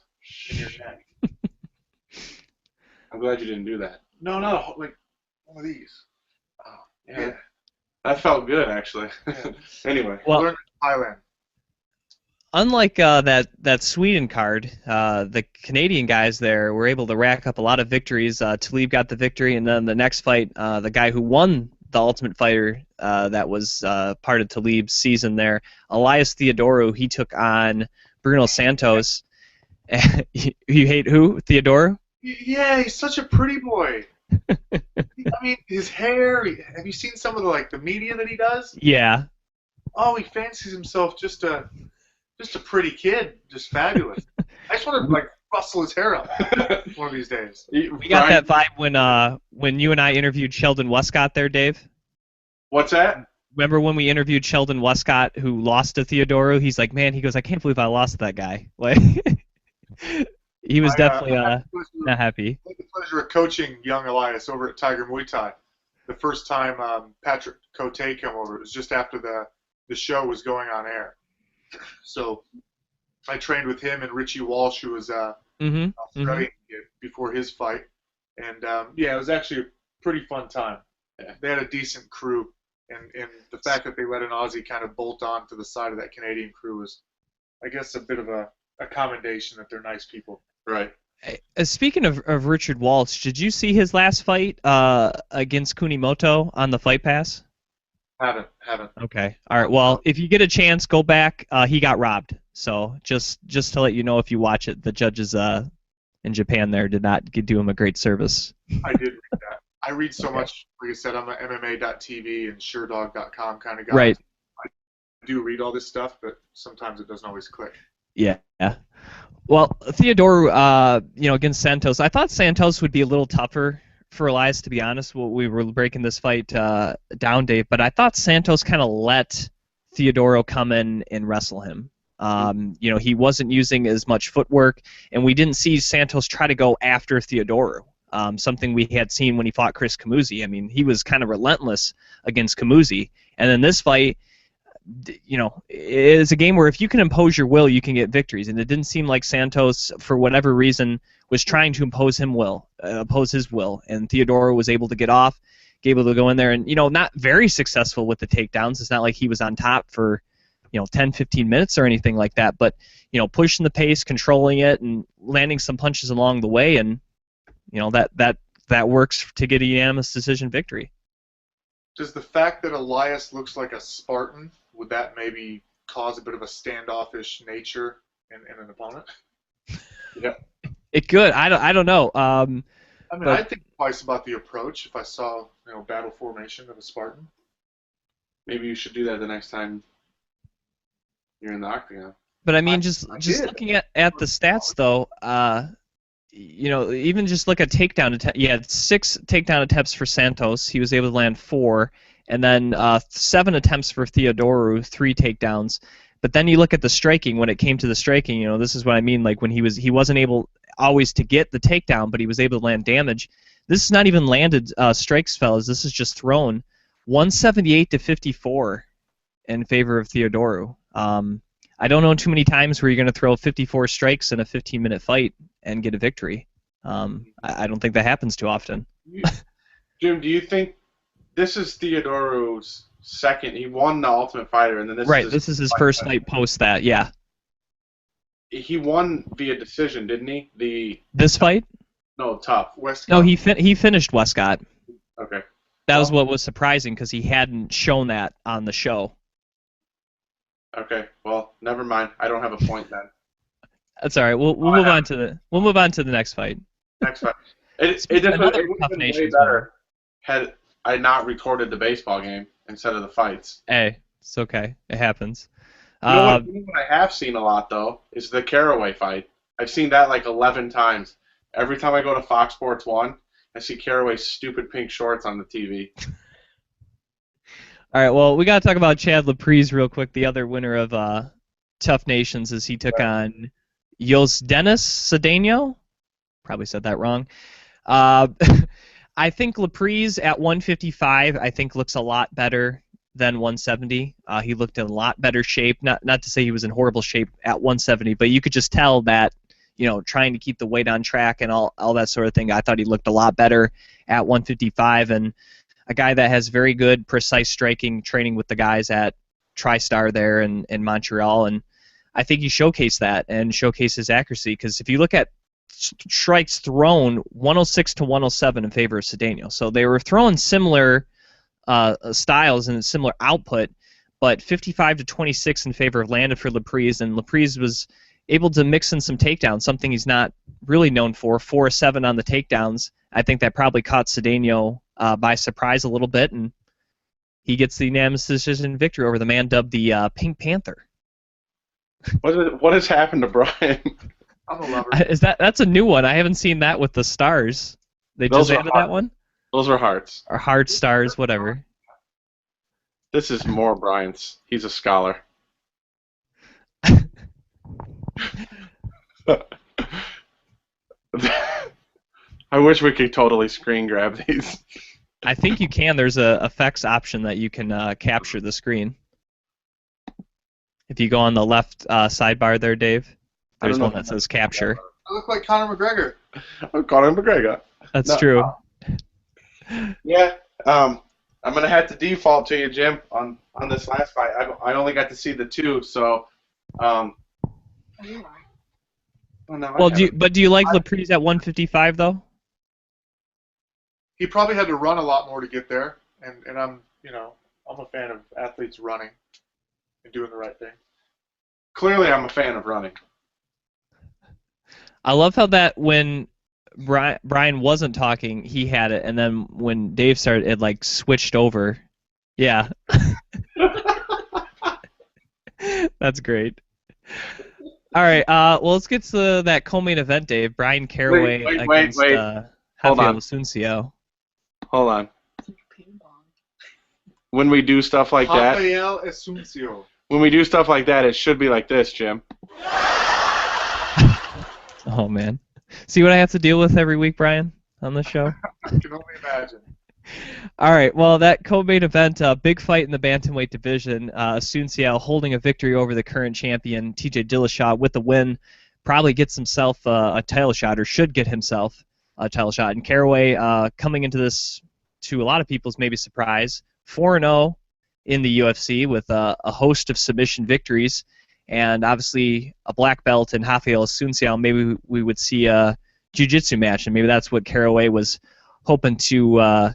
S3: in your neck.
S2: I'm glad you didn't do that.
S3: No, like one of these.
S2: Oh, yeah. That felt good, actually.
S3: Yeah.
S2: Anyway.
S1: Well,
S3: learn Thailand.
S1: Unlike that Sweden card, the Canadian guys there were able to rack up a lot of victories. Talib got the victory, and then the next fight, the guy who won the Ultimate Fighter that was part of Talib's season there, Elias Theodorou, he took on Bruno Santos. You hate who? Theodorou?
S3: Yeah, he's such a pretty boy. I mean, his hair. Have you seen some of the media that he does?
S1: Yeah.
S3: Oh, he fancies himself just a pretty kid, just fabulous. I just want to rustle his hair up one of these days.
S1: We got that vibe when you and I interviewed Sheldon Westcott there, Dave.
S2: What's that?
S1: Remember when we interviewed Sheldon Westcott, who lost to Theodorou? He's like, man, he goes, I can't believe I lost to that guy. Like, he was definitely not happy.
S3: I had the pleasure of coaching young Elias over at Tiger Muay Thai. The first time Patrick Cote came over, it was just after the show was going on air. So I trained with him and Richie Walsh, who was Australian kid before his fight. And, it was actually a pretty fun time. They had a decent crew, and the fact that they let an Aussie kind of bolt on to the side of that Canadian crew was, I guess, a bit of a commendation that they're nice people.
S2: Right.
S1: Speaking of Richard Walsh, did you see his last fight against Kunimoto on the Fight Pass?
S3: Haven't.
S1: Okay. All right. Well, if you get a chance, go back. He got robbed. So just to let you know, if you watch it, the judges in Japan there did not do him a great service.
S3: I did read that. I read so
S1: Okay.
S3: much. Like I said, I'm an MMA.tv and SureDog.com kind of guy.
S1: Right.
S3: I do read all this stuff, but sometimes it doesn't always click.
S1: Yeah. Well, Theodore, against Santos, I thought Santos would be a little tougher for Elias, to be honest. We were breaking this fight down, Dave, but I thought Santos kind of let Theodoro come in and wrestle him. He wasn't using as much footwork, and we didn't see Santos try to go after Theodoro, something we had seen when he fought Chris Camuzzi. I mean, he was kind of relentless against Camuzzi, and then this fight, it is a game where if you can impose your will, you can get victories. And it didn't seem like Santos, for whatever reason, was trying to impose his will. And Theodoro was able to get off, able to go in there, and not very successful with the takedowns. It's not like he was on top for 10, 15 minutes or anything like that. But pushing the pace, controlling it, and landing some punches along the way, and that works to get a unanimous decision victory.
S3: Does the fact that Elias looks like a Spartan, would that maybe cause a bit of a standoffish nature in an opponent?
S2: Yeah.
S1: It could. I don't know.
S3: I'd think twice about the approach if I saw battle formation of a Spartan.
S2: Maybe you should do that the next time you're in the octagon.
S1: But I mean, just looking at the stats though, even just look at takedown attempts. Yeah, 6 takedown attempts for Santos. He was able to land 4, and then 7 attempts for Theodoro, 3 takedowns. But then you look at the striking. When it came to the striking, this is what I mean. Like when he wasn't able always to get the takedown, but he was able to land damage. This is not even landed strikes, fellas. This is just thrown 178 to 54 in favor of Theodoro. I don't know too many times where you're going to throw 54 strikes in a 15-minute fight and get a victory. I don't think that happens too often.
S2: Jim, do you think this is Theodoro's second? He won the Ultimate Fighter, and then
S1: this is his first fight post that. Yeah.
S2: He won via decision, didn't he?
S1: This fight?
S2: No, tough.
S3: Westcott.
S1: No, he finished Westcott.
S2: Okay.
S1: That was what was surprising because he hadn't shown that on the show.
S2: Okay. Well, never mind. I don't have a point then.
S1: That's all right. We'll move on to the next fight.
S2: Next fight. It would have been way better had I not recorded the baseball game instead of the fights.
S1: Hey, it's okay. It happens.
S2: You know what I have seen a lot, though, is the Caraway fight. I've seen that like 11 times. Every time I go to Fox Sports 1, I see Caraway's stupid pink shorts on the TV.
S1: All right, well, we got to talk about Chad Laprise real quick, the other winner of Tough Nations, as he took on Dennis Cedeno. Probably said that wrong. I think Laprise at 155, I think looks a lot better than 170. He looked in a lot better shape. Not to say he was in horrible shape at 170, but you could just tell that, trying to keep the weight on track and all that sort of thing. I thought he looked a lot better at 155, and a guy that has very good, precise striking, training with the guys at TriStar there in Montreal, and I think he showcased that and showcased his accuracy, because if you look at strikes thrown, 106 to 107 in favor of Cedeno. So they were throwing similar styles and similar output, but 55 to 26 in favor of landed for Laprise, and Laprise was able to mix in some takedowns, something he's not really known for. 4-7 on the takedowns. I think that probably caught Cedeno by surprise a little bit, and he gets the unanimous decision victory over the man dubbed the Pink Panther.
S2: What has happened to Brian?
S3: I'm a lover.
S1: That's a new one. I haven't seen that with the stars. They
S2: Those
S1: just
S2: are
S1: added
S2: hearts.
S1: that one?
S2: Those are hearts.
S1: Or heart stars, whatever.
S2: This is more Brian's. He's a scholar. I wish we could totally screen grab these.
S1: I think you can. There's a effects option that you can capture the screen. If you go on the left sidebar there, Dave, there's one that says capture.
S3: I look like Conor McGregor.
S2: I'm Conor McGregor.
S1: That's true.
S2: Yeah. I'm gonna have to default to you, Jim, on this last fight. I only got to see the 2, so Oh, no,
S1: Well, do you like Laprise at 155 though?
S3: He probably had to run a lot more to get there, and I'm a fan of athletes running and doing the right thing.
S2: Clearly, I'm a fan of running.
S1: I love how that when Brian wasn't talking, he had it, and then when Dave started, it like switched over. Yeah. That's great. All right, well, let's get to that co-main event, Dave. Brian Caraway against
S2: Hold
S1: Rafael
S2: on.
S1: Asuncio.
S2: Hold on. When we do stuff like that,
S3: Rafael Asuncio.
S2: when we do stuff like that, it should be like this, Jim.
S1: Oh, man. See what I have to deal with every week, Brian, on this show?
S3: I can only imagine.
S1: All right, well, that co-main event, big fight in the bantamweight division. Asuncio holding a victory over the current champion, TJ Dillashaw, with the win. Probably gets himself a title shot, or should get himself a title shot. And Caraway coming into this, to a lot of people's maybe surprise, 4-0 in the UFC with a host of submission victories. And obviously a black belt in Rafael Asuncio. Maybe we would see a jiu-jitsu match, and maybe that's what Caraway was hoping to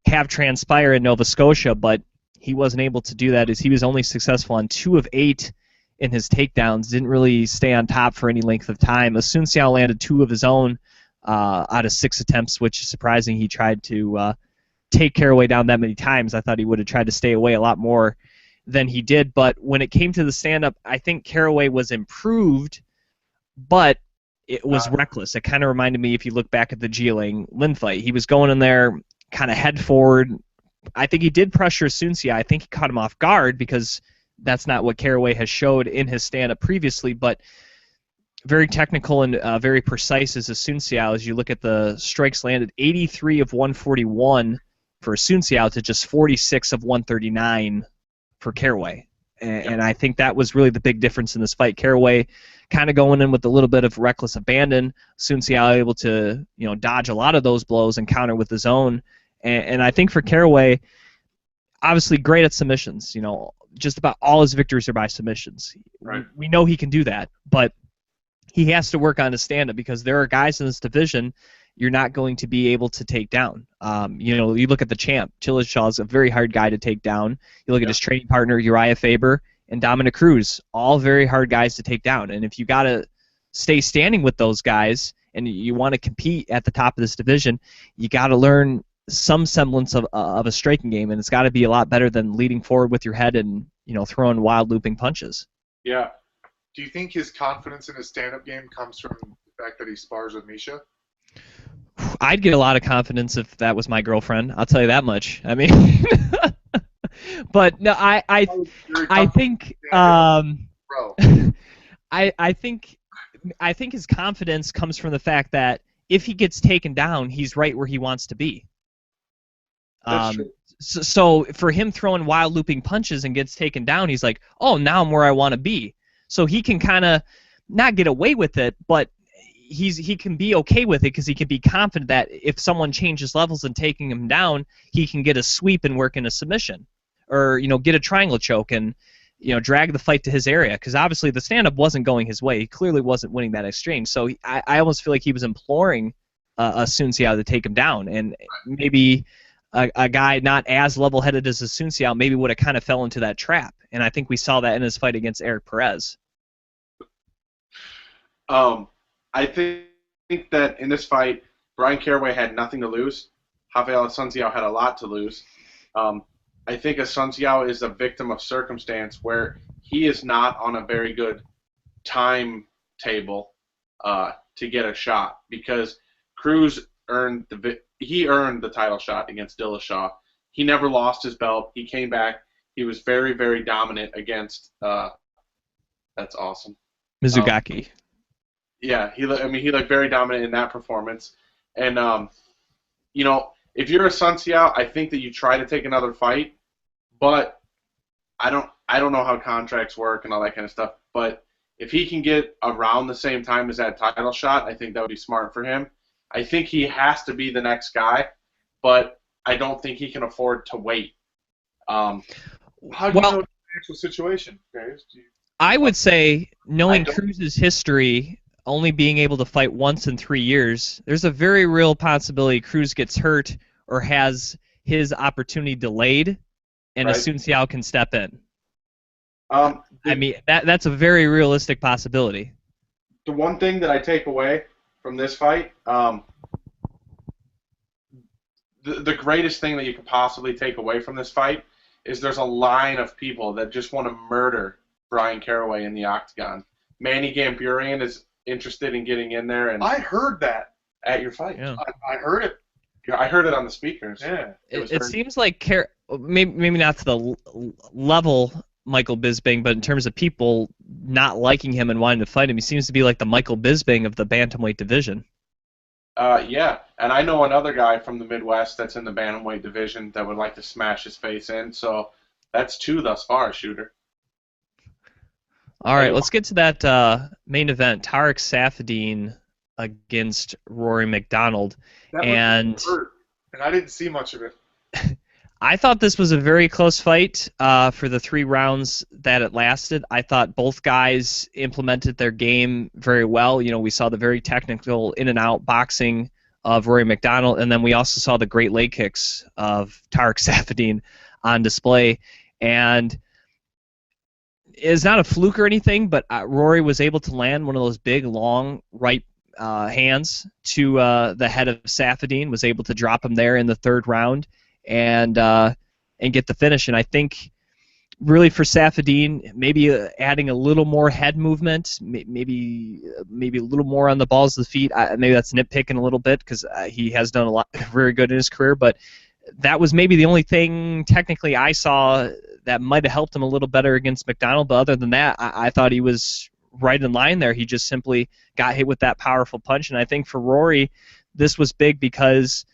S1: have transpire in Nova Scotia, but he wasn't able to do that as he was only successful on 2 of 8 in his takedowns, didn't really stay on top for any length of time. Asuncio landed 2 of his own out of 6 attempts, which is surprising. He tried to take Caraway down that many times. I thought he would have tried to stay away a lot more than he did, but when it came to the stand-up, I think Caraway was improved, but it was reckless. It kind of reminded me, if you look back at the Jia Lin fight, he was going in there kind of head forward. I think he did pressure Asuncio. I think he caught him off guard because that's not what Caraway has showed in his stand-up previously, but very technical and very precise as Asuncio. As you look at the strikes landed, 83 of 141 for Asuncio to just 46 of 139 for Caraway. And I think that was really the big difference in this fight. Caraway kind of going in with a little bit of reckless abandon. Asuncio able to dodge a lot of those blows and counter with his own. And I think for Caraway, obviously great at submissions. Just about all his victories are by submissions.
S2: Right.
S1: We know he can do that, but he has to work on his stand-up because there are guys in this division you're not going to be able to take down. You look at the champ. Dillashaw is a very hard guy to take down. You look at his training partner, Uriah Faber, and Dominic Cruz, all very hard guys to take down. And if you got to stay standing with those guys and you want to compete at the top of this division, you got to learn some semblance of a striking game, and it's got to be a lot better than leading forward with your head and throwing wild looping punches.
S2: Yeah.
S3: Do you think his confidence in his stand-up game comes from the fact that he spars with Misha?
S1: I'd get a lot of confidence if that was my girlfriend. I'll tell you that much. I mean, but no, I think
S3: Bro.
S1: I think his confidence comes from the fact that if he gets taken down, he's right where he wants to be.
S3: That's true.
S1: So for him throwing wild looping punches and gets taken down, he's like, oh, now I'm where I want to be. So he can kind of not get away with it, but he can be okay with it because he can be confident that if someone changes levels and taking him down, he can get a sweep and work in a submission, or get a triangle choke and drag the fight to his area, because obviously the stand-up wasn't going his way. He clearly wasn't winning that exchange. So I almost feel like he was imploring Asuncio to take him down, and maybe a guy not as level-headed as Asuncio maybe would have kind of fell into that trap, and I think we saw that in his fight against Eric Perez.
S2: I think that in this fight, Brian Caraway had nothing to lose. Rafael Asuncio had a lot to lose. I think Asuncio is a victim of circumstance where he is not on a very good timetable to get a shot, because Cruz earned the title shot against Dillashaw. He never lost his belt. He came back. He was very, very dominant against. That's awesome.
S1: Mizugaki.
S2: Yeah, he looked very dominant in that performance. And if you're Asuncio, I think that you try to take another fight, but I don't know how contracts work and all that kind of stuff. But if he can get around the same time as that title shot, I think that would be smart for him. I think he has to be the next guy, but I don't think he can afford to wait.
S3: How do you know the financial situation, guys?
S1: I would say, knowing Cruz's history, only being able to fight once in 3 years, there's a very real possibility Cruz gets hurt or has his opportunity delayed, and
S2: Right.
S1: Asunciao can step in.
S2: The
S1: I mean, that's a very realistic possibility.
S2: one thing that I take away from this fight, the greatest thing that you could possibly take away from this fight is there's a line of people that just want to murder Brian Caraway in the octagon. Manny Gamburian is interested in getting in there and
S3: I heard that.
S2: at your fight.
S1: Yeah.
S3: I heard it.
S2: Yeah, I heard it on the speakers.
S3: Yeah.
S1: It seems like maybe not to the level Michael Bisping, but in terms of people not liking him and wanting to fight him, he seems to be like the Michael Bisping of the bantamweight division.
S2: Yeah, and I know another guy from the Midwest that's in the bantamweight division that would like to smash his face in. So that's 2 thus far, Shooter.
S1: All right, let's get to that main event: Tarek Saffiedine against Rory McDonald.
S3: That
S1: And
S3: hurt, and I didn't see much of it.
S1: I thought this was a very close fight for the 3 rounds that it lasted. I thought both guys implemented their game very well. You know, we saw the very technical in-and-out boxing of Rory McDonald, and then we also saw the great leg kicks of Tarek Saffiedine on display. And it's not a fluke or anything, but Rory was able to land one of those big, long right hands to the head of Saffiedine, was able to drop him there in the 3rd round and get the finish. And I think really for Saffiedine, maybe adding a little more head movement, maybe a little more on the balls of the feet. Maybe that's nitpicking a little bit because he has done a lot very good in his career, but that was maybe the only thing technically I saw that might have helped him a little better against McDonald. But other than that, I thought he was right in line there. He just simply got hit with that powerful punch. And I think for Rory, this was big because,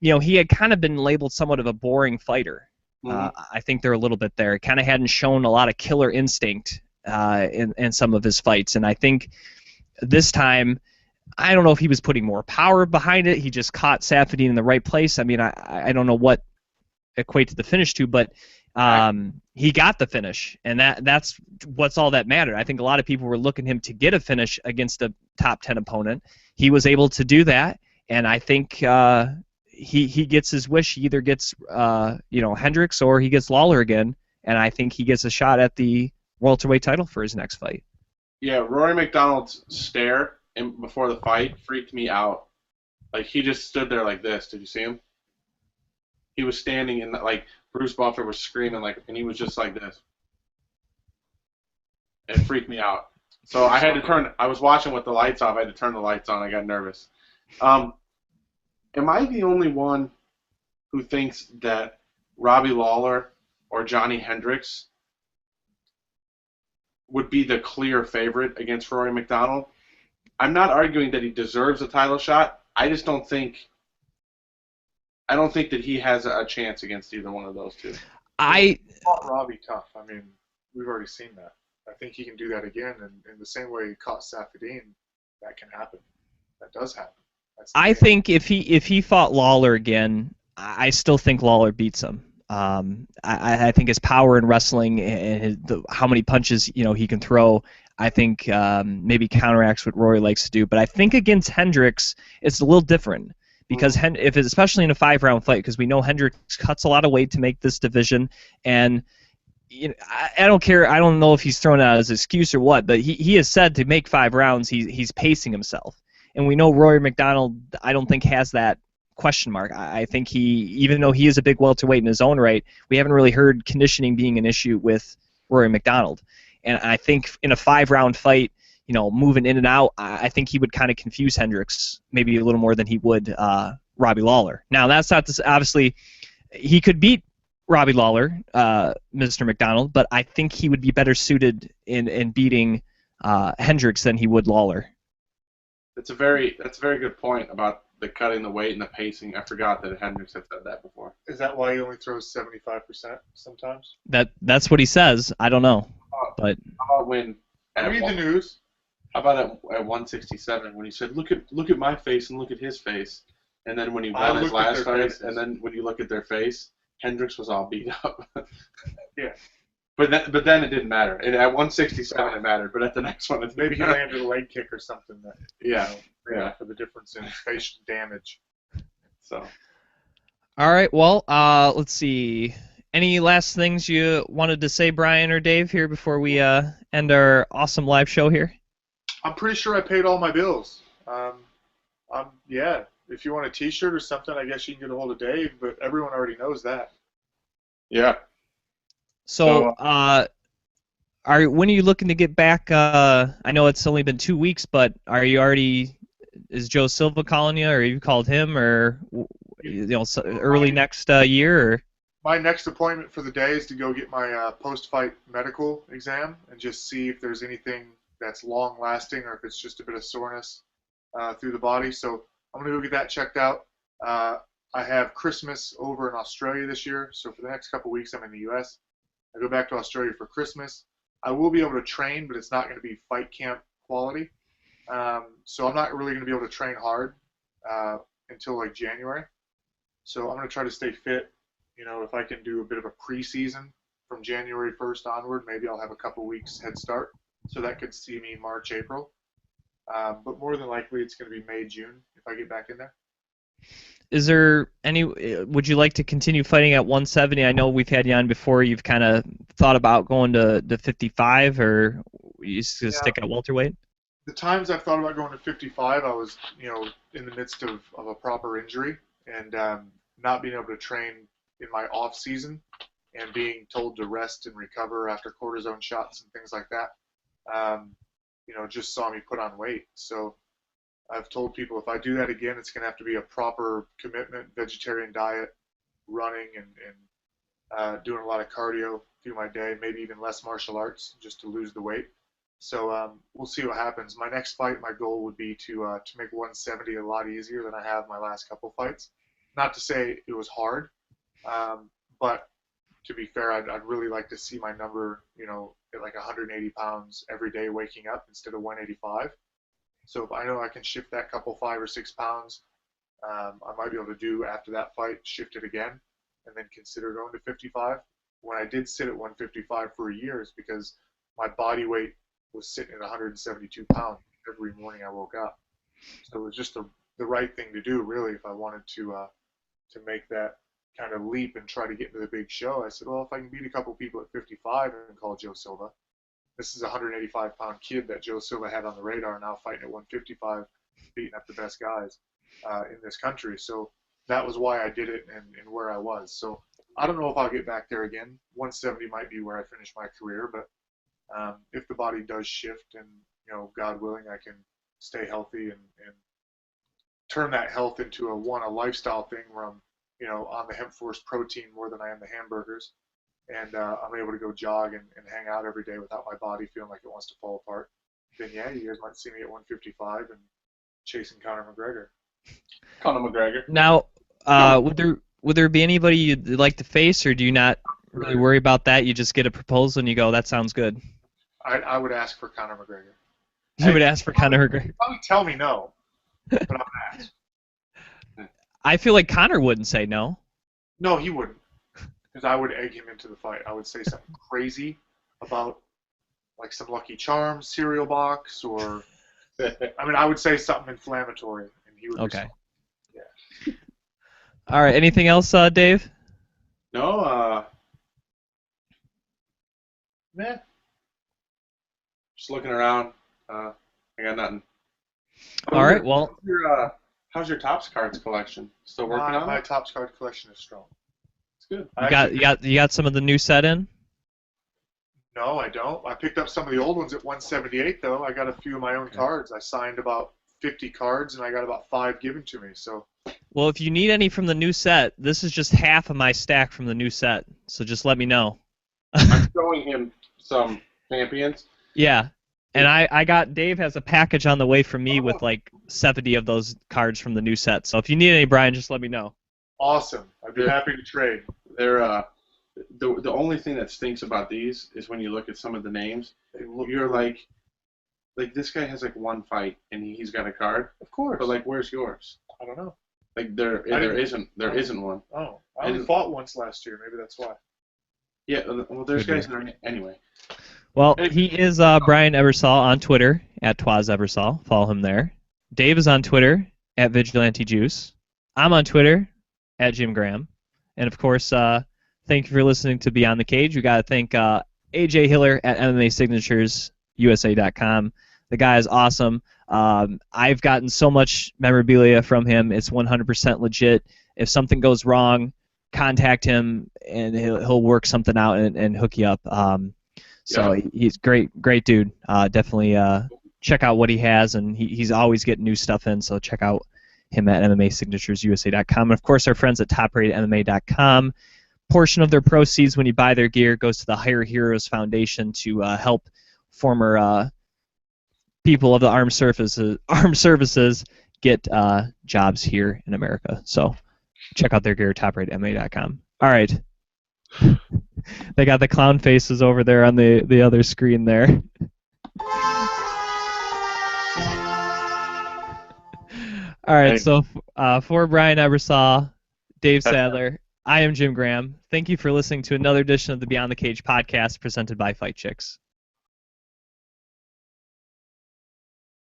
S1: you know, he had kind of been labeled somewhat of a boring fighter. I think they're a little bit there. He kind of hadn't shown a lot of killer instinct in some of his fights. And I think this time, I don't know if he was putting more power behind it. He just caught Saffiedine in the right place. I mean, I don't know what equated the finish to, but he got the finish, and that's what's all that mattered. I think a lot of people were looking him to get a finish against a top 10 opponent. He was able to do that, and I think he gets his wish. He either gets Hendricks or he gets Lawler again, and I think he gets a shot at the welterweight title for his next fight.
S2: Yeah, Rory McDonald's stare before the fight freaked me out. Like, he just stood there like this. Did you see him? He was standing in like Bruce Buffer was screaming and he was just like this. It freaked me out. So I had to turn. I was watching with the lights off. I had to turn the lights on. I got nervous. Am I the only one who thinks that Robbie Lawler or Johnny Hendricks would be the clear favorite against Rory McDonald? I'm not arguing that he deserves a title shot. I just don't think. I don't think that he has a chance against either one of those 2.
S3: He fought Robbie tough. I mean, we've already seen that. I think he can do that again, and in the same way he caught Saffiedine, that can happen. That does happen.
S1: I think if he fought Lawler again, I still think Lawler beats him. I think his power in wrestling and how many punches he can throw, I think maybe counteracts what Rory likes to do. But I think against Hendricks, it's a little different. Because if it's especially in a 5-round fight, because we know Hendricks cuts a lot of weight to make this division, and I don't care. I don't know if he's thrown out as an excuse or what, but he has said to make 5 rounds, he's pacing himself, and we know Rory McDonald. I don't think has that question mark. I think even though he is a big welterweight in his own right, we haven't really heard conditioning being an issue with Rory McDonald, and I think in a 5-round fight, moving in and out, I think he would kind of confuse Hendricks maybe a little more than he would Robbie Lawler. Now, that's not to, obviously, he could beat Robbie Lawler, Mr. McDonald, but I think he would be better suited in beating Hendricks than he would Lawler.
S2: That's a very good point about the cutting the weight and the pacing. I forgot that Hendricks had said that before.
S3: Is that why he only throws 75% sometimes?
S1: That's what he says. I don't know, but
S2: how about when
S3: read the news?
S2: How about at 167 when he said, "Look at my face and look at his face," and then when he won his last fight, and then when you look at their face, Hendricks was all beat up.
S3: Yeah,
S2: But then it didn't matter. And at 167 it mattered, but at the next one,
S3: Maybe he landed a leg kick or something. That,
S2: Yeah.
S3: For the difference in facial damage.
S2: So.
S1: All right. Well, let's see. Any last things you wanted to say, Brian or Dave, here before we end our awesome live show here?
S3: I'm pretty sure I paid all my bills. Yeah. If you want a T-shirt or something, I guess you can get a hold of Dave. But everyone already knows that.
S2: Yeah.
S1: So, when are you looking to get back? I know it's only been 2 weeks, but are you already? Is Joe Silva calling you, or you called him, or early next year? Or?
S3: My next appointment for the day is to go get my post-fight medical exam and just see if there's anything that's long-lasting or if it's just a bit of soreness through the body. So I'm going to go get that checked out. I have Christmas over in Australia this year, so for the next couple weeks I'm in the U.S. I go back to Australia for Christmas. I will be able to train, but it's not going to be fight camp quality. So I'm not really going to be able to train hard until like January. So I'm going to try to stay fit. If I can do a bit of a preseason from January 1st onward, maybe I'll have a couple weeks head start. So that could see me March, April. But more than likely, it's going to be May, June if I get back in there.
S1: Is there any? Would you like to continue fighting at 170? I know we've had you on before. You've kind of thought about going to 55, or you just stick at welterweight?
S3: The times I've thought about going to 55, I was, in the midst of a proper injury and not being able to train in my off season and being told to rest and recover after cortisone shots and things like that. Just saw me put on weight. So I've told people if I do that again, it's going to have to be a proper commitment, vegetarian diet, running and doing a lot of cardio through my day, maybe even less martial arts just to lose the weight. So we'll see what happens. My next fight, my goal would be to make 170 a lot easier than I have my last couple fights. Not to say it was hard, but to be fair, I'd really like to see my number, at like 180 pounds every day waking up instead of 185. So if I know I can shift that couple 5 or 6 pounds, I might be able to do after that fight, shift it again, and then consider going to 55. When I did sit at 155 for years because my body weight was sitting at 172 pounds every morning I woke up. So it was just the right thing to do, really, if I wanted to make that kind of leap and try to get into the big show. I said, well, if I can beat a couple people at 55 and call Joe Silva, this is a 185-pound kid that Joe Silva had on the radar now fighting at 155, beating up the best guys in this country. So that was why I did it and where I was. So I don't know if I'll get back there again. 170 might be where I finish my career, but if the body does shift and, God willing, I can stay healthy and turn that health into a lifestyle thing where I'm, on the hemp force protein more than I am the hamburgers. And I'm able to go jog and hang out every day without my body feeling like it wants to fall apart. Then, yeah, you guys might see me at 155 and chasing Conor McGregor.
S2: Conor McGregor.
S1: Now, would there be anybody you'd like to face, or do you not really worry about that? You just get a proposal and you go, that sounds good.
S3: I would ask for Conor McGregor.
S1: You would ask for Conor McGregor?
S3: Probably tell me no, but I'm going to ask.
S1: I feel like Conor wouldn't say no.
S3: No, he wouldn't. Because I would egg him into the fight. I would say something crazy about, like, some Lucky Charms cereal box, or I would say something inflammatory, and he would.
S1: Okay.
S3: Yeah.
S1: All right. Anything else, Dave?
S2: No. Just looking around. I got nothing.
S1: All right. Well.
S2: How's your Topps cards collection? Still working on it?
S3: My Topps card collection is strong.
S2: It's good.
S1: You got some of the new set in?
S3: No, I don't. I picked up some of the old ones at 178, though. I got a few of my own cards. I signed about 50 cards, and I got about 5 given to me. So.
S1: Well, if you need any from the new set, this is just half of my stack from the new set. So just let me know.
S2: I'm showing him some champions.
S1: Yeah. And Dave has a package on the way from me with like 70 of those cards from the new set. So if you need any, Brian, just let me know.
S3: Awesome. I'd be happy to trade.
S2: They're the only thing that stinks about these is when you look at some of the names, you're like this guy has like one fight and he's got a card.
S3: Of course.
S2: But like, where's yours?
S3: I don't know.
S2: Like there isn't one.
S3: Oh, I only fought once last year. Maybe that's why.
S2: Yeah, well, there's
S1: Good
S2: guys in there anyway.
S1: Well,
S2: Hey.
S1: he is Brian Ebersole on Twitter at Twaz Ebersole. Follow him there. Dave is on Twitter at Vigilante Juice. I'm on Twitter at Jim Gramm. And of course, thank you for listening to Beyond the Cage. We got to thank AJ Hiller at MMASignaturesUSA.com. The guy is awesome. I've gotten so much memorabilia from him. It's 100% legit. If something goes wrong, contact him and he'll work something out and hook you up. So he's great dude. Definitely check out what he has, and he's always getting new stuff in. So check out him at MMASignaturesUSA.com. And of course, our friends at TopRatedMMA.com. Portion of their proceeds when you buy their gear goes to the Hire Heroes Foundation to help former people of the armed services get jobs here in America. So check out their gear at TopRatedMMA.com. All right. They got the clown faces over there on the other screen there. All right, so for Brian Ebersole, Dave Sadler, I am Jim Gramm. Thank you for listening to another edition of the Beyond the Cage podcast presented by Fight Chicks.